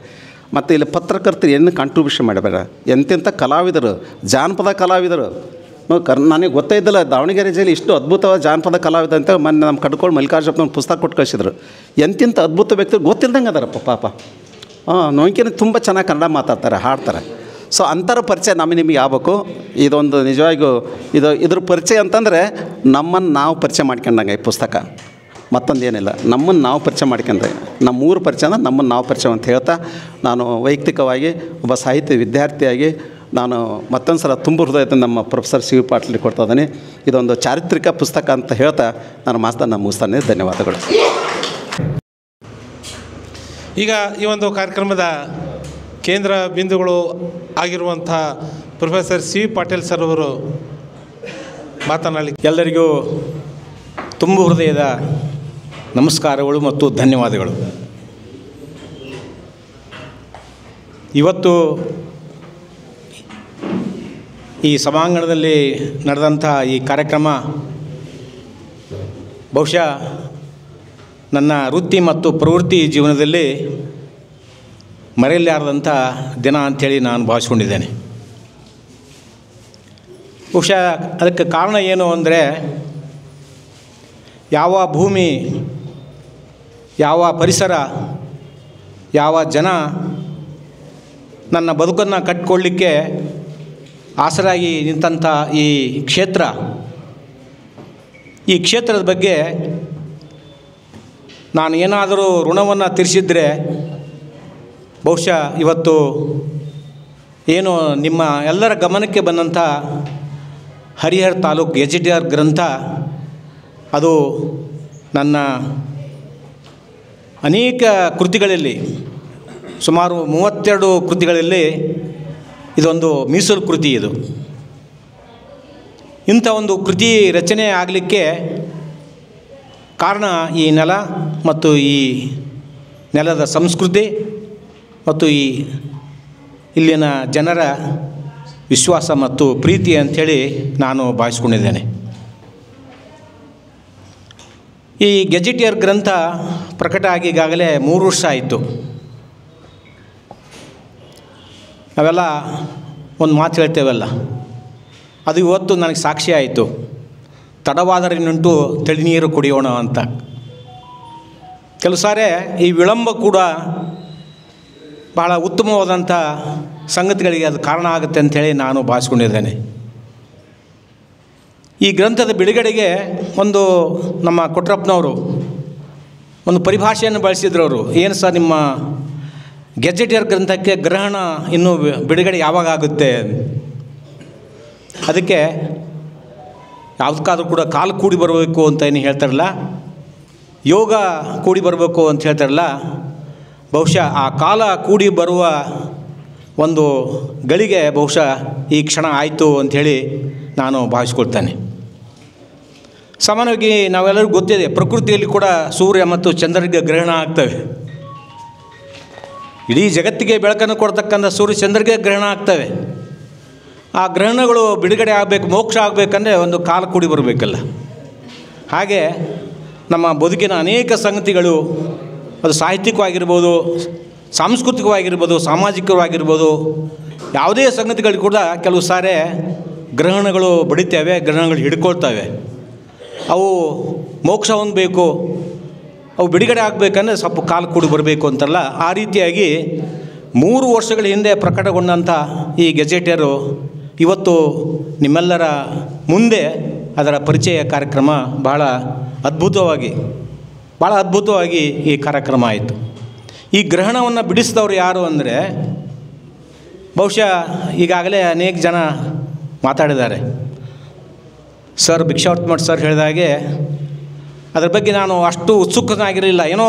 Speaker 4: ಮತ್ತು ಇಲ್ಲಿ ಪತ್ರಕರ್ತರು ಏನು ಕಾಂಟ್ರಿಬ್ಯೂಷನ್ ಮಾಡಬೇಡ. ಎಂತೆಂಥ ಕಲಾವಿದರು, ಜಾನಪದ ಕಲಾವಿದರು ನನಗೆ ಗೊತ್ತೇ ಇದ್ದಿಲ್ಲ ದಾವಣಗೆರೆ ಜಿಲ್ಲೆ ಇಷ್ಟು ಅದ್ಭುತವಾದ ಜಾನಪದ ಕಲಾವಿದ ಅಂತ. ಮೊನ್ನೆ ನಮ್ಮ ಕಡ್ಕೋಳು ಮಲ್ಲಿಕಾರ್ಜುನಪ್ಪ ಪುಸ್ತಕ ಕೊಟ್ಟು ಕಳಿಸಿದ್ರು. ಎಂತೆಂಥ ಅದ್ಭುತ ವ್ಯಕ್ತಿಗಳು ಗೊತ್ತಿಲ್ದಂಗೆ ಅದಾರಪ್ಪ ಪಾಪ. ನೋಂಕಿನ ತುಂಬ ಚೆನ್ನಾಗಿ ಕನ್ನಡ ಮಾತಾಡ್ತಾರೆ, ಹಾಡ್ತಾರೆ. ಸೊ ಅಂಥರ ಪರಿಚಯ ನಿಮಗೆ ಆಗ್ಬೇಕು. ಇದೊಂದು ನಿಜವಾಗಿಯೂ ಇದ್ರ ಪರಿಚಯ ಅಂತಂದರೆ ನಮ್ಮನ್ನು ನಾವು ಪರಿಚಯ ಮಾಡ್ಕೊಂಡಂಗೆ ಈ ಪುಸ್ತಕ, ಮತ್ತೊಂದು ಏನಿಲ್ಲ. ನಮ್ಮನ್ನು ನಾವು ಪರಿಚಯ ಮಾಡ್ಕೊಂಡ್ರೆ, ನಮ್ಮೂರು ಪರಿಚಯ ಅಂದ್ರೆ ನಮ್ಮನ್ನು ನಾವು ಪರಿಚಯ ಅಂತ ಹೇಳ್ತಾ, ನಾನು ವೈಯಕ್ತಿಕವಾಗಿ ಒಬ್ಬ ಸಾಹಿತ್ಯ ವಿದ್ಯಾರ್ಥಿಯಾಗಿ ನಾನು ಮತ್ತೊಂದು ಸಲ ತುಂಬ ಹೃದಯದಿಂದ ನಮ್ಮ ಪ್ರೊಫೆಸರ್ ಸಿ ವಿ ಪಾಟೀಲ್ ಕೊಡ್ತಾ ಇದ್ದೀನಿ. ಇದೊಂದು ಚಾರಿತ್ರಿಕ ಪುಸ್ತಕ ಅಂತ ಹೇಳ್ತಾ ನಾನು ಮಾತನ್ನು ಮುಗಿಸ್ತಾನೆ. ಧನ್ಯವಾದಗಳು.
Speaker 2: ಈಗ ಈ ಒಂದು ಕಾರ್ಯಕ್ರಮದ ಕೇಂದ್ರ ಬಿಂದುಗಳು ಆಗಿರುವಂಥ professor C V Patil sir ಅವರು ಮಾತನಾಡಲಿ.
Speaker 5: ಎಲ್ಲರಿಗೂ ತುಂಬ ಹೃದಯದ ನಮಸ್ಕಾರಗಳು ಮತ್ತು ಧನ್ಯವಾದಗಳು. ಇವತ್ತು ಈ ಸಭಾಂಗಣದಲ್ಲಿ ನಡೆದಂಥ ಈ ಕಾರ್ಯಕ್ರಮ ಬಹುಶಃ ನನ್ನ ವೃತ್ತಿ ಮತ್ತು ಪ್ರವೃತ್ತಿ ಜೀವನದಲ್ಲಿ ಮರೆಯಲಾರದಂಥ ದಿನ ಅಂಥೇಳಿ ನಾನು ಭಾವಿಸ್ಕೊಂಡಿದ್ದೇನೆ. ಬಹುಶಃ ಅದಕ್ಕೆ ಕಾರಣ ಏನು ಅಂದರೆ, ಯಾವ ಭೂಮಿ, ಯಾವ ಪರಿಸರ, ಯಾವ ಜನ ನನ್ನ ಬದುಕನ್ನು ಕಟ್ಟಿಕೊಳ್ಳಲಿಕ್ಕೆ ಆಸರಾಗಿ ನಿಂತಂಥ ಈ ಕ್ಷೇತ್ರ, ಈ ಕ್ಷೇತ್ರದ ಬಗ್ಗೆ ನಾನು ಏನಾದರೂ ಋಣವನ್ನು ತೀರಿಸಿದರೆ ಬಹುಶಃ ಇವತ್ತು ಏನು ನಿಮ್ಮ ಎಲ್ಲರ ಗಮನಕ್ಕೆ ಬಂದಂಥ ಹರಿಹರ ತಾಲೂಕು ಗೆಜೆಟಿಯರ್ ಗ್ರಂಥ, ಅದು ನನ್ನ ಅನೇಕ ಕೃತಿಗಳಲ್ಲಿ, ಸುಮಾರು 32 ಕೃತಿಗಳಲ್ಲಿ ಇದೊಂದು ಮೀಸಲು ಕೃತಿ. ಇದು ಇಂಥ ಒಂದು ಕೃತಿ ರಚನೆ ಆಗಲಿಕ್ಕೆ ಕಾರಣ ಈ ನೆಲ ಮತ್ತು ಈ ನೆಲದ ಸಂಸ್ಕೃತಿ ಮತ್ತು ಇಲ್ಲಿನ ಜನರ ವಿಶ್ವಾಸ ಮತ್ತು ಪ್ರೀತಿ ಅಂಥೇಳಿ ನಾನು ಭಾವಿಸ್ಕೊಂಡಿದ್ದೇನೆ. ಈ ಗೆಜೆಟಿಯರ್ ಗ್ರಂಥ ಪ್ರಕಟ ಆಗಿ ಈಗಾಗಲೇ 3 ವರ್ಷ ಆಯಿತು. ನಾವೆಲ್ಲ ಒಂದು ಮಾತು ಹೇಳ್ತೇವಲ್ಲ, ಅದು ಇವತ್ತು ನನಗೆ ಸಾಕ್ಷಿ ಆಯಿತು. ತಡವಾದರೆ ನಿಂಟು ತಳಿನೀರು ಕುಡಿಯೋಣ ಅಂತ. ಕೆಲವು ಸಾರಿ ಈ ವಿಳಂಬ ಕೂಡ ಭಾಳ ಉತ್ತಮವಾದಂಥ ಸಂಗತಿಗಳಿಗೆ ಅದು ಕಾರಣ ಆಗುತ್ತೆ ಅಂಥೇಳಿ ನಾನು ಭಾವಿಸ್ಕೊಂಡಿದ್ದೇನೆ. ಈ ಗ್ರಂಥದ ಬಿಡುಗಡೆಗೆ ಒಂದು ನಮ್ಮ ಕೊಟ್ರಪ್ಪನವರು ಒಂದು ಪರಿಭಾಷೆಯನ್ನು ಬಳಸಿದ್ರು. ಅವರು ಏನು ಸರ್ ನಿಮ್ಮ ಗೆಜೆಟಿಯರ್ ಗ್ರಂಥಕ್ಕೆ ಗ್ರಹಣ ಇನ್ನೂ ಬಿಡುಗಡೆ ಯಾವಾಗ ಆಗುತ್ತೆ? ಅದಕ್ಕೆ ಯಾವುದಕ್ಕಾದ್ರೂ ಕೂಡ ಕಾಲು ಕೂಡಿ ಬರಬೇಕು ಅಂತ ಏನು ಹೇಳ್ತಾರಲ್ಲ, ಯೋಗ ಕೂಡಿ ಬರಬೇಕು ಅಂತ ಹೇಳ್ತಾರಲ್ಲ, ಬಹುಶಃ ಆ ಕಾಲ ಕೂಡಿ ಬರುವ ಒಂದು ಗಳಿಗೆ ಬಹುಶಃ ಈ ಕ್ಷಣ ಆಯಿತು ಅಂಥೇಳಿ ನಾನು ಭಾವಿಸ್ಕೊಳ್ತೇನೆ. ಸಾಮಾನ್ಯವಾಗಿ ನಾವೆಲ್ಲರಿಗೂ ಗೊತ್ತಿದೆ, ಪ್ರಕೃತಿಯಲ್ಲಿ ಕೂಡ ಸೂರ್ಯ ಮತ್ತು ಚಂದ್ರರಿಗೆ ಗ್ರಹಣ ಆಗ್ತವೆ. ಇಡೀ ಜಗತ್ತಿಗೆ ಬೆಳಕನ್ನು ಕೊಡ್ತಕ್ಕಂಥ ಸೂರ್ಯ ಚಂದ್ರರಿಗೆ ಗ್ರಹಣ ಆಗ್ತವೆ. ಆ ಗ್ರಹಣಗಳು ಬಿಡುಗಡೆ ಆಗಬೇಕು, ಮೋಕ್ಷ ಆಗಬೇಕಂದ್ರೆ ಒಂದು ಕಾಲ ಕೂಡಿ ಬರಬೇಕಲ್ಲ. ಹಾಗೆ ನಮ್ಮ ಬದುಕಿನ ಅನೇಕ ಸಂಗತಿಗಳು, ಅದು ಸಾಹಿತ್ಯಿಕವಾಗಿರ್ಬೋದು, ಸಾಂಸ್ಕೃತಿಕವಾಗಿರ್ಬೋದು, ಸಾಮಾಜಿಕವಾಗಿರ್ಬೋದು, ಯಾವುದೇ ಸಂಗತಿಗಳು ಕೂಡ ಕೆಲವು ಸಾರಿ ಗ್ರಹಣಗಳು ಬಡಿತೇವೆ, ಗ್ರಹಣಗಳು ಹಿಡ್ಕೊಳ್ತವೆ. ಅವು ಮೋಕ್ಷ ಹೊಂದಬೇಕು, ಅವು ಬಿಡುಗಡೆ ಆಗಬೇಕಂದ್ರೆ ಸ್ವಲ್ಪ ಕಾಲ ಕೂಡಿ ಬರಬೇಕು ಅಂತಲ್ಲ. ಆ ರೀತಿಯಾಗಿ 3 ವರ್ಷಗಳ ಹಿಂದೆ ಪ್ರಕಟಗೊಂಡಂಥ ಈ ಗೆಜೆಟಿಯರು ಇವತ್ತು ನಿಮ್ಮೆಲ್ಲರ ಮುಂದೆ ಅದರ ಪರಿಚಯ ಕಾರ್ಯಕ್ರಮ ಭಾಳ ಅದ್ಭುತವಾಗಿ ಈ ಕಾರ್ಯಕ್ರಮ ಆಯಿತು. ಈ ಗ್ರಹಣವನ್ನು ಬಿಡಿಸಿದವರು ಯಾರು ಅಂದರೆ, ಬಹುಶಃ ಈಗಾಗಲೇ ಅನೇಕ ಜನ ಮಾತಾಡಿದ್ದಾರೆ. ಸರ್ ಭಿಕ್ಷಾವರ್ತ್ ಸರ್ ಹೇಳಿದಾಗೆ ಅದ್ರ ಬಗ್ಗೆ ನಾನು ಅಷ್ಟು ಉತ್ಸುಕನಾಗಿರಲಿಲ್ಲ. ಏನೋ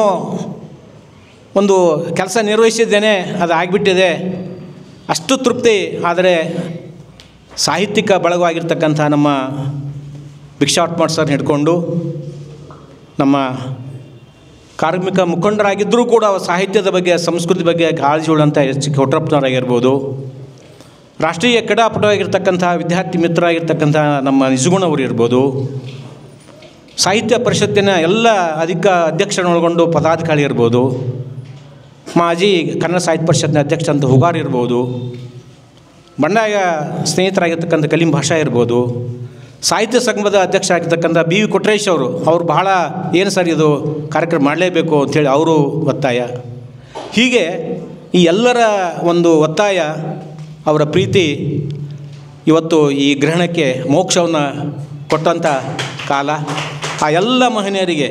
Speaker 5: ಒಂದು ಕೆಲಸ ನಿರ್ವಹಿಸಿದ್ದೇನೆ, ಅದು ಆಗಿಬಿಟ್ಟಿದೆ, ಅಷ್ಟು ತೃಪ್ತಿ. ಆದರೆ ಸಾಹಿತ್ಯಿಕ ಬಳಗವಾಗಿರ್ತಕ್ಕಂಥ ನಮ್ಮ ಭಿಕ್ಷಾವರ್ತ್ ಸರ್ ಹಿಡ್ಕೊಂಡು ನಮ್ಮ ಕಾರ್ಮಿಕ ಮುಖಂಡರಾಗಿದ್ದರೂ ಕೂಡ ಸಾಹಿತ್ಯದ ಬಗ್ಗೆ, ಸಂಸ್ಕೃತಿ ಬಗ್ಗೆ ಕಾಳಜಿ ಉಳ್ಳಂಥ ಎಚ್ ಕೊಟ್ರಪ್ಪನವರಾಗಿರ್ಬೋದು, ರಾಷ್ಟ್ರೀಯ ಕ್ರೀಡಾಪಟುವಾಗಿರ್ತಕ್ಕಂಥ ವಿದ್ಯಾರ್ಥಿ ಮಿತ್ರರಾಗಿರ್ತಕ್ಕಂಥ ನಮ್ಮ ನಿಜಗುಣವರು ಇರ್ಬೋದು, ಸಾಹಿತ್ಯ ಪರಿಷತ್ತಿನ ಎಲ್ಲ ಅಧ್ಯಕ್ಷರನ್ನೊಳಗೊಂಡು ಪದಾಧಿಕಾರಿ ಇರ್ಬೋದು, ಮಾಜಿ ಕನ್ನಡ ಸಾಹಿತ್ಯ ಪರಿಷತ್ತಿನ ಅಧ್ಯಕ್ಷ ಅಂತ ಹುಗಾರ್ ಇರ್ಬೋದು, ಬಂಡಾಯ ಸ್ನೇಹಿತರಾಗಿರ್ತಕ್ಕಂಥ ಕಲೀಂ ಭಾಷಾ ಇರ್ಬೋದು, ಸಾಹಿತ್ಯ ಸಂಘದ ಅಧ್ಯಕ್ಷ ಆಗಿರ್ತಕ್ಕಂಥ ಬಿ ವಿ ಕೊಟ್ರೇಶ್ ಅವರು ಬಹಳ ಏನು ಸರ್ ಇದು ಕಾರ್ಯಕ್ರಮ ಮಾಡಲೇಬೇಕು ಅಂಥೇಳಿ ಅವರು ಒತ್ತಾಯ. ಹೀಗೆ ಈ ಎಲ್ಲರ ಒಂದು ಒತ್ತಾಯ, ಅವರ ಪ್ರೀತಿ ಇವತ್ತು ಈ ಗ್ರಹಣಕ್ಕೆ ಮೋಕ್ಷವನ್ನು ಕೊಟ್ಟಂಥ ಕಾಲ. ಆ ಎಲ್ಲ ಮಹನೀಯರಿಗೆ,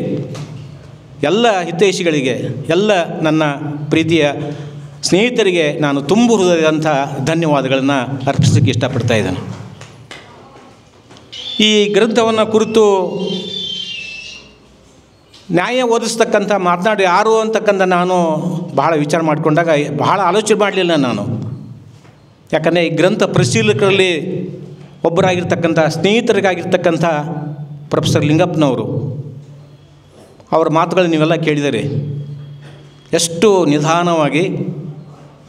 Speaker 5: ಎಲ್ಲ ಹಿತೈಷಿಗಳಿಗೆ, ಎಲ್ಲ ನನ್ನ ಪ್ರೀತಿಯ ಸ್ನೇಹಿತರಿಗೆ ನಾನು ತುಂಬು ಹೃದಯದಂಥ ಧನ್ಯವಾದಗಳನ್ನು ಅರ್ಪಿಸೋಕ್ಕೆ ಇಷ್ಟಪಡ್ತಾ ಇದ್ದೇನೆ. ಈ ಗ್ರಂಥವನ್ನು ಕುರಿತು ನ್ಯಾಯ ಒದಗಿಸ್ತಕ್ಕಂಥ ಮಾತನಾಡಿ ಯಾರು ಅಂತಕ್ಕಂಥ ನಾನು ಬಹಳ ವಿಚಾರ ಮಾಡಿಕೊಂಡಾಗ ಬಹಳ ಆಲೋಚನೆ ಮಾಡಲಿಲ್ಲ ನಾನು. ಯಾಕಂದರೆ ಈ ಗ್ರಂಥ ಪರಿಶೀಲಕರಲ್ಲಿ ಒಬ್ಬರಾಗಿರ್ತಕ್ಕಂಥ, ಸ್ನೇಹಿತರಿಗಾಗಿರ್ತಕ್ಕಂಥ ಪ್ರೊಫೆಸರ್ ಲಿಂಗಪ್ಪನವರು, ಅವರ ಮಾತುಗಳು ನೀವೆಲ್ಲ ಕೇಳಿದರೆ ಎಷ್ಟು ನಿಧಾನವಾಗಿ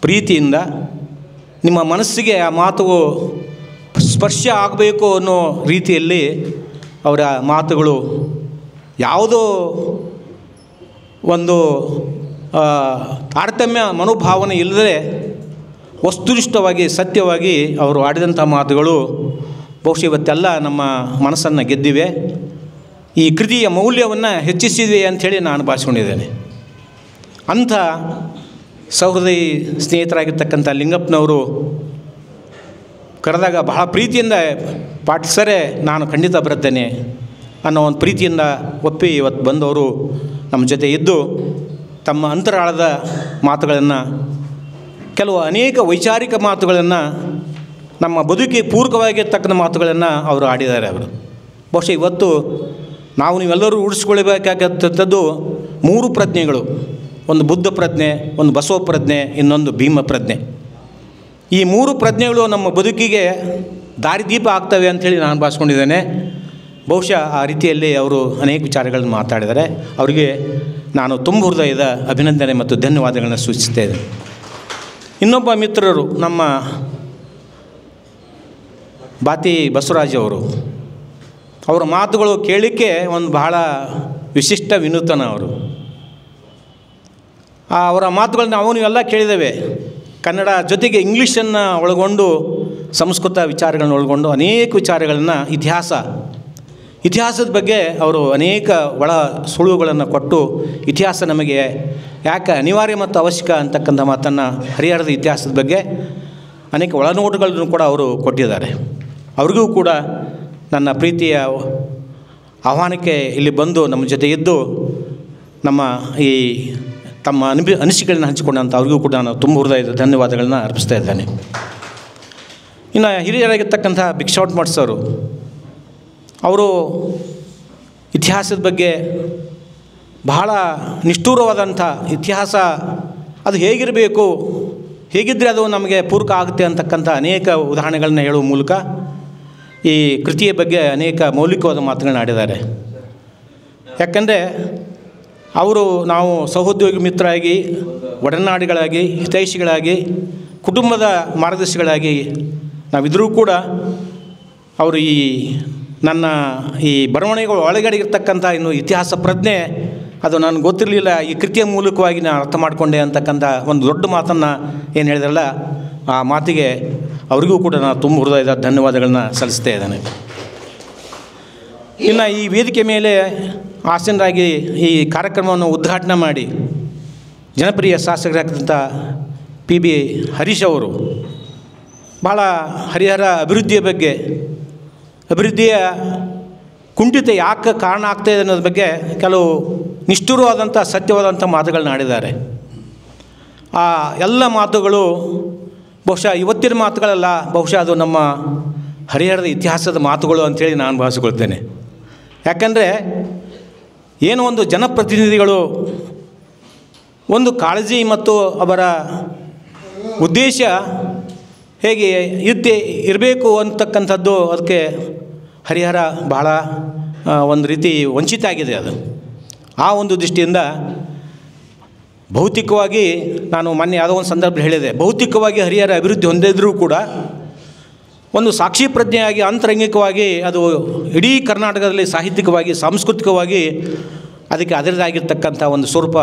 Speaker 5: ಪ್ರೀತಿಯಿಂದ ನಿಮ್ಮ ಮನಸ್ಸಿಗೆ ಆ ಮಾತು ಸ್ಪರ್ಶ ಆಗಬೇಕು ಅನ್ನೋ ರೀತಿಯಲ್ಲಿ ಅವರ ಮಾತುಗಳು ಯಾವುದೋ ಒಂದು ತಾರತಮ್ಯ ಮನೋಭಾವನೆ ಇಲ್ಲದೆ ವಸ್ತುನಿಷ್ಠವಾಗಿ ಸತ್ಯವಾಗಿ ಅವರು ಆಡಿದಂಥ ಮಾತುಗಳು ಬಹುಶಃ ಇವತ್ತೆಲ್ಲ ನಮ್ಮ ಮನಸ್ಸನ್ನು ಗೆದ್ದಿವೆ, ಈ ಕೃತಿಯ ಮೌಲ್ಯವನ್ನು ಹೆಚ್ಚಿಸಿವೆ ಅಂಥೇಳಿ ನಾನು ಭಾವಿಸ್ಕೊಂಡಿದ್ದೇನೆ. ಅಂಥ ಸಹೃದಯಿ ಸ್ನೇಹಿತರಾಗಿರ್ತಕ್ಕಂಥ ಲಿಂಗಪ್ಪನವರು ಕರೆದಾಗ ಬಹಳ ಪ್ರೀತಿಯಿಂದ ಪಾಠಿಸರೆ ನಾನು ಖಂಡಿತ ಬರುತ್ತೇನೆ ಅನ್ನೋ ಒಂದು ಪ್ರೀತಿಯಿಂದ ಒಪ್ಪಿ ಇವತ್ತು ಬಂದವರು ನಮ್ಮ ಜೊತೆ ಇದ್ದು ತಮ್ಮ ಅಂತರಾಳದ ಮಾತುಗಳನ್ನು, ಕೆಲವು ಅನೇಕ ವೈಚಾರಿಕ ಮಾತುಗಳನ್ನು, ನಮ್ಮ ಬದುಕಿಗೆ ಪೂರಕವಾಗಿರ್ತಕ್ಕಂಥ ಮಾತುಗಳನ್ನು ಅವರು ಆಡಿದ್ದಾರೆ. ಅವರು ಬಹುಶಃ ಇವತ್ತು ನಾವು ನೀವೆಲ್ಲರೂ ರೂಢಿಸ್ಕೊಳ್ಬೇಕಾಗಂಥದ್ದು 3 ಪ್ರಜ್ಞೆಗಳು, ಒಂದು ಬುದ್ಧ ಪ್ರಜ್ಞೆ, ಒಂದು ಬಸವ ಪ್ರಜ್ಞೆ, ಇನ್ನೊಂದು ಭೀಮ ಪ್ರಜ್ಞೆ. ಈ 3 ಪ್ರಜ್ಞೆಗಳು ನಮ್ಮ ಬದುಕಿಗೆ ದಾರಿದೀಪ ಆಗ್ತವೆ ಅಂಥೇಳಿ ನಾನು ಭಾವಿಸ್ಕೊಂಡಿದ್ದೇನೆ. ಬಹುಶಃ ಆ ರೀತಿಯಲ್ಲಿ ಅವರು ಅನೇಕ ವಿಚಾರಗಳನ್ನು ಮಾತಾಡಿದ್ದಾರೆ. ಅವರಿಗೆ ನಾನು ತುಂಬ ಹೃದಯದ ಅಭಿನಂದನೆ ಮತ್ತು ಧನ್ಯವಾದಗಳನ್ನು ಸೂಚಿಸ್ತಾ ಇದ್ದೇನೆ. ಇನ್ನೊಬ್ಬ ಮಿತ್ರರು ನಮ್ಮ ಬಾತಿ ಬಸವರಾಜ್ ಅವರು, ಅವರ ಮಾತುಗಳು ಕೇಳಲಿಕ್ಕೆ ಒಂದು ಬಹಳ ವಿಶಿಷ್ಟ ವಿನೂತನ. ಅವರ ಮಾತುಗಳನ್ನ ನಾವು ನೀವೆಲ್ಲ ಕೇಳಿದ್ದೇವೆ. ಕನ್ನಡ ಜೊತೆಗೆ ಇಂಗ್ಲೀಷನ್ನು ಒಳಗೊಂಡು, ಸಂಸ್ಕೃತ ವಿಚಾರಗಳನ್ನ ಒಳಗೊಂಡು ಅನೇಕ ವಿಚಾರಗಳನ್ನು, ಇತಿಹಾಸದ ಬಗ್ಗೆ ಅವರು ಅನೇಕ ಒಳ ಸುಳುವುಗಳನ್ನು ಕೊಟ್ಟು, ಇತಿಹಾಸ ನಮಗೆ ಯಾಕೆ ಅನಿವಾರ್ಯ ಮತ್ತು ಅವಶ್ಯಕ ಅಂತಕ್ಕಂಥ ಮಾತನ್ನು, ಹರಿಹರದ ಇತಿಹಾಸದ ಬಗ್ಗೆ ಅನೇಕ ಒಳನೋಟಗಳನ್ನು ಕೂಡ ಅವರು ಕೊಟ್ಟಿದ್ದಾರೆ. ಅವ್ರಿಗೂ ಕೂಡ ನನ್ನ ಪ್ರೀತಿಯ ಆಹ್ವಾನಕ್ಕೆ ಇಲ್ಲಿ ಬಂದು ನಮ್ಮ ಜೊತೆ ಇದ್ದು ನಮ್ಮ ಈ ತಮ್ಮ ಅನಿಸಿಕೆಗಳನ್ನು ಹಂಚಿಕೊಂಡಂಥ ಅವ್ರಿಗೂ ಕೂಡ ನಾನು ತುಂಬ ಹೃದಯದ ಧನ್ಯವಾದಗಳನ್ನ ಅರ್ಪಿಸ್ತಾ ಇದ್ದೇನೆ. ಇನ್ನು ಹಿರಿಯರಾಗಿರ್ತಕ್ಕಂಥ ಭಿಕ್ಷಾವರ್ತ್ ಮಠ್ ಸರ್ ಅವರು ಇತಿಹಾಸದ ಬಗ್ಗೆ ಬಹಳ ನಿಷ್ಠೂರವಾದಂಥ ಇತಿಹಾಸ, ಅದು ಹೇಗಿರಬೇಕು, ಹೇಗಿದ್ದರೆ ಅದು ನಮಗೆ ಪೂರಕ ಆಗುತ್ತೆ ಅಂತಕ್ಕಂಥ ಅನೇಕ ಉದಾಹರಣೆಗಳನ್ನ ಹೇಳುವ ಮೂಲಕ ಈ ಕೃತಿಯ ಬಗ್ಗೆ ಅನೇಕ ಮೌಲಿಕವಾದ ಮಾತುಗಳನ್ನ ಆಡಿದ್ದಾರೆ. ಯಾಕಂದರೆ ಅವರು ನಾವು ಸಹೋದ್ಯೋಗಿ ಮಿತ್ರರಾಗಿ, ಒಡನಾಡಿಗಳಾಗಿ, ಹಿತೈಷಿಗಳಾಗಿ, ಕುಟುಂಬದ ಮಾರ್ಗದರ್ಶಿಗಳಾಗಿ ನಾವಿದ್ರೂ ಕೂಡ ಅವರು ನನ್ನ ಈ ಬರವಣಿಗೆಗಳ ಒಳಗಡೆ ಇರ್ತಕ್ಕಂಥ ಇನ್ನು ಇತಿಹಾಸ ಪ್ರಜ್ಞೆ ಅದು ನನಗೆ ಗೊತ್ತಿರಲಿಲ್ಲ, ಈ ಕೃತಿಯ ಮೂಲಕವಾಗಿ ನಾನು ಅರ್ಥ ಮಾಡಿಕೊಂಡೆ ಅಂತಕ್ಕಂಥ ಒಂದು ದೊಡ್ಡ ಮಾತನ್ನು ಏನು ಹೇಳಿದ್ರಲ್ಲ, ಆ ಮಾತಿಗೆ ಅವರಿಗೂ ಕೂಡ ನಾನು ತುಂಬ ಹೃದಯದ ಧನ್ಯವಾದಗಳನ್ನ ಸಲ್ಲಿಸ್ತಾ ಇದ್ದೇನೆ. ಇನ್ನು ಈ ವೇದಿಕೆ ಮೇಲೆ ಆಸೀನರಾಗಿ ಈ ಕಾರ್ಯಕ್ರಮವನ್ನು ಉದ್ಘಾಟನೆ ಮಾಡಿ ಜನಪ್ರಿಯ ಶಾಸಕರಾಗಿದ್ದಂಥ PB ಹರೀಶ್ ಅವರು ಭಾಳ ಹರಿಹರ ಅಭಿವೃದ್ಧಿಯ ಬಗ್ಗೆ, ಅಭಿವೃದ್ಧಿಯ ಕುಂಠಿತ ಯಾಕೆ ಕಾರಣ ಆಗ್ತಾಯಿದೆ ಅನ್ನೋದ್ರ ಬಗ್ಗೆ ಕೆಲವು ನಿಷ್ಠುರವಾದಂಥ ಸತ್ಯವಾದಂಥ ಮಾತುಗಳನ್ನ ಆಡಿದ್ದಾರೆ. ಆ ಎಲ್ಲ ಮಾತುಗಳು ಬಹುಶಃ ಇವತ್ತಿನ ಮಾತುಗಳಲ್ಲ, ಬಹುಶಃ ಅದು ನಮ್ಮ ಹರಿಹರದ ಇತಿಹಾಸದ ಮಾತುಗಳು ಅಂಥೇಳಿ ನಾನು ಭಾವಿಸಿಕೊಳ್ತೇನೆ. ಯಾಕಂದರೆ ಏನೋ ಒಂದು ಜನಪ್ರತಿನಿಧಿಗಳು ಒಂದು ಕಾಳಜಿ ಮತ್ತು ಅವರ ಉದ್ದೇಶ ಹೇಗೆ ಇರಬೇಕು ಅಂತಕ್ಕಂಥದ್ದು, ಅದಕ್ಕೆ ಹರಿಹರ ಬಹಳ ಒಂದು ರೀತಿ ವಂಚಿತ ಆಗಿದೆ. ಅದು ಆ ಒಂದು ದೃಷ್ಟಿಯಿಂದ ಭೌತಿಕವಾಗಿ ನಾನು ಮೊನ್ನೆ ಯಾವುದೋ ಒಂದು ಸಂದರ್ಭ ಹೇಳಿದೆ, ಭೌತಿಕವಾಗಿ ಹರಿಹರ ಅಭಿವೃದ್ಧಿ ಹೊಂದಿದ್ರೂ ಕೂಡ ಒಂದು ಸಾಕ್ಷಿ ಪ್ರಜ್ಞೆಯಾಗಿ ಅಂತರಂಗಿಕವಾಗಿ ಅದು ಇಡೀ ಕರ್ನಾಟಕದಲ್ಲಿ ಸಾಹಿತ್ಯಿಕವಾಗಿ, ಸಾಂಸ್ಕೃತಿಕವಾಗಿ ಅದಕ್ಕೆ ಅದರದಾಗಿರ್ತಕ್ಕಂಥ ಒಂದು ಸ್ವರೂಪ,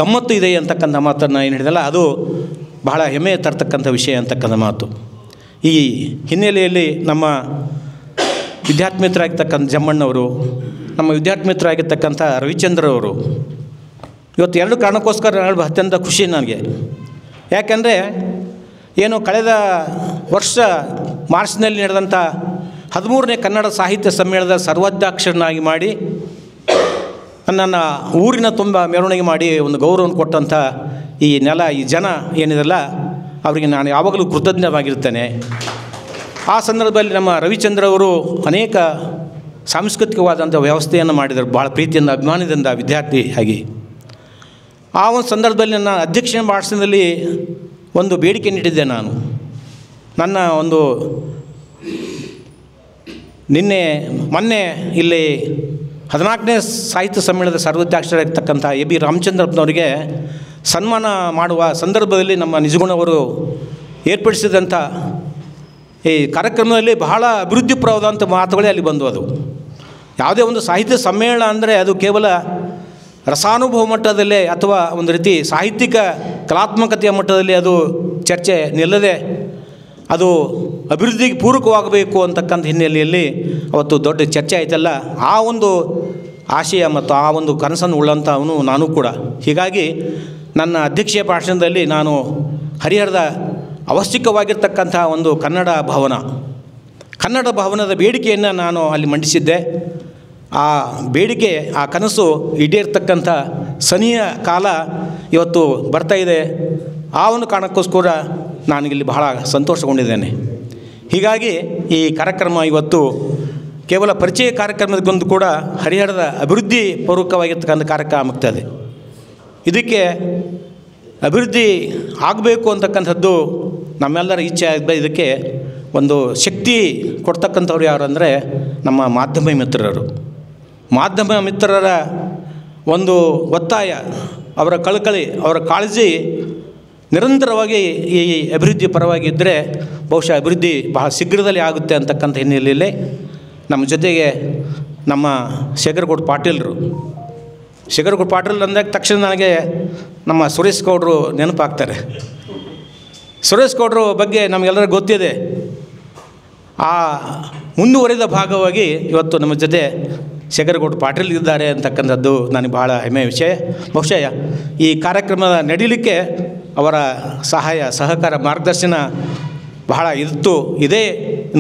Speaker 5: ಗಮ್ಮತ್ತು ಇದೆ ಅಂತಕ್ಕಂಥ ಮಾತನ್ನು ಏನು ಹೇಳಿದಲ್ಲ, ಅದು ಬಹಳ ಹೆಮ್ಮೆ ತರ್ತಕ್ಕಂಥ ವಿಷಯ ಅಂತಕ್ಕಂಥ ಮಾತು. ಈ ಹಿನ್ನೆಲೆಯಲ್ಲಿ ನಮ್ಮ ವಿದ್ಯಾರ್ಥಿ ಮಿತ್ರರಾಗಿರ್ತಕ್ಕಂಥ ಜಮ್ಮಣ್ಣವರು, ನಮ್ಮ ವಿದ್ಯಾರ್ಥಿ ಮಿತ್ರರಾಗಿರ್ತಕ್ಕಂಥ ರವಿಚಂದ್ರವರು ಇವತ್ತು ಎರಡು ಕಾರಣಕ್ಕೋಸ್ಕರ ಅತ್ಯಂತ ಖುಷಿ ನನಗೆ. ಯಾಕೆಂದರೆ ಏನು ಕಳೆದ ವರ್ಷ ಮಾರ್ಚ್ನಲ್ಲಿ ನಡೆದಂಥ 13ನೇ ಕನ್ನಡ ಸಾಹಿತ್ಯ ಸಮ್ಮೇಳನದ ಸರ್ವಾಧ್ಯಕ್ಷರನ್ನಾಗಿ ಮಾಡಿ ನನ್ನನ್ನು ಊರಿನ ತುಂಬ ಮೆರವಣಿಗೆ ಮಾಡಿ ಒಂದು ಗೌರವವನ್ನು ಕೊಟ್ಟಂಥ ಈ ನೆಲ, ಈ ಜನ ಏನಿದೆಲ್ಲ, ಅವರಿಗೆ ನಾನು ಯಾವಾಗಲೂ ಕೃತಜ್ಞವಾಗಿರ್ತೇನೆ. ಆ ಸಂದರ್ಭದಲ್ಲಿ ನಮ್ಮ ರವಿಚಂದ್ರ ಅವರು ಅನೇಕ ಸಾಂಸ್ಕೃತಿಕವಾದಂಥ ವ್ಯವಸ್ಥೆಯನ್ನು ಮಾಡಿದರು, ಭಾಳ ಪ್ರೀತಿಯಿಂದ, ಅಭಿಮಾನದಿಂದ ವಿದ್ಯಾರ್ಥಿ ಆಗಿ. ಆ ಒಂದು ಸಂದರ್ಭದಲ್ಲಿ ನನ್ನ ಅಧ್ಯಕ್ಷನ ಭಾಷಣದಲ್ಲಿ ಒಂದು ಬೇಡಿಕೆ ನೀಡಿದ್ದೆ. ನಾನು ನನ್ನ ಒಂದು ಮೊನ್ನೆ ಇಲ್ಲಿ 14ನೇ ಸಾಹಿತ್ಯ ಸಮ್ಮೇಳನದ ಸರ್ವಾಧ್ಯಕ್ಷರಾಗಿರ್ತಕ್ಕಂಥ AB ರಾಮಚಂದ್ರಪ್ಪನವರಿಗೆ ಸನ್ಮಾನ ಮಾಡುವ ಸಂದರ್ಭದಲ್ಲಿ ನಮ್ಮ ನಿಜಗುಣವರು ಏರ್ಪಡಿಸಿದಂಥ ಈ ಕಾರ್ಯಕ್ರಮದಲ್ಲಿ ಬಹಳ ಅಭಿವೃದ್ಧಿಪರವಾದಂಥ ಮಾತುಗಳೇ ಅಲ್ಲಿ ಬಂದು. ಅದು ಯಾವುದೇ ಒಂದು ಸಾಹಿತ್ಯ ಸಮ್ಮೇಳನ ಅಂದರೆ ಅದು ಕೇವಲ ರಸಾನುಭವ ಮಟ್ಟದಲ್ಲೇ ಅಥವಾ ಒಂದು ರೀತಿ ಸಾಹಿತ್ಯಿಕ ಕಲಾತ್ಮಕತೆಯ ಮಟ್ಟದಲ್ಲಿ ಅದು ಚರ್ಚೆ ನಿಲ್ಲದೆ ಅದು ಅಭಿವೃದ್ಧಿಗೆ ಪೂರಕವಾಗಬೇಕು ಅಂತಕ್ಕಂಥ ಹಿನ್ನೆಲೆಯಲ್ಲಿ ಅವತ್ತು ದೊಡ್ಡ ಚರ್ಚೆ ಆಯ್ತಲ್ಲ, ಆ ಒಂದು ಆಶಯ ಮತ್ತು ಆ ಒಂದು ಕನಸನ್ನು ಉಳ್ಳಂಥವನು ನಾನು ಕೂಡ. ಹೀಗಾಗಿ ನನ್ನ ಅಧ್ಯಕ್ಷೀಯ ಭಾಷಣದಲ್ಲಿ ನಾನು ಹರಿಹರದ ಅವಶ್ಯಕವಾಗಿರ್ತಕ್ಕಂಥ ಒಂದು ಕನ್ನಡ ಭವನದ ಬೇಡಿಕೆಯನ್ನು ನಾನು ಅಲ್ಲಿ ಮಂಡಿಸಿದ್ದೆ. ಆ ಬೇಡಿಕೆ, ಆ ಕನಸು ಈಡೇರ್ತಕ್ಕಂಥ ಸನಿಯ ಕಾಲ ಇವತ್ತು ಬರ್ತಾಯಿದೆ. ಆ ಒಂದು ಕಾರಣಕ್ಕೋಸ್ಕರ ನಾನಿಲ್ಲಿ ಬಹಳ ಸಂತೋಷಗೊಂಡಿದ್ದೇನೆ. ಹೀಗಾಗಿ ಈ ಕಾರ್ಯಕ್ರಮ ಇವತ್ತು ಕೇವಲ ಪರಿಚಯ ಕಾರ್ಯಕ್ರಮದೊಂದು ಕೂಡ ಹರಿಹರದ ಅಭಿವೃದ್ಧಿ ಪೂರ್ವಕವಾಗಿರ್ತಕ್ಕಂಥ ಕಾರ್ಯಕ್ರಮ ಆಗ್ತದೆ. ಇದಕ್ಕೆ ಅಭಿವೃದ್ಧಿ ಆಗಬೇಕು ಅಂತಕ್ಕಂಥದ್ದು ನಮ್ಮೆಲ್ಲರ ಇಚ್ಛೆ ಆಗಿದೆ. ಇದಕ್ಕೆ ಒಂದು ಶಕ್ತಿ ಕೊಡ್ತಕ್ಕಂಥವ್ರು ಯಾರು ಅಂದರೆ ನಮ್ಮ ಮಾಧ್ಯಮ ಮಿತ್ರರ ಒಂದು ಒತ್ತಾಯ, ಅವರ ಕಳಕಳಿ, ಅವರ ಕಾಳಜಿ ನಿರಂತರವಾಗಿ ಈ ಅಭಿವೃದ್ಧಿ ಪರವಾಗಿದ್ದರೆ ಬಹುಶಃ ಅಭಿವೃದ್ಧಿ ಬಹಳ ಶೀಘ್ರದಲ್ಲಿ ಆಗುತ್ತೆ ಅಂತಕ್ಕಂಥ ಹಿನ್ನೆಲೆಯಲ್ಲಿ ನಮ್ಮ ಜೊತೆಗೆ ನಮ್ಮ ಶೇಖರಗೌಡ ಪಾಟೀಲ್ ಅಂದಾಗ ತಕ್ಷಣ ನನಗೆ ನಮ್ಮ ಸುರೇಶ್ ಗೌಡರು ನೆನಪಾಗ್ತಾರೆ. ಸುರೇಶ್ ಗೌಡರು ಬಗ್ಗೆ ನಮಗೆಲ್ಲರಿಗೂ ಗೊತ್ತಿದೆ. ಆ ಮುಂದುವರಿದ ಭಾಗವಾಗಿ ಇವತ್ತು ನಮ್ಮ ಜೊತೆ ಶೇಖರಗೌಡ ಪಾಟೀಲ್ ಇದ್ದಾರೆ ಅಂತಕ್ಕಂಥದ್ದು ನನಗೆ ಬಹಳ ಹೆಮ್ಮೆಯ ವಿಷಯ. ಬಹುಶಃ ಈ ಕಾರ್ಯಕ್ರಮದ ನಡೀಲಿಕ್ಕೆ ಅವರ ಸಹಾಯ, ಸಹಕಾರ, ಮಾರ್ಗದರ್ಶನ ಬಹಳ ಇದೆ,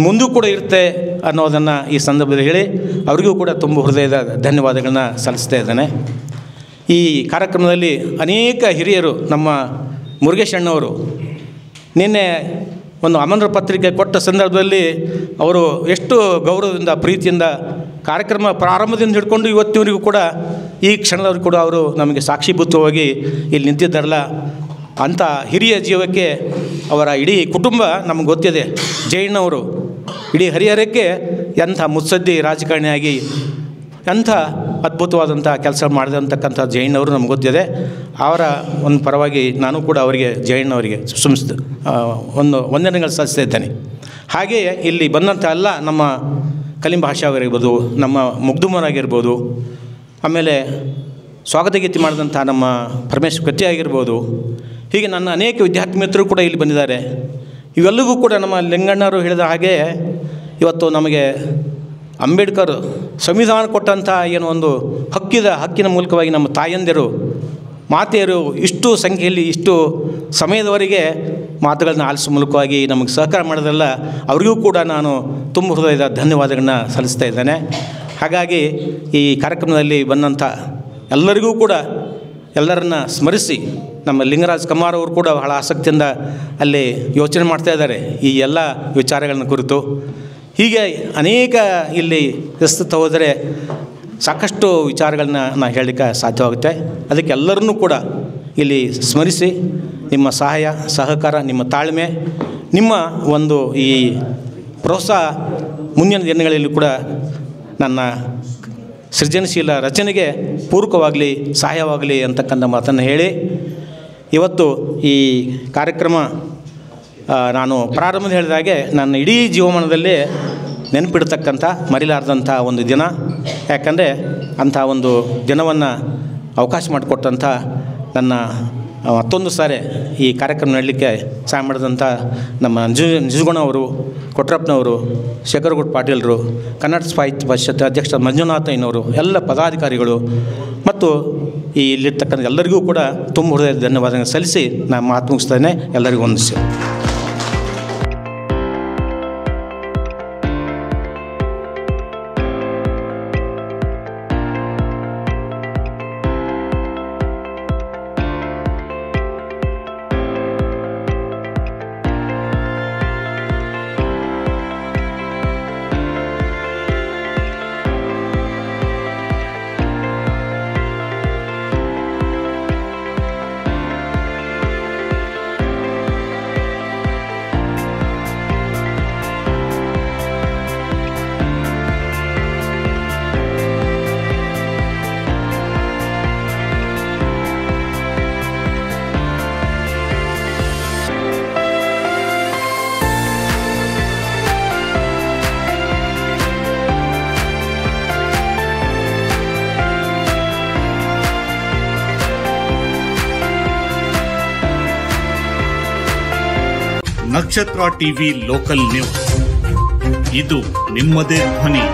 Speaker 5: ಮುಂದೂ ಕೂಡ ಇರುತ್ತೆ ಅನ್ನೋದನ್ನು ಈ ಸಂದರ್ಭದಲ್ಲಿ ಹೇಳಿ ಅವರಿಗೂ ಕೂಡ ತುಂಬ ಹೃದಯದ ಧನ್ಯವಾದಗಳನ್ನ ಸಲ್ಲಿಸ್ತಾ ಇದ್ದೇನೆ. ಈ ಕಾರ್ಯಕ್ರಮದಲ್ಲಿ ಅನೇಕ ಹಿರಿಯರು, ನಮ್ಮ ಮುರುಗೇಶ್ ಅಣ್ಣವರು ನಿನ್ನೆ ಒಂದು ಆಮಂತ್ರಣ ಪತ್ರಿಕೆ ಕೊಟ್ಟ ಸಂದರ್ಭದಲ್ಲಿ ಅವರು ಎಷ್ಟು ಗೌರವದಿಂದ ಪ್ರೀತಿಯಿಂದ ಕಾರ್ಯಕ್ರಮ ಪ್ರಾರಂಭದಿಂದ ಹಿಡ್ಕೊಂಡು ಇವತ್ತಿನವರೆಗೂ ಕೂಡ ಈ ಕ್ಷಣದವರೆಗೂ ಕೂಡ ಅವರು ನಮಗೆ ಸಾಕ್ಷೀಭೂತವಾಗಿ ಇಲ್ಲಿ ನಿಂತಿದ್ದಾರಲ್ಲ, ಅಂಥ ಹಿರಿಯ ಜೀವಕ್ಕೆ ಅವರ ಇಡೀ ಕುಟುಂಬ ನಮಗೆ ಗೊತ್ತಿದೆ. ಜಯಣ್ಣವರು ಇಡೀ ಹರಿಹರಕ್ಕೆ ಎಂಥ ಮುತ್ಸದ್ದಿ ರಾಜಕಾರಣಿಯಾಗಿ ಎಂಥ ಅದ್ಭುತವಾದಂಥ ಕೆಲಸ ಮಾಡಿದಂತಕ್ಕಂಥ ಜಯಣ್ಣವರು ನಮ್ಗೆ ಗೊತ್ತಿದೆ. ಅವರ ಒಂದು ಪರವಾಗಿ ನಾನು ಕೂಡ ಅವರಿಗೆ ಜಯಣ್ಣವರಿಗೆ ಒಂದು ವಂದನೆಗಳು ಸಲ್ಲಿಸ್ತಾ ಇದ್ದೇನೆ. ಹಾಗೆಯೇ ಇಲ್ಲಿ ಬಂದಂಥ ಎಲ್ಲ ನಮ್ಮ ಕಲಿಂ ಭಾಷಾ ಅವರಿರ್ಬೋದು, ನಮ್ಮ ಮುಗ್ದುಮರಾಗಿರ್ಬೋದು, ಆಮೇಲೆ ಸ್ವಾಗತ ಗೀತೆ ಮಾಡಿದಂಥ ನಮ್ಮ ಪರಮೇಶ್ ಕತ್ತಿ ಆಗಿರ್ಬೋದು, ಹೀಗೆ ನನ್ನ ಅನೇಕ ವಿದ್ಯಾರ್ಥಿ ಮಿತ್ರರು ಕೂಡ ಇಲ್ಲಿ ಬಂದಿದ್ದಾರೆ. ಇವೆಲ್ಲವೂ ಕೂಡ ನಮ್ಮ ಲಿಂಗಣ್ಣವರು ಹೇಳಿದ ಹಾಗೆ ಇವತ್ತು ನಮಗೆ ಅಂಬೇಡ್ಕರ್ ಸಂವಿಧಾನ ಕೊಟ್ಟಂಥ ಏನು ಒಂದು ಹಕ್ಕಿನ ಮೂಲಕವಾಗಿ ನಮ್ಮ ತಾಯಂದಿರು ಮಾತೆಯರು ಇಷ್ಟು ಸಂಖ್ಯೆಯಲ್ಲಿ ಇಷ್ಟು ಸಮಯದವರೆಗೆ ಮಾತುಗಳನ್ನ ಆಲಿಸುವ ಮೂಲಕವಾಗಿ ನಮಗೆ ಸಹಕಾರ ಮಾಡೋದಲ್ಲ, ಅವರಿಗೂ ಕೂಡ ನಾನು ತುಂಬ ಹೃದಯದ ಧನ್ಯವಾದಗಳನ್ನ ಸಲ್ಲಿಸ್ತಾ ಇದ್ದೇನೆ. ಹಾಗಾಗಿ ಈ ಕಾರ್ಯಕ್ರಮದಲ್ಲಿ ಬಂದಂಥ ಎಲ್ಲರಿಗೂ ಕೂಡ ಎಲ್ಲರನ್ನ ಸ್ಮರಿಸಿ ನಮ್ಮ ಲಿಂಗರಾಜ್ ಕಮ್ಮಾರ್ ಅವರು ಕೂಡ ಬಹಳ ಆಸಕ್ತಿಯಿಂದ ಅಲ್ಲಿ ಯೋಚನೆ ಮಾಡ್ತಾ ಇದ್ದಾರೆ ಈ ಎಲ್ಲ ವಿಚಾರಗಳನ್ನ ಕುರಿತು. ಹೀಗೆ ಅನೇಕ ಇಲ್ಲಿ ಪ್ರಸ್ತುತ ಹೋದರೆ ಸಾಕಷ್ಟು ವಿಚಾರಗಳನ್ನ ನಾನು ಹೇಳಲಿಕ್ಕೆ ಸಾಧ್ಯವಾಗುತ್ತೆ. ಅದಕ್ಕೆ ಎಲ್ಲರನ್ನೂ ಕೂಡ ಇಲ್ಲಿ ಸ್ಮರಿಸಿ ನಿಮ್ಮ ಸಹಾಯ ಸಹಕಾರ, ನಿಮ್ಮ ತಾಳ್ಮೆ, ನಿಮ್ಮ ಒಂದು ಈ ಪ್ರೋತ್ಸಾಹ ಮುಂದಿನ ದಿನಗಳಲ್ಲಿ ಕೂಡ ನನ್ನ ಸೃಜನಶೀಲ ರಚನೆಗೆ ಪೂರಕವಾಗಲಿ, ಸಹಾಯವಾಗಲಿ ಅಂತಕ್ಕಂಥ ಮಾತನ್ನು ಹೇಳಿ ಇವತ್ತು ಈ ಕಾರ್ಯಕ್ರಮ ನಾನು ಪ್ರಾರಂಭದ ಹೇಳಿದಾಗೆ ನನ್ನ ಇಡೀ ಜೀವಮಾನದಲ್ಲಿ ನೆನಪಿಡ್ತಕ್ಕಂಥ ಮರಿಲಾರ್ದಂಥ ಒಂದು ದಿನ. ಯಾಕಂದರೆ ಅಂಥ ಒಂದು ದಿನವನ್ನು ಅವಕಾಶ ಮಾಡಿಕೊಟ್ಟಂಥ ನನ್ನ ಮತ್ತೊಂದು ಸಾರಿ ಈ ಕಾರ್ಯಕ್ರಮ ನಡಲಿಕ್ಕೆ ಸಹಾಯ ಮಾಡಿದಂಥ ನಮ್ಮ ನಿಜಗುಣ ಅವರು, ಕೊಟ್ರಪ್ಪನವರು, ಶೇಖರಗೌಡ ಪಾಟೀಲರು, ಕನ್ನಡ ಸಾಹಿತ್ಯ ಪರಿಷತ್ ಅಧ್ಯಕ್ಷ ಮಂಜುನಾಥಯ್ಯನವರು, ಎಲ್ಲ ಪದಾಧಿಕಾರಿಗಳು ಮತ್ತು ಈ ಇಲ್ಲಿರ್ತಕ್ಕಂಥ ಎಲ್ಲರಿಗೂ ಕೂಡ ತುಂಬ ಹೃದಯದ ಧನ್ಯವಾದಗಳನ್ನು ಸಲ್ಲಿಸಿ ನಾನು ಮಾತು ಮುಗಿಸ್ತೇನೆ. ಎಲ್ಲರಿಗೂ ವಂದಿಸಿ.
Speaker 6: ನಕ್ಷತ್ರ ಟಿವಿ ಲೋಕಲ್ ನ್ಯೂಸ್, ಇದು ನಿಮ್ಮದೇ ಧ್ವನಿ.